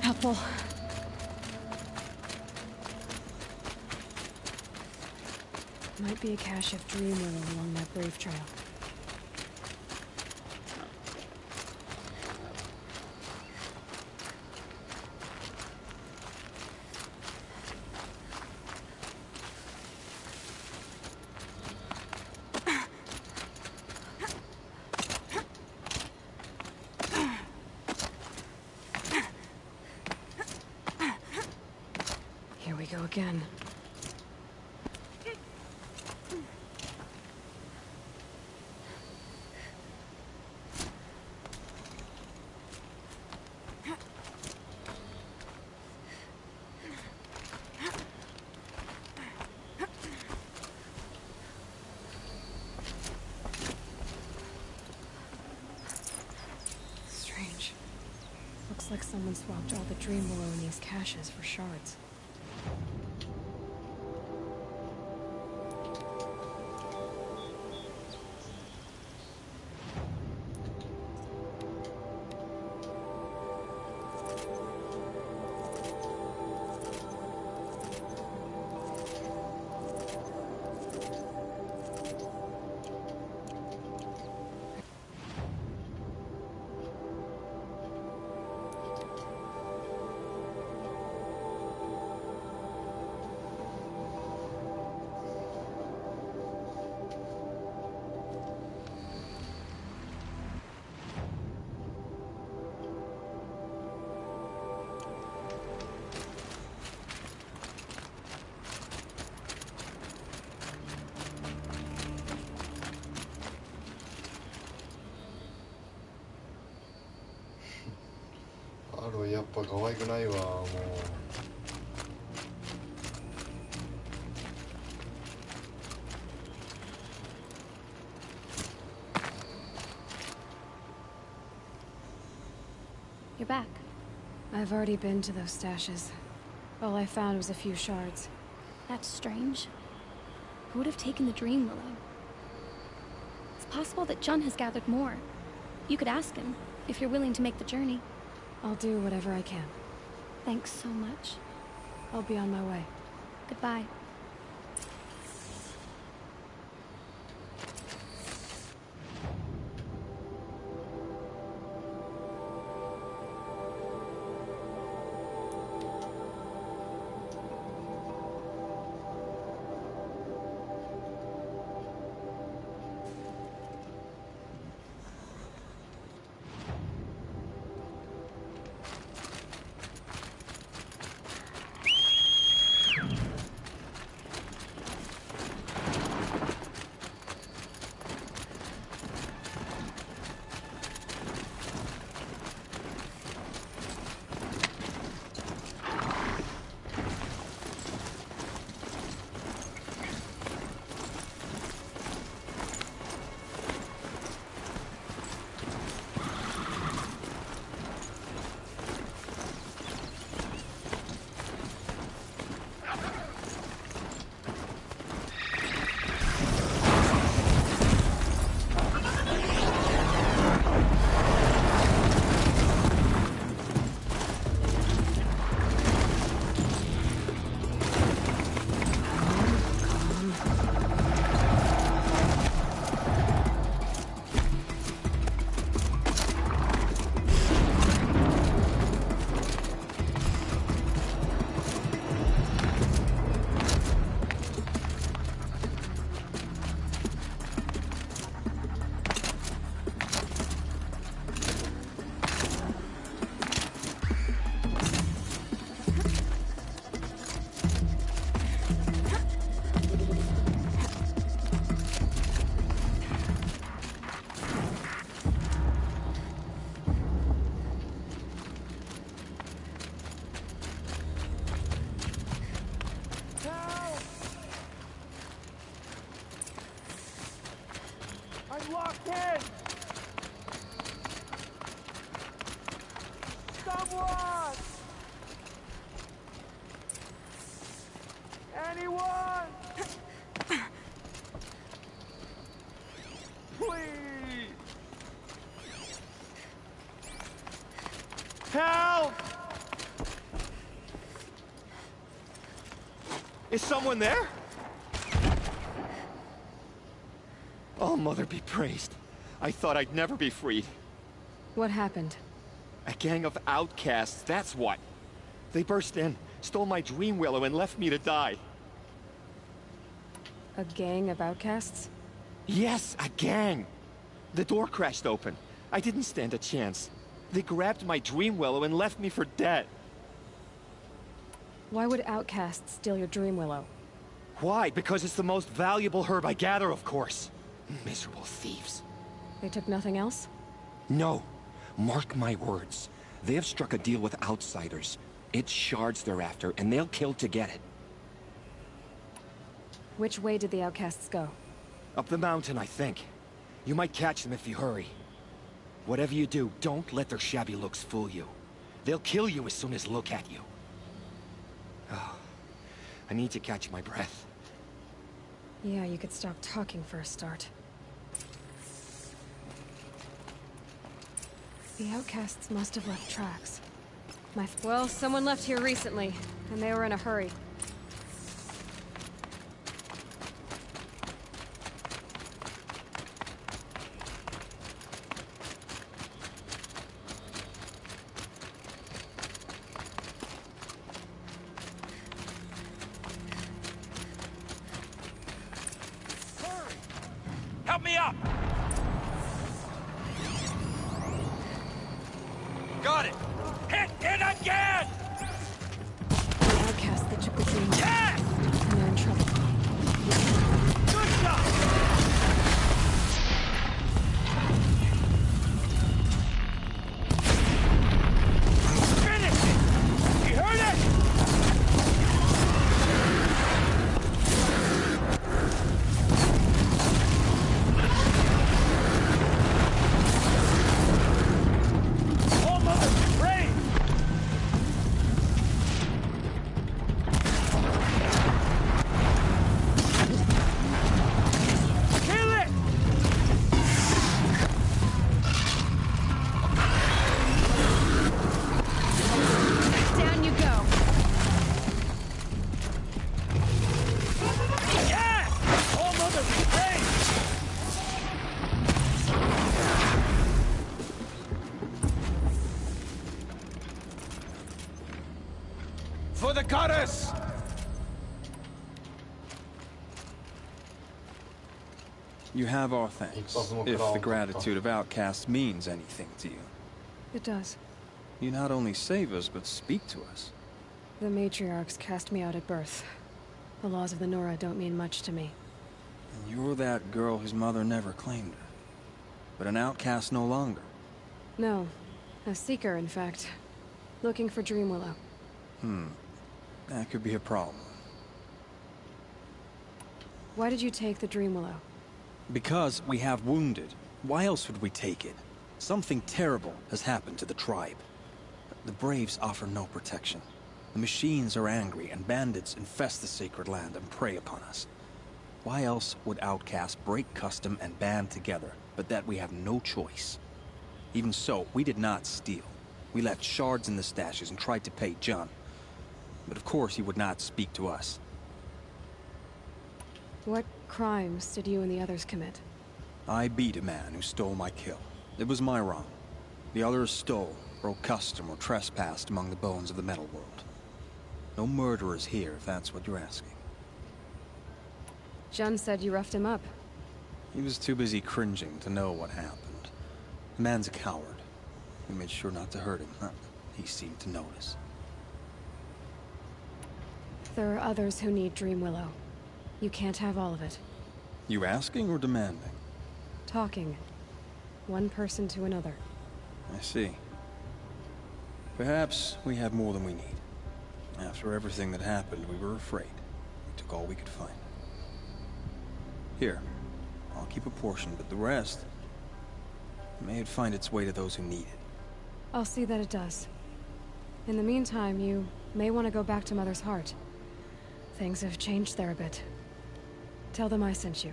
Helpful. Might be a cache of dream willow along that brave trail. Here we go again. Strange. Looks like someone swapped all the dream willow in these caches for shards.やっぱ可愛くないわもう。You're back. I've already been to those stashes. All I found was a few shards. That's strange. Who would have taken the dream willow? It's possible that Jun has gathered more. You could ask him, if you're willing to make the journey. I'll do whatever I can. Thanks so much. I'll be on my way. Goodbye. I'm locked in! Someone! Anyone! Please! Help! Is someone there? Oh, Mother be praised. I thought I'd never be freed. What happened? A gang of outcasts, that's what. They burst in, stole my dream willow, and left me to die. A gang of outcasts? Yes, a gang! The door crashed open. I didn't stand a chance. They grabbed my dream willow and left me for dead. Why would outcasts steal your dream willow? Why? Because it's the most valuable herb I gather, of course. Miserable thieves. They took nothing else? No. Mark my words. They have struck a deal with outsiders. It's shards they're after, and they'll kill to get it. Which way did the outcasts go? Up the mountain, I think. You might catch them if you hurry. Whatever you do, don't let their shabby looks fool you. They'll kill you as soon as look at you. Oh, I need to catch my breath. Yeah, you could stop talking for a start. The outcasts must have left tracks. Well, someone left here recently, and they were in a hurry. Help me up! Got it! Hit it again! The outcasts that took the dream. Yes! And they're in trouble. Good shot! Finish it! You heard it? For the goddess! You have our thanks, if the gratitude of outcasts means anything to you. It does. You not only save us, but speak to us. The matriarchs cast me out at birth. The laws of the Nora don't mean much to me. And you're that girl whose mother never claimed her. But an outcast no longer. No. A seeker, in fact. Looking for Dream Willow. That could be a problem. Why did you take the Dream Willow? Because we have wounded. Why else would we take it? Something terrible has happened to the tribe. The Braves offer no protection. The machines are angry, and bandits infest the sacred land and prey upon us. Why else would outcasts break custom and band together, but that we have no choice? Even so, we did not steal. We left shards in the stashes and tried to pay John. But of course he would not speak to us. What crimes did you and the others commit? I beat a man who stole my kill. It was my wrong. The others stole, broke custom, or trespassed among the bones of the metal world. No murderers here, if that's what you're asking. Jun said you roughed him up. He was too busy cringing to know what happened. The man's a coward. We made sure not to hurt him. He seemed to notice. There are others who need Dream Willow. You can't have all of it. You asking or demanding? Talking. One person to another. I see. Perhaps we have more than we need. After everything that happened, we were afraid. We took all we could find. Here, I'll keep a portion, but the rest... may it find its way to those who need it. I'll see that it does. In the meantime, you may want to go back to Mother's Heart. Things have changed there a bit. Tell them I sent you.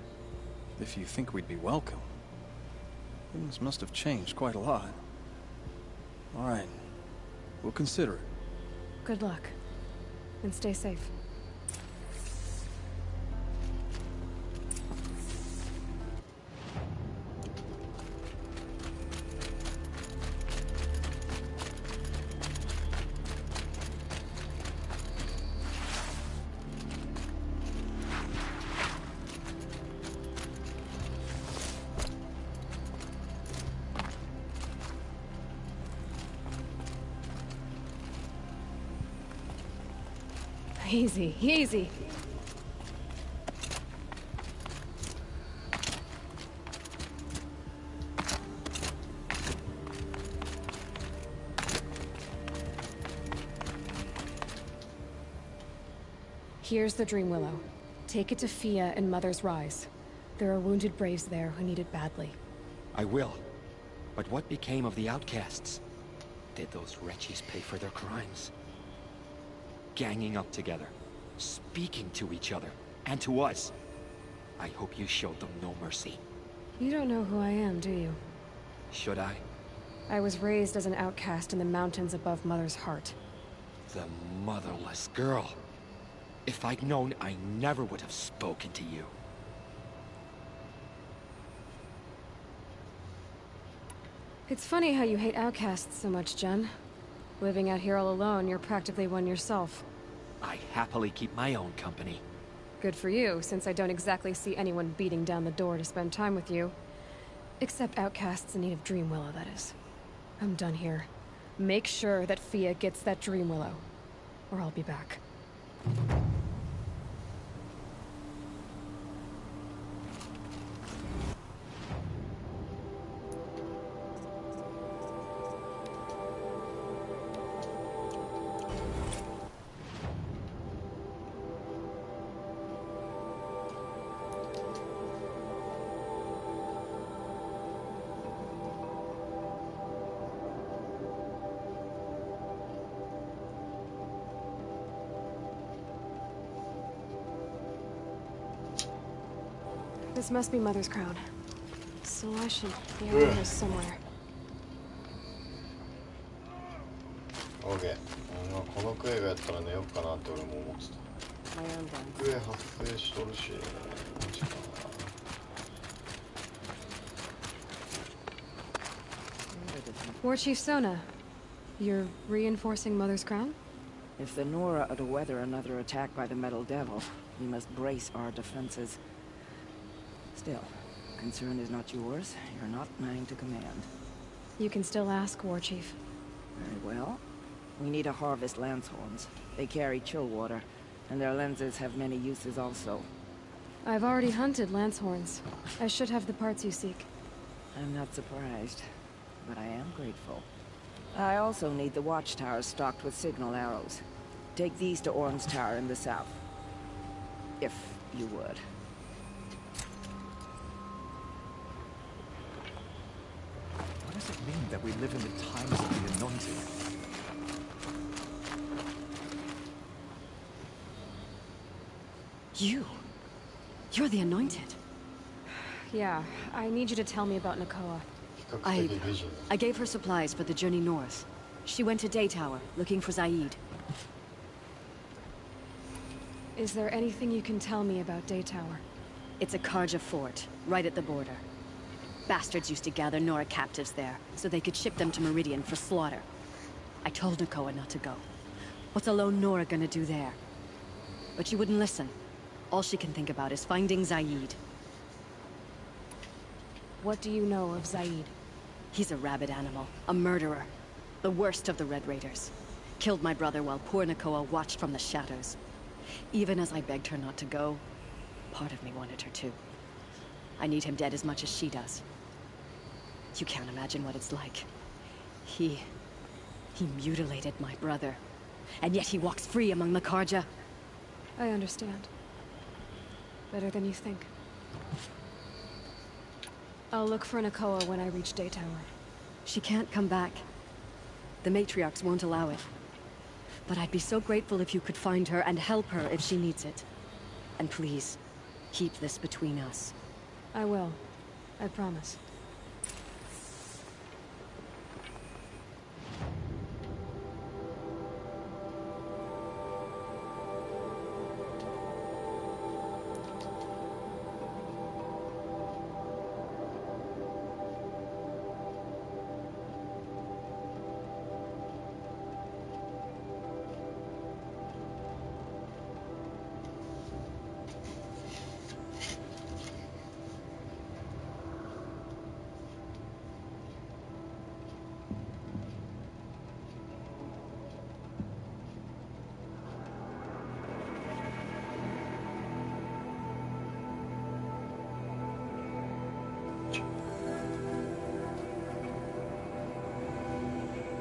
If you think we'd be welcome. Things must have changed quite a lot. All right. We'll consider it. Good luck. And stay safe. Easy, easy. Here's the Dream Willow. Take it to Fia and Mother's Rise. There are wounded braves there who need it badly. I will. But what became of the outcasts? Did those wretches pay for their crimes? Ganging up together, speaking to each other, and to us. I hope you showed them no mercy. You don't know who I am, do you? Should I? I was raised as an outcast in the mountains above Mother's Heart. The motherless girl. If I'd known, I never would have spoken to you. It's funny how you hate outcasts so much, Jen. Living out here all alone, you're practically one yourself. I happily keep my own company. Good for you, since I don't exactly see anyone beating down the door to spend time with you. Except outcasts in need of Dream Willow, that is. I'm done here. Make sure that Fia gets that Dream Willow, or I'll be back. This must be Mother's crown. So I should be around here somewhere. OK。このクエがやったら寝ようかなって俺も思ってた。クエ発生しとるし、マジかな。War Chief Sona, you're reinforcing Mother's crown? If the Nora are to weather another attack by the Metal Devil, we must brace our defenses. Still, concern is not yours. You're not mine to command. You can still ask, War Chief. Very well. We need to harvest lancehorns. They carry chill water, and their lenses have many uses also. I've already hunted lancehorns. I should have the parts you seek. I'm not surprised, but I am grateful. I also need the watchtowers stocked with signal arrows. Take these to Orm's Tower in the south. If you would. What does it mean that we live in the times of the Anointed? You're the Anointed. Yeah, I need you to tell me about Nakoa. I gave her supplies for the journey north. She went to Daytower, looking for Zaid. Is there anything you can tell me about Daytower? It's a Karja fort, right at the border. Bastards used to gather Nora captives there, so they could ship them to Meridian for slaughter. I told Nakoa not to go. What's a lone Nora gonna do there? But she wouldn't listen. All she can think about is finding Zaid. What do you know of Zaid? He's a rabid animal, a murderer. The worst of the Red Raiders. Killed my brother while poor Nakoa watched from the shadows. Even as I begged her not to go, part of me wanted her to. I need him dead as much as she does. You can't imagine what it's like. He mutilated my brother. And yet he walks free among the Karja. I understand. Better than you think. I'll look for Nakoa when I reach Daytower. She can't come back. The matriarchs won't allow it. But I'd be so grateful if you could find her and help her if she needs it. And please, keep this between us. I will. I promise.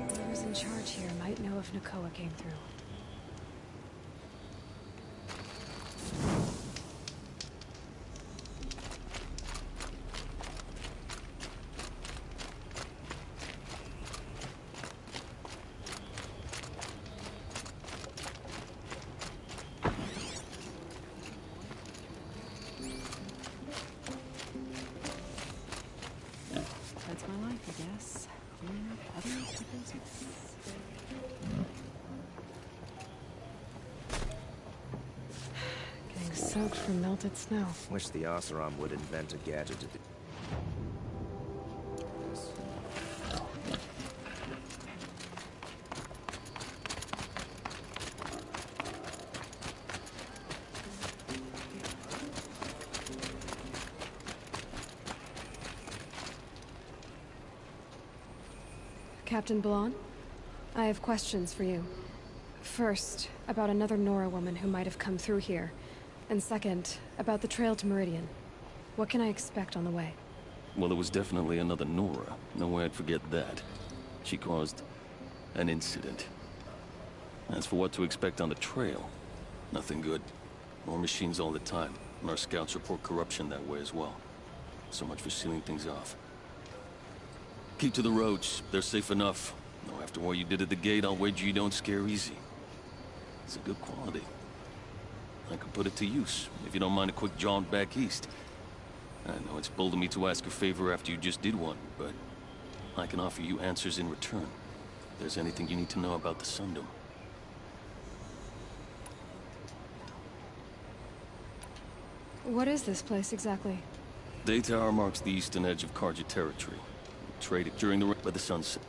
Whoever's in charge here might know if Nakoa came through. That's my life, I guess. Cleaning up other people's mess. Getting soaked from melted snow. Wish the Oseram would invent a gadget to do. Captain Blon, I have questions for you. First, about another Nora woman who might have come through here. And second, about the trail to Meridian. What can I expect on the way? Well, there was definitely another Nora. No way I'd forget that. She caused an incident. As for what to expect on the trail, nothing good. More machines all the time, and our scouts report corruption that way as well. So much for sealing things off. Keep to the roads. They're safe enough. Though after what you did at the gate, I'll wager you don't scare easy. It's a good quality. I could put it to use, if you don't mind a quick jaunt back east. I know it's bold of me to ask a favor after you just did one, but I can offer you answers in return. If there's anything you need to know about the Sundom. What is this place exactly? Daytower marks the eastern edge of Karja territory. Traded during the by the sunset.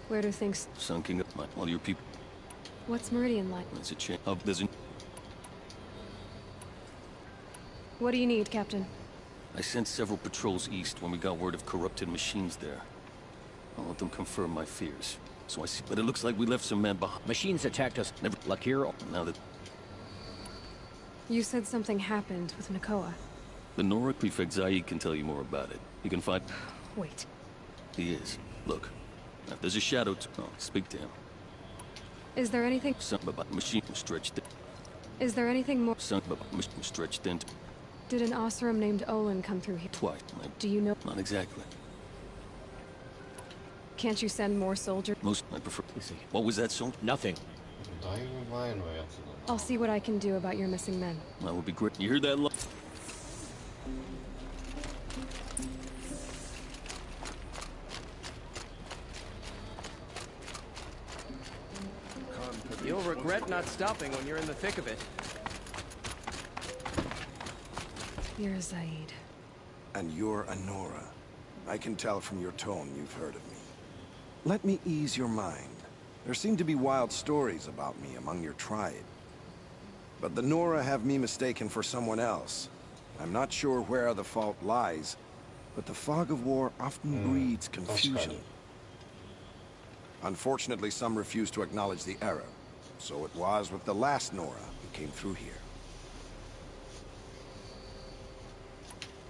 Where do things... Sunking up all your people. What's Meridian like? It's a chain of there's a... What do you need, Captain? I sent several patrols east when we got word of corrupted machines there. I'll let them confirm my fears. So I see, but it looks like we left some men behind. Machines attacked us. Never luck here. Now that You said something happened with Nakoa. the Nora prefect Zaid can tell you more about it. You can find. Wait. He is. Look, if there's a shadow to speak to him. Is there anything... Something about machine stretched thin. Is there anything more... Something about machine stretched thin. Did an Oseram named Olin come through here? Twice. Do you know... Not exactly. Can't you send more soldiers? Most I prefer. What was that, soldier? Nothing. I'll see what I can do about your missing men. That would be great. You hear that? You'll regret not stopping when you're in the thick of it. You're Zaid. And you're a Nora. I can tell from your tone you've heard of me. Let me ease your mind. There seem to be wild stories about me among your tribe. But the Nora have me mistaken for someone else. I'm not sure where the fault lies, but the fog of war often breeds confusion. Unfortunately, some refuse to acknowledge the error. So it was with the last Nora who came through here.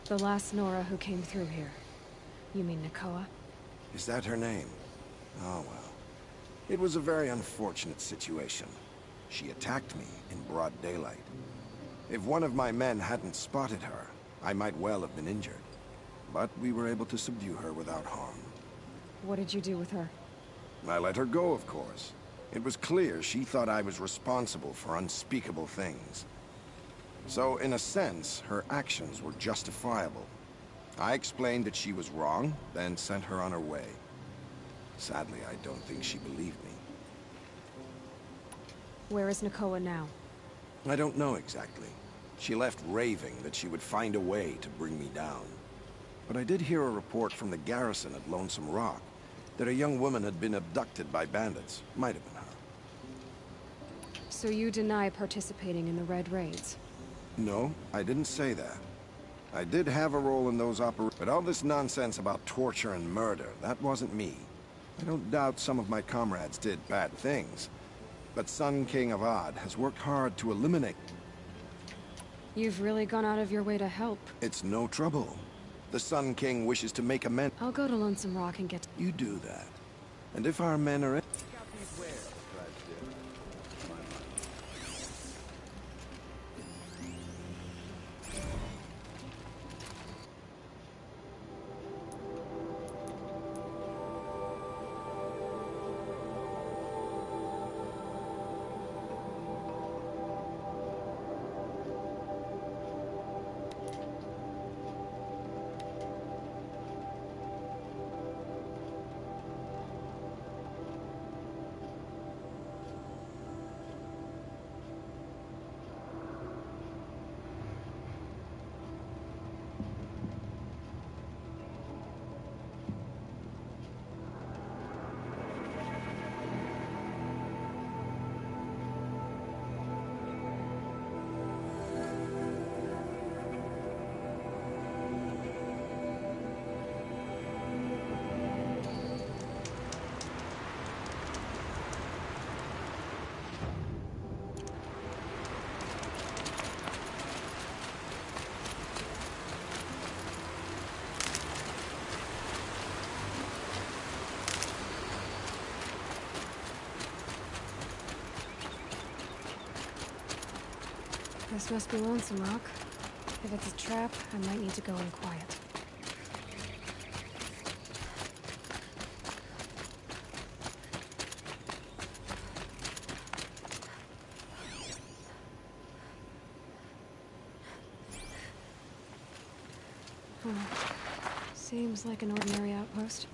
The last Nora who came through here. You mean Nakoa? Is that her name? Oh, well. It was a very unfortunate situation. She attacked me in broad daylight. If one of my men hadn't spotted her, I might well have been injured. but we were able to subdue her without harm. What did you do with her? I let her go, of course. It was clear she thought I was responsible for unspeakable things. So, in a sense, her actions were justifiable. I explained that she was wrong, then sent her on her way. Sadly, I don't think she believed me. Where is Nakoa now? I don't know exactly. She left raving that she would find a way to bring me down. But I did hear a report from the garrison at Lonesome Rock that a young woman had been abducted by bandits. Might have been her. So you deny participating in the Red Raids? No, I didn't say that. I did have a role in those operations, but all this nonsense about torture and murder, that wasn't me. I don't doubt some of my comrades did bad things, but Sun King of Odd has worked hard to eliminate. You've really gone out of your way to help. It's no trouble. The Sun King wishes to make amends. I'll go to Lonesome Rock and get... You do that. And if our men are... This must be Lonesome Rock. If it's a trap, I might need to go in quiet. Seems like an ordinary outpost.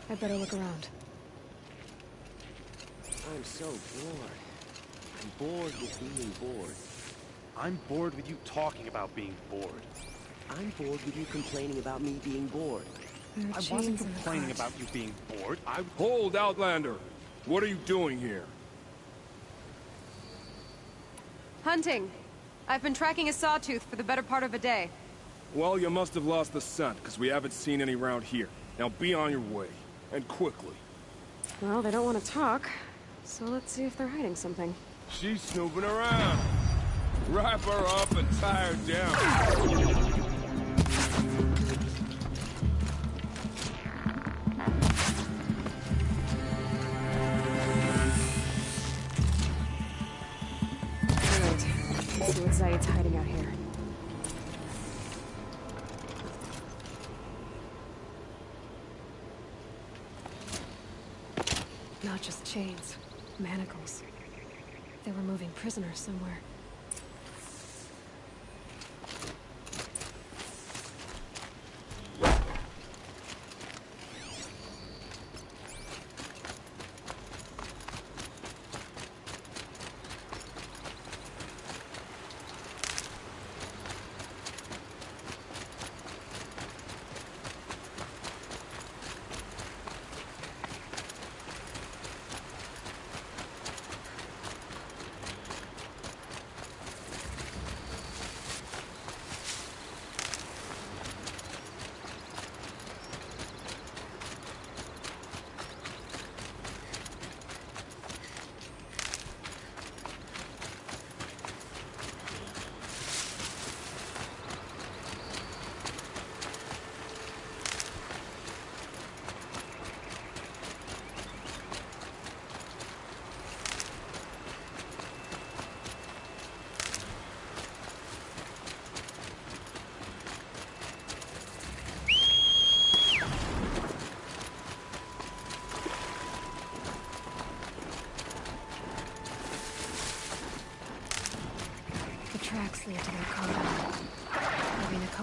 I'd better look around. I'm so bored. I'm bored with being bored. I'm bored with you talking about being bored. I'm bored with you complaining about me being bored. I wasn't complaining about you being bored. Hold, Outlander! What are you doing here? Hunting. I've been tracking a sawtooth for the better part of a day. Well, you must have lost the scent, because we haven't seen any round here. Now be on your way, and quickly. Well, they don't want to talk, so let's see if they're hiding something. She's snooping around. Wrap her up and tie her down. Alright, let's see what Zaid's hiding out here. Not just chains, manacles. They were moving prisoners somewhere.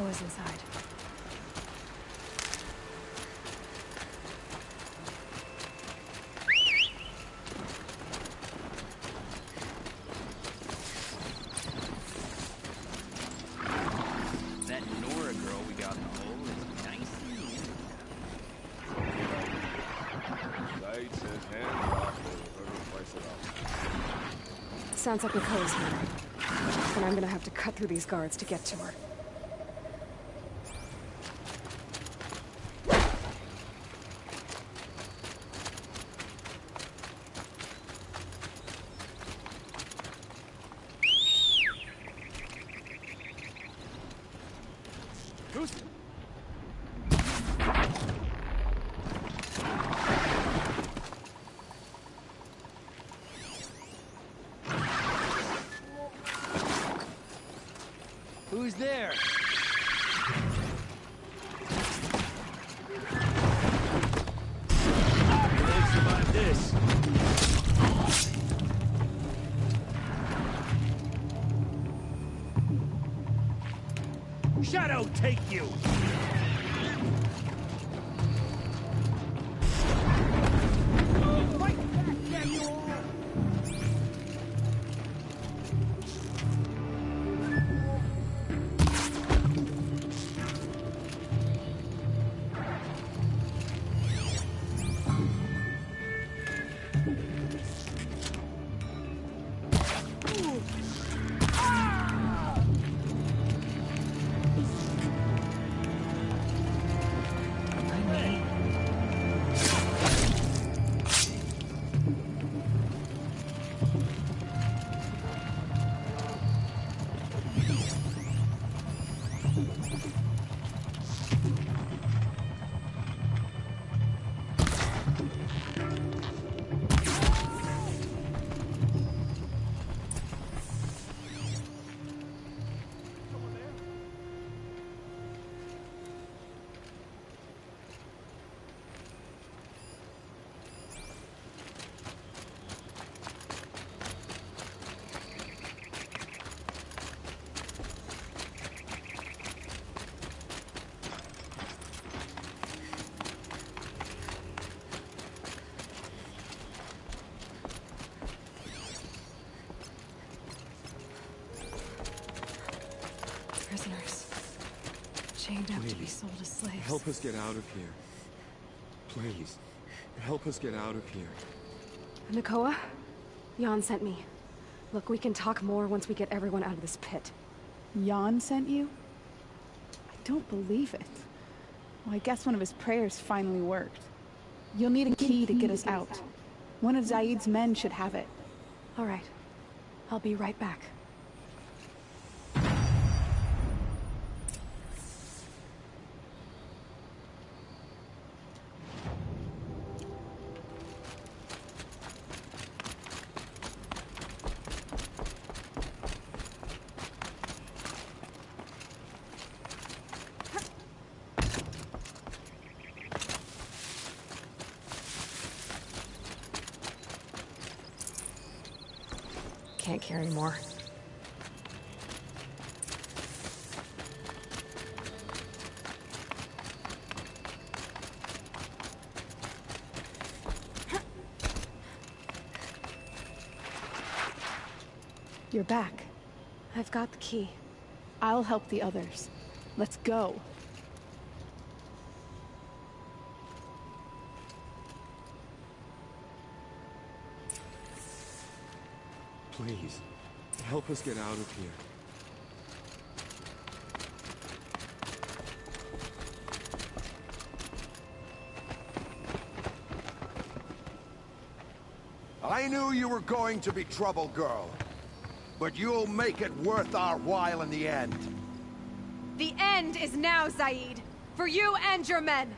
Nakoa's inside. That Nora girl we got in the hole is nice and neat. Said says hands off or whoever price it up. Sounds like Nakoa's here. And I'm gonna have to cut through these guards to get to her. Who's there? You won't survive this. Shadow take you! Fight back, damn you all! Prisoners. Chained up to be sold as slaves. Help us get out of here. Please. Help us get out of here. Nakoa? Jan sent me. Look, we can talk more once we get everyone out of this pit. Jan sent you? I don't believe it. Well, I guess one of his prayers finally worked. You'll need a key to get us out. One of Zaid's men should have it. All right. I'll be right back. Can't carry more. You're back. I've got the key. I'll help the others. Let's go. Please, help us get out of here. I knew you were going to be trouble, girl. But you'll make it worth our while in the end. The end is now, Zaid. For you and your men.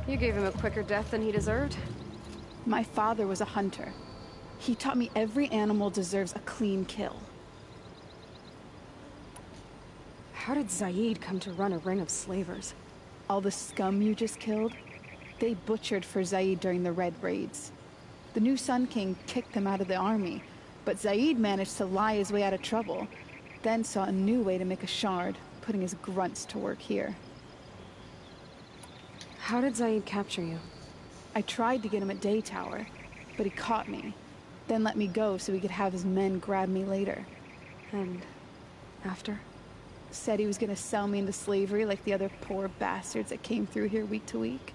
You gave him a quicker death than he deserved. My father was a hunter. He taught me every animal deserves a clean kill. How did Zaid come to run a ring of slavers? All the scum you just killed, they butchered for Zaid during the Red Raids. The new Sun King kicked them out of the army, but Zaid managed to lie his way out of trouble, then saw a new way to make a shard, putting his grunts to work here. How did Zaid capture you? I tried to get him at Day Tower, but he caught me, then let me go so he could have his men grab me later. And after? Said he was gonna sell me into slavery like the other poor bastards that came through here week to week.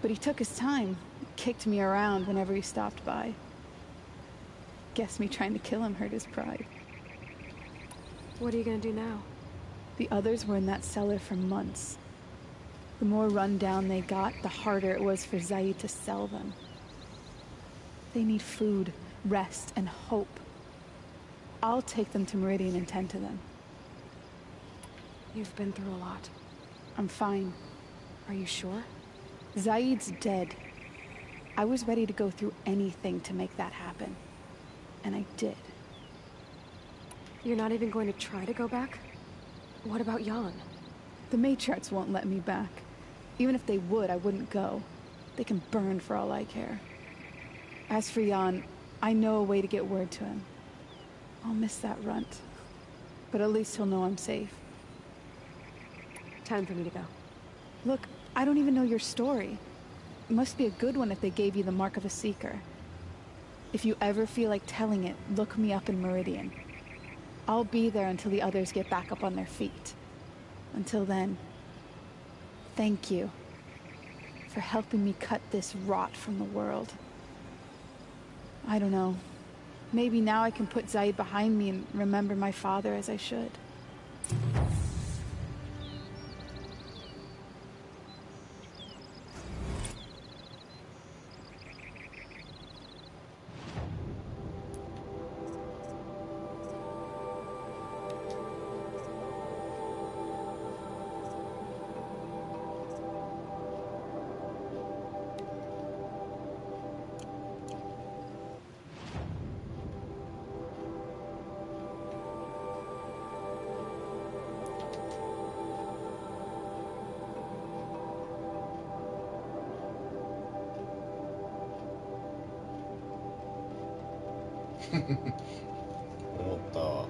But he took his time, kicked me around whenever he stopped by. Guess me trying to kill him hurt his pride. What are you gonna do now? The others were in that cellar for months. The more run down they got, the harder it was for Zaid to sell them. They need food, rest, and hope. I'll take them to Meridian and tend to them. You've been through a lot. I'm fine. Are you sure? Zaid's dead. I was ready to go through anything to make that happen. And I did. You're not even going to try to go back? What about Jan? The matriarchs won't let me back. Even if they would, I wouldn't go. They can burn for all I care. As for Jan, I know a way to get word to him. I'll miss that runt. But at least he'll know I'm safe. Time for me to go. Look, I don't even know your story. It must be a good one if they gave you the mark of a seeker. If you ever feel like telling it, look me up in Meridian. I'll be there until the others get back up on their feet. Until then, thank you for helping me cut this rot from the world. I don't know. Maybe now I can put Zaid behind me and remember my father as I should.思ったわ。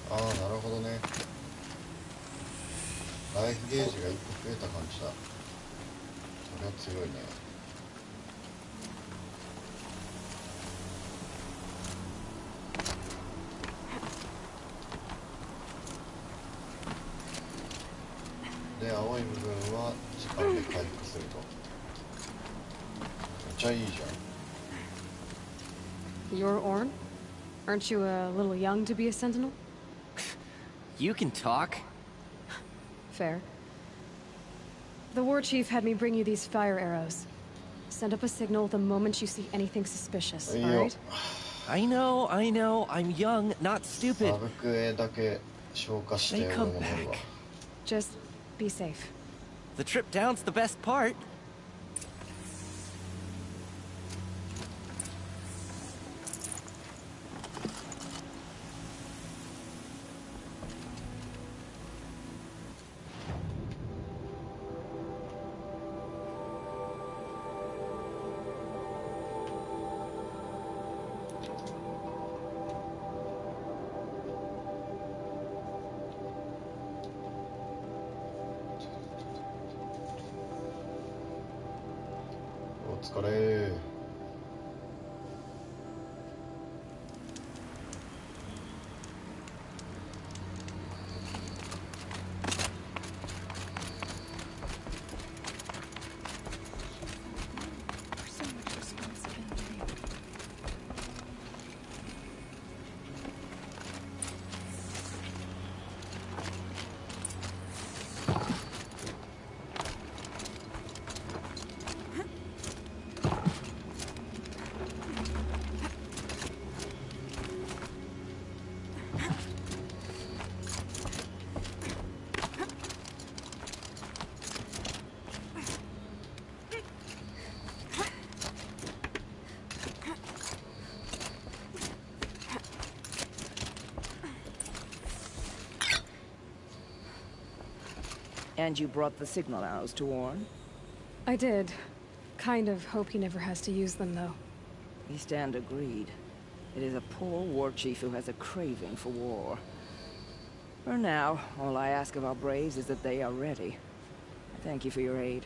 ああ、なるほどね。ライフゲージが1個増えた感じだ。それは強いね。で、青い部分は時間で回復すると。めっちゃいいじゃん。You're Orn? Aren't you a little young to be a sentinel? You can talk. Fair. The war chief had me bring you these fire arrows. Send up a signal the moment you see anything suspicious, alright? I know. I'm young, not stupid. They come back. Just be safe. The trip down's the best part.お疲れ。And you brought the signal arrows to Orn? I did. Kind of hope he never has to use them, though. We stand agreed. It is a poor war chief who has a craving for war. For now, all I ask of our braves is that they are ready. I thank you for your aid.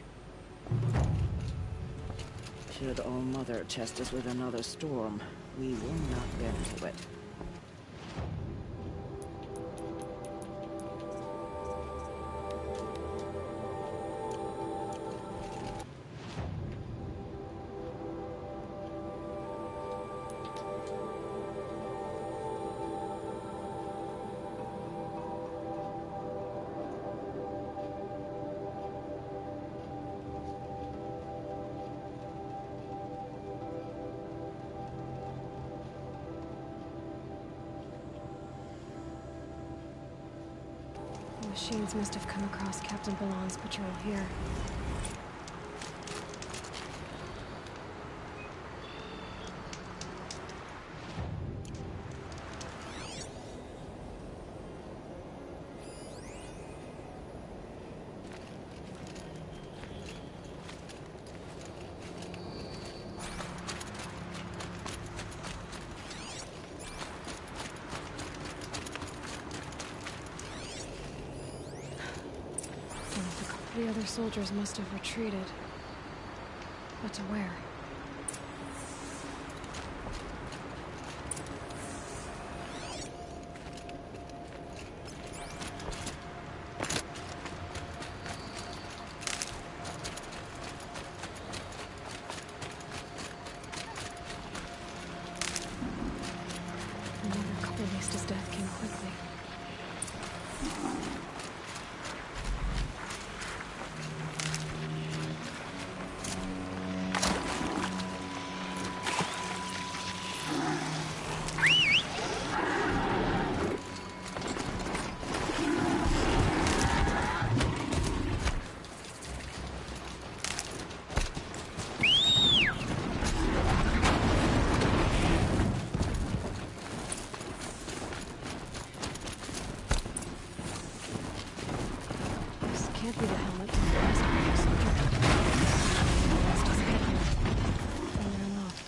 Should All-Mother test us with another storm, we will not bend to it. The machines must have come across Captain Ballon's patrol here. The other soldiers must have retreated. But to where? Another couple missed his death came quickly. Can't be the helmet from the last one. Rest is heavy. And they're aloft.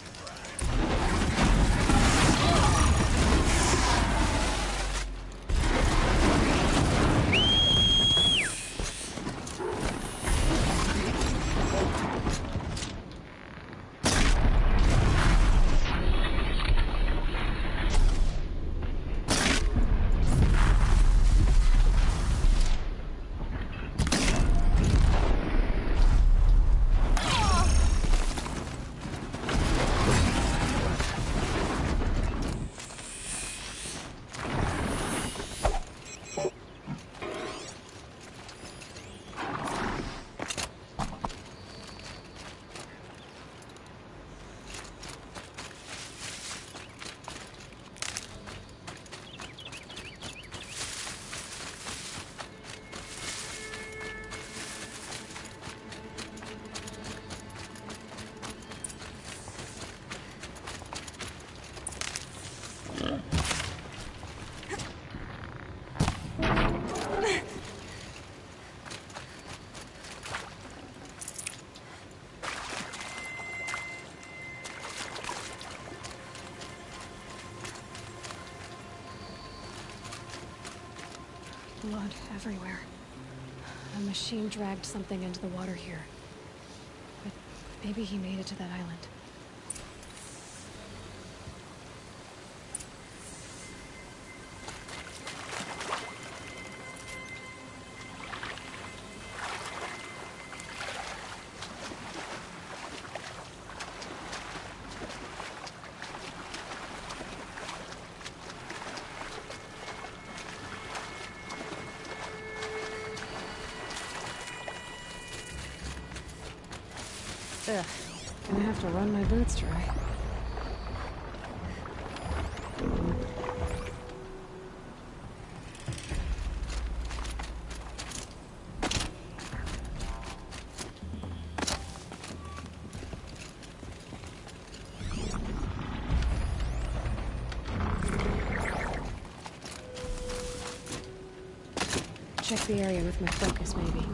Blood everywhere. A machine dragged something into the water here. But maybe he made it to that island. Ugh, gonna have to run my boots dry. Check the area with my focus, maybe.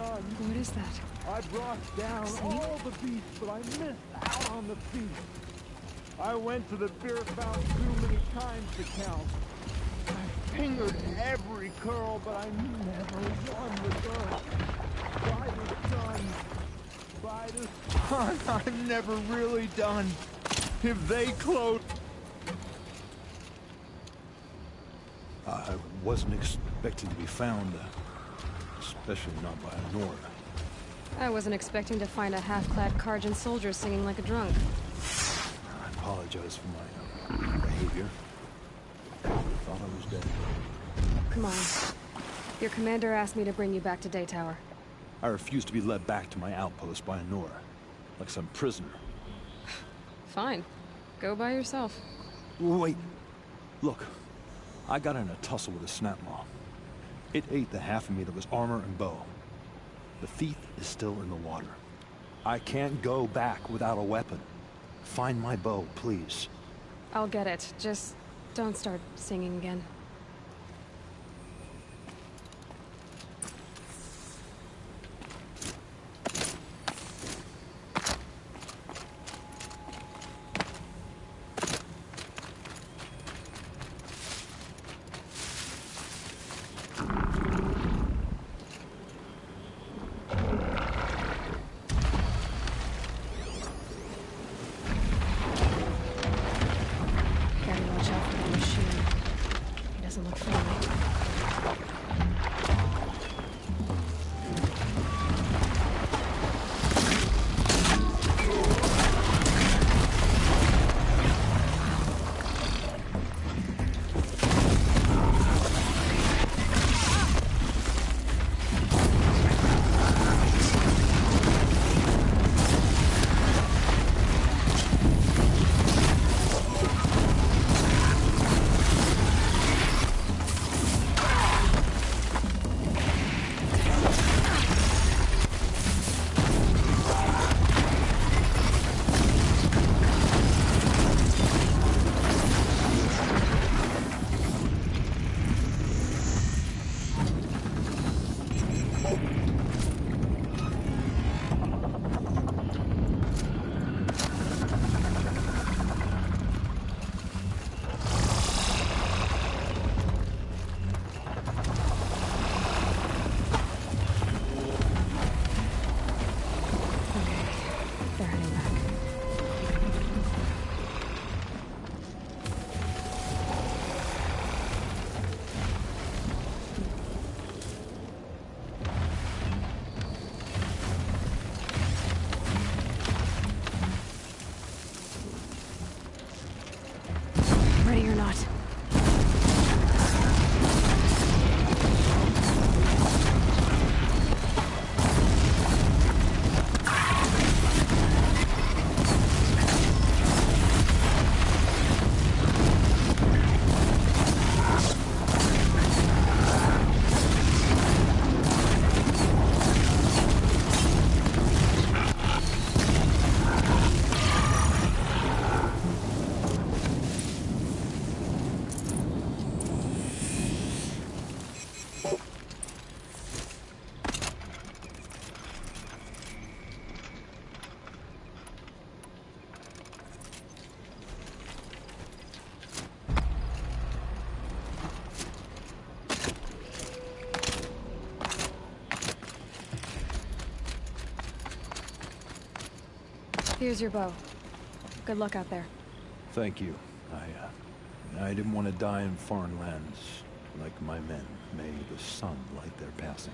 What is that? I brought down all the beasts, but I missed out on the feast. I went to the beer fountain too many times to count. I fingered every curl, but I never won the girl. By the sun, by the sun, I'm never really done. If they close... I wasn't expecting to be found, especially not by Nora. I wasn't expecting to find a half-clad Karjan soldier singing like a drunk. I apologize for my behavior. Thought I was dead. Come on. Your commander asked me to bring you back to Daytower. I refuse to be led back to my outpost by Nora, like some prisoner. Fine. Go by yourself. Wait. Look. I got in a tussle with a snapmaw. It ate the half of me that was armor and bow. The thief is still in the water. I can't go back without a weapon. Find my bow, please. I'll get it. Just don't start singing again. Here's your bow. Good luck out there. Thank you. I didn't want to die in foreign lands like my men. May the sun light their passing.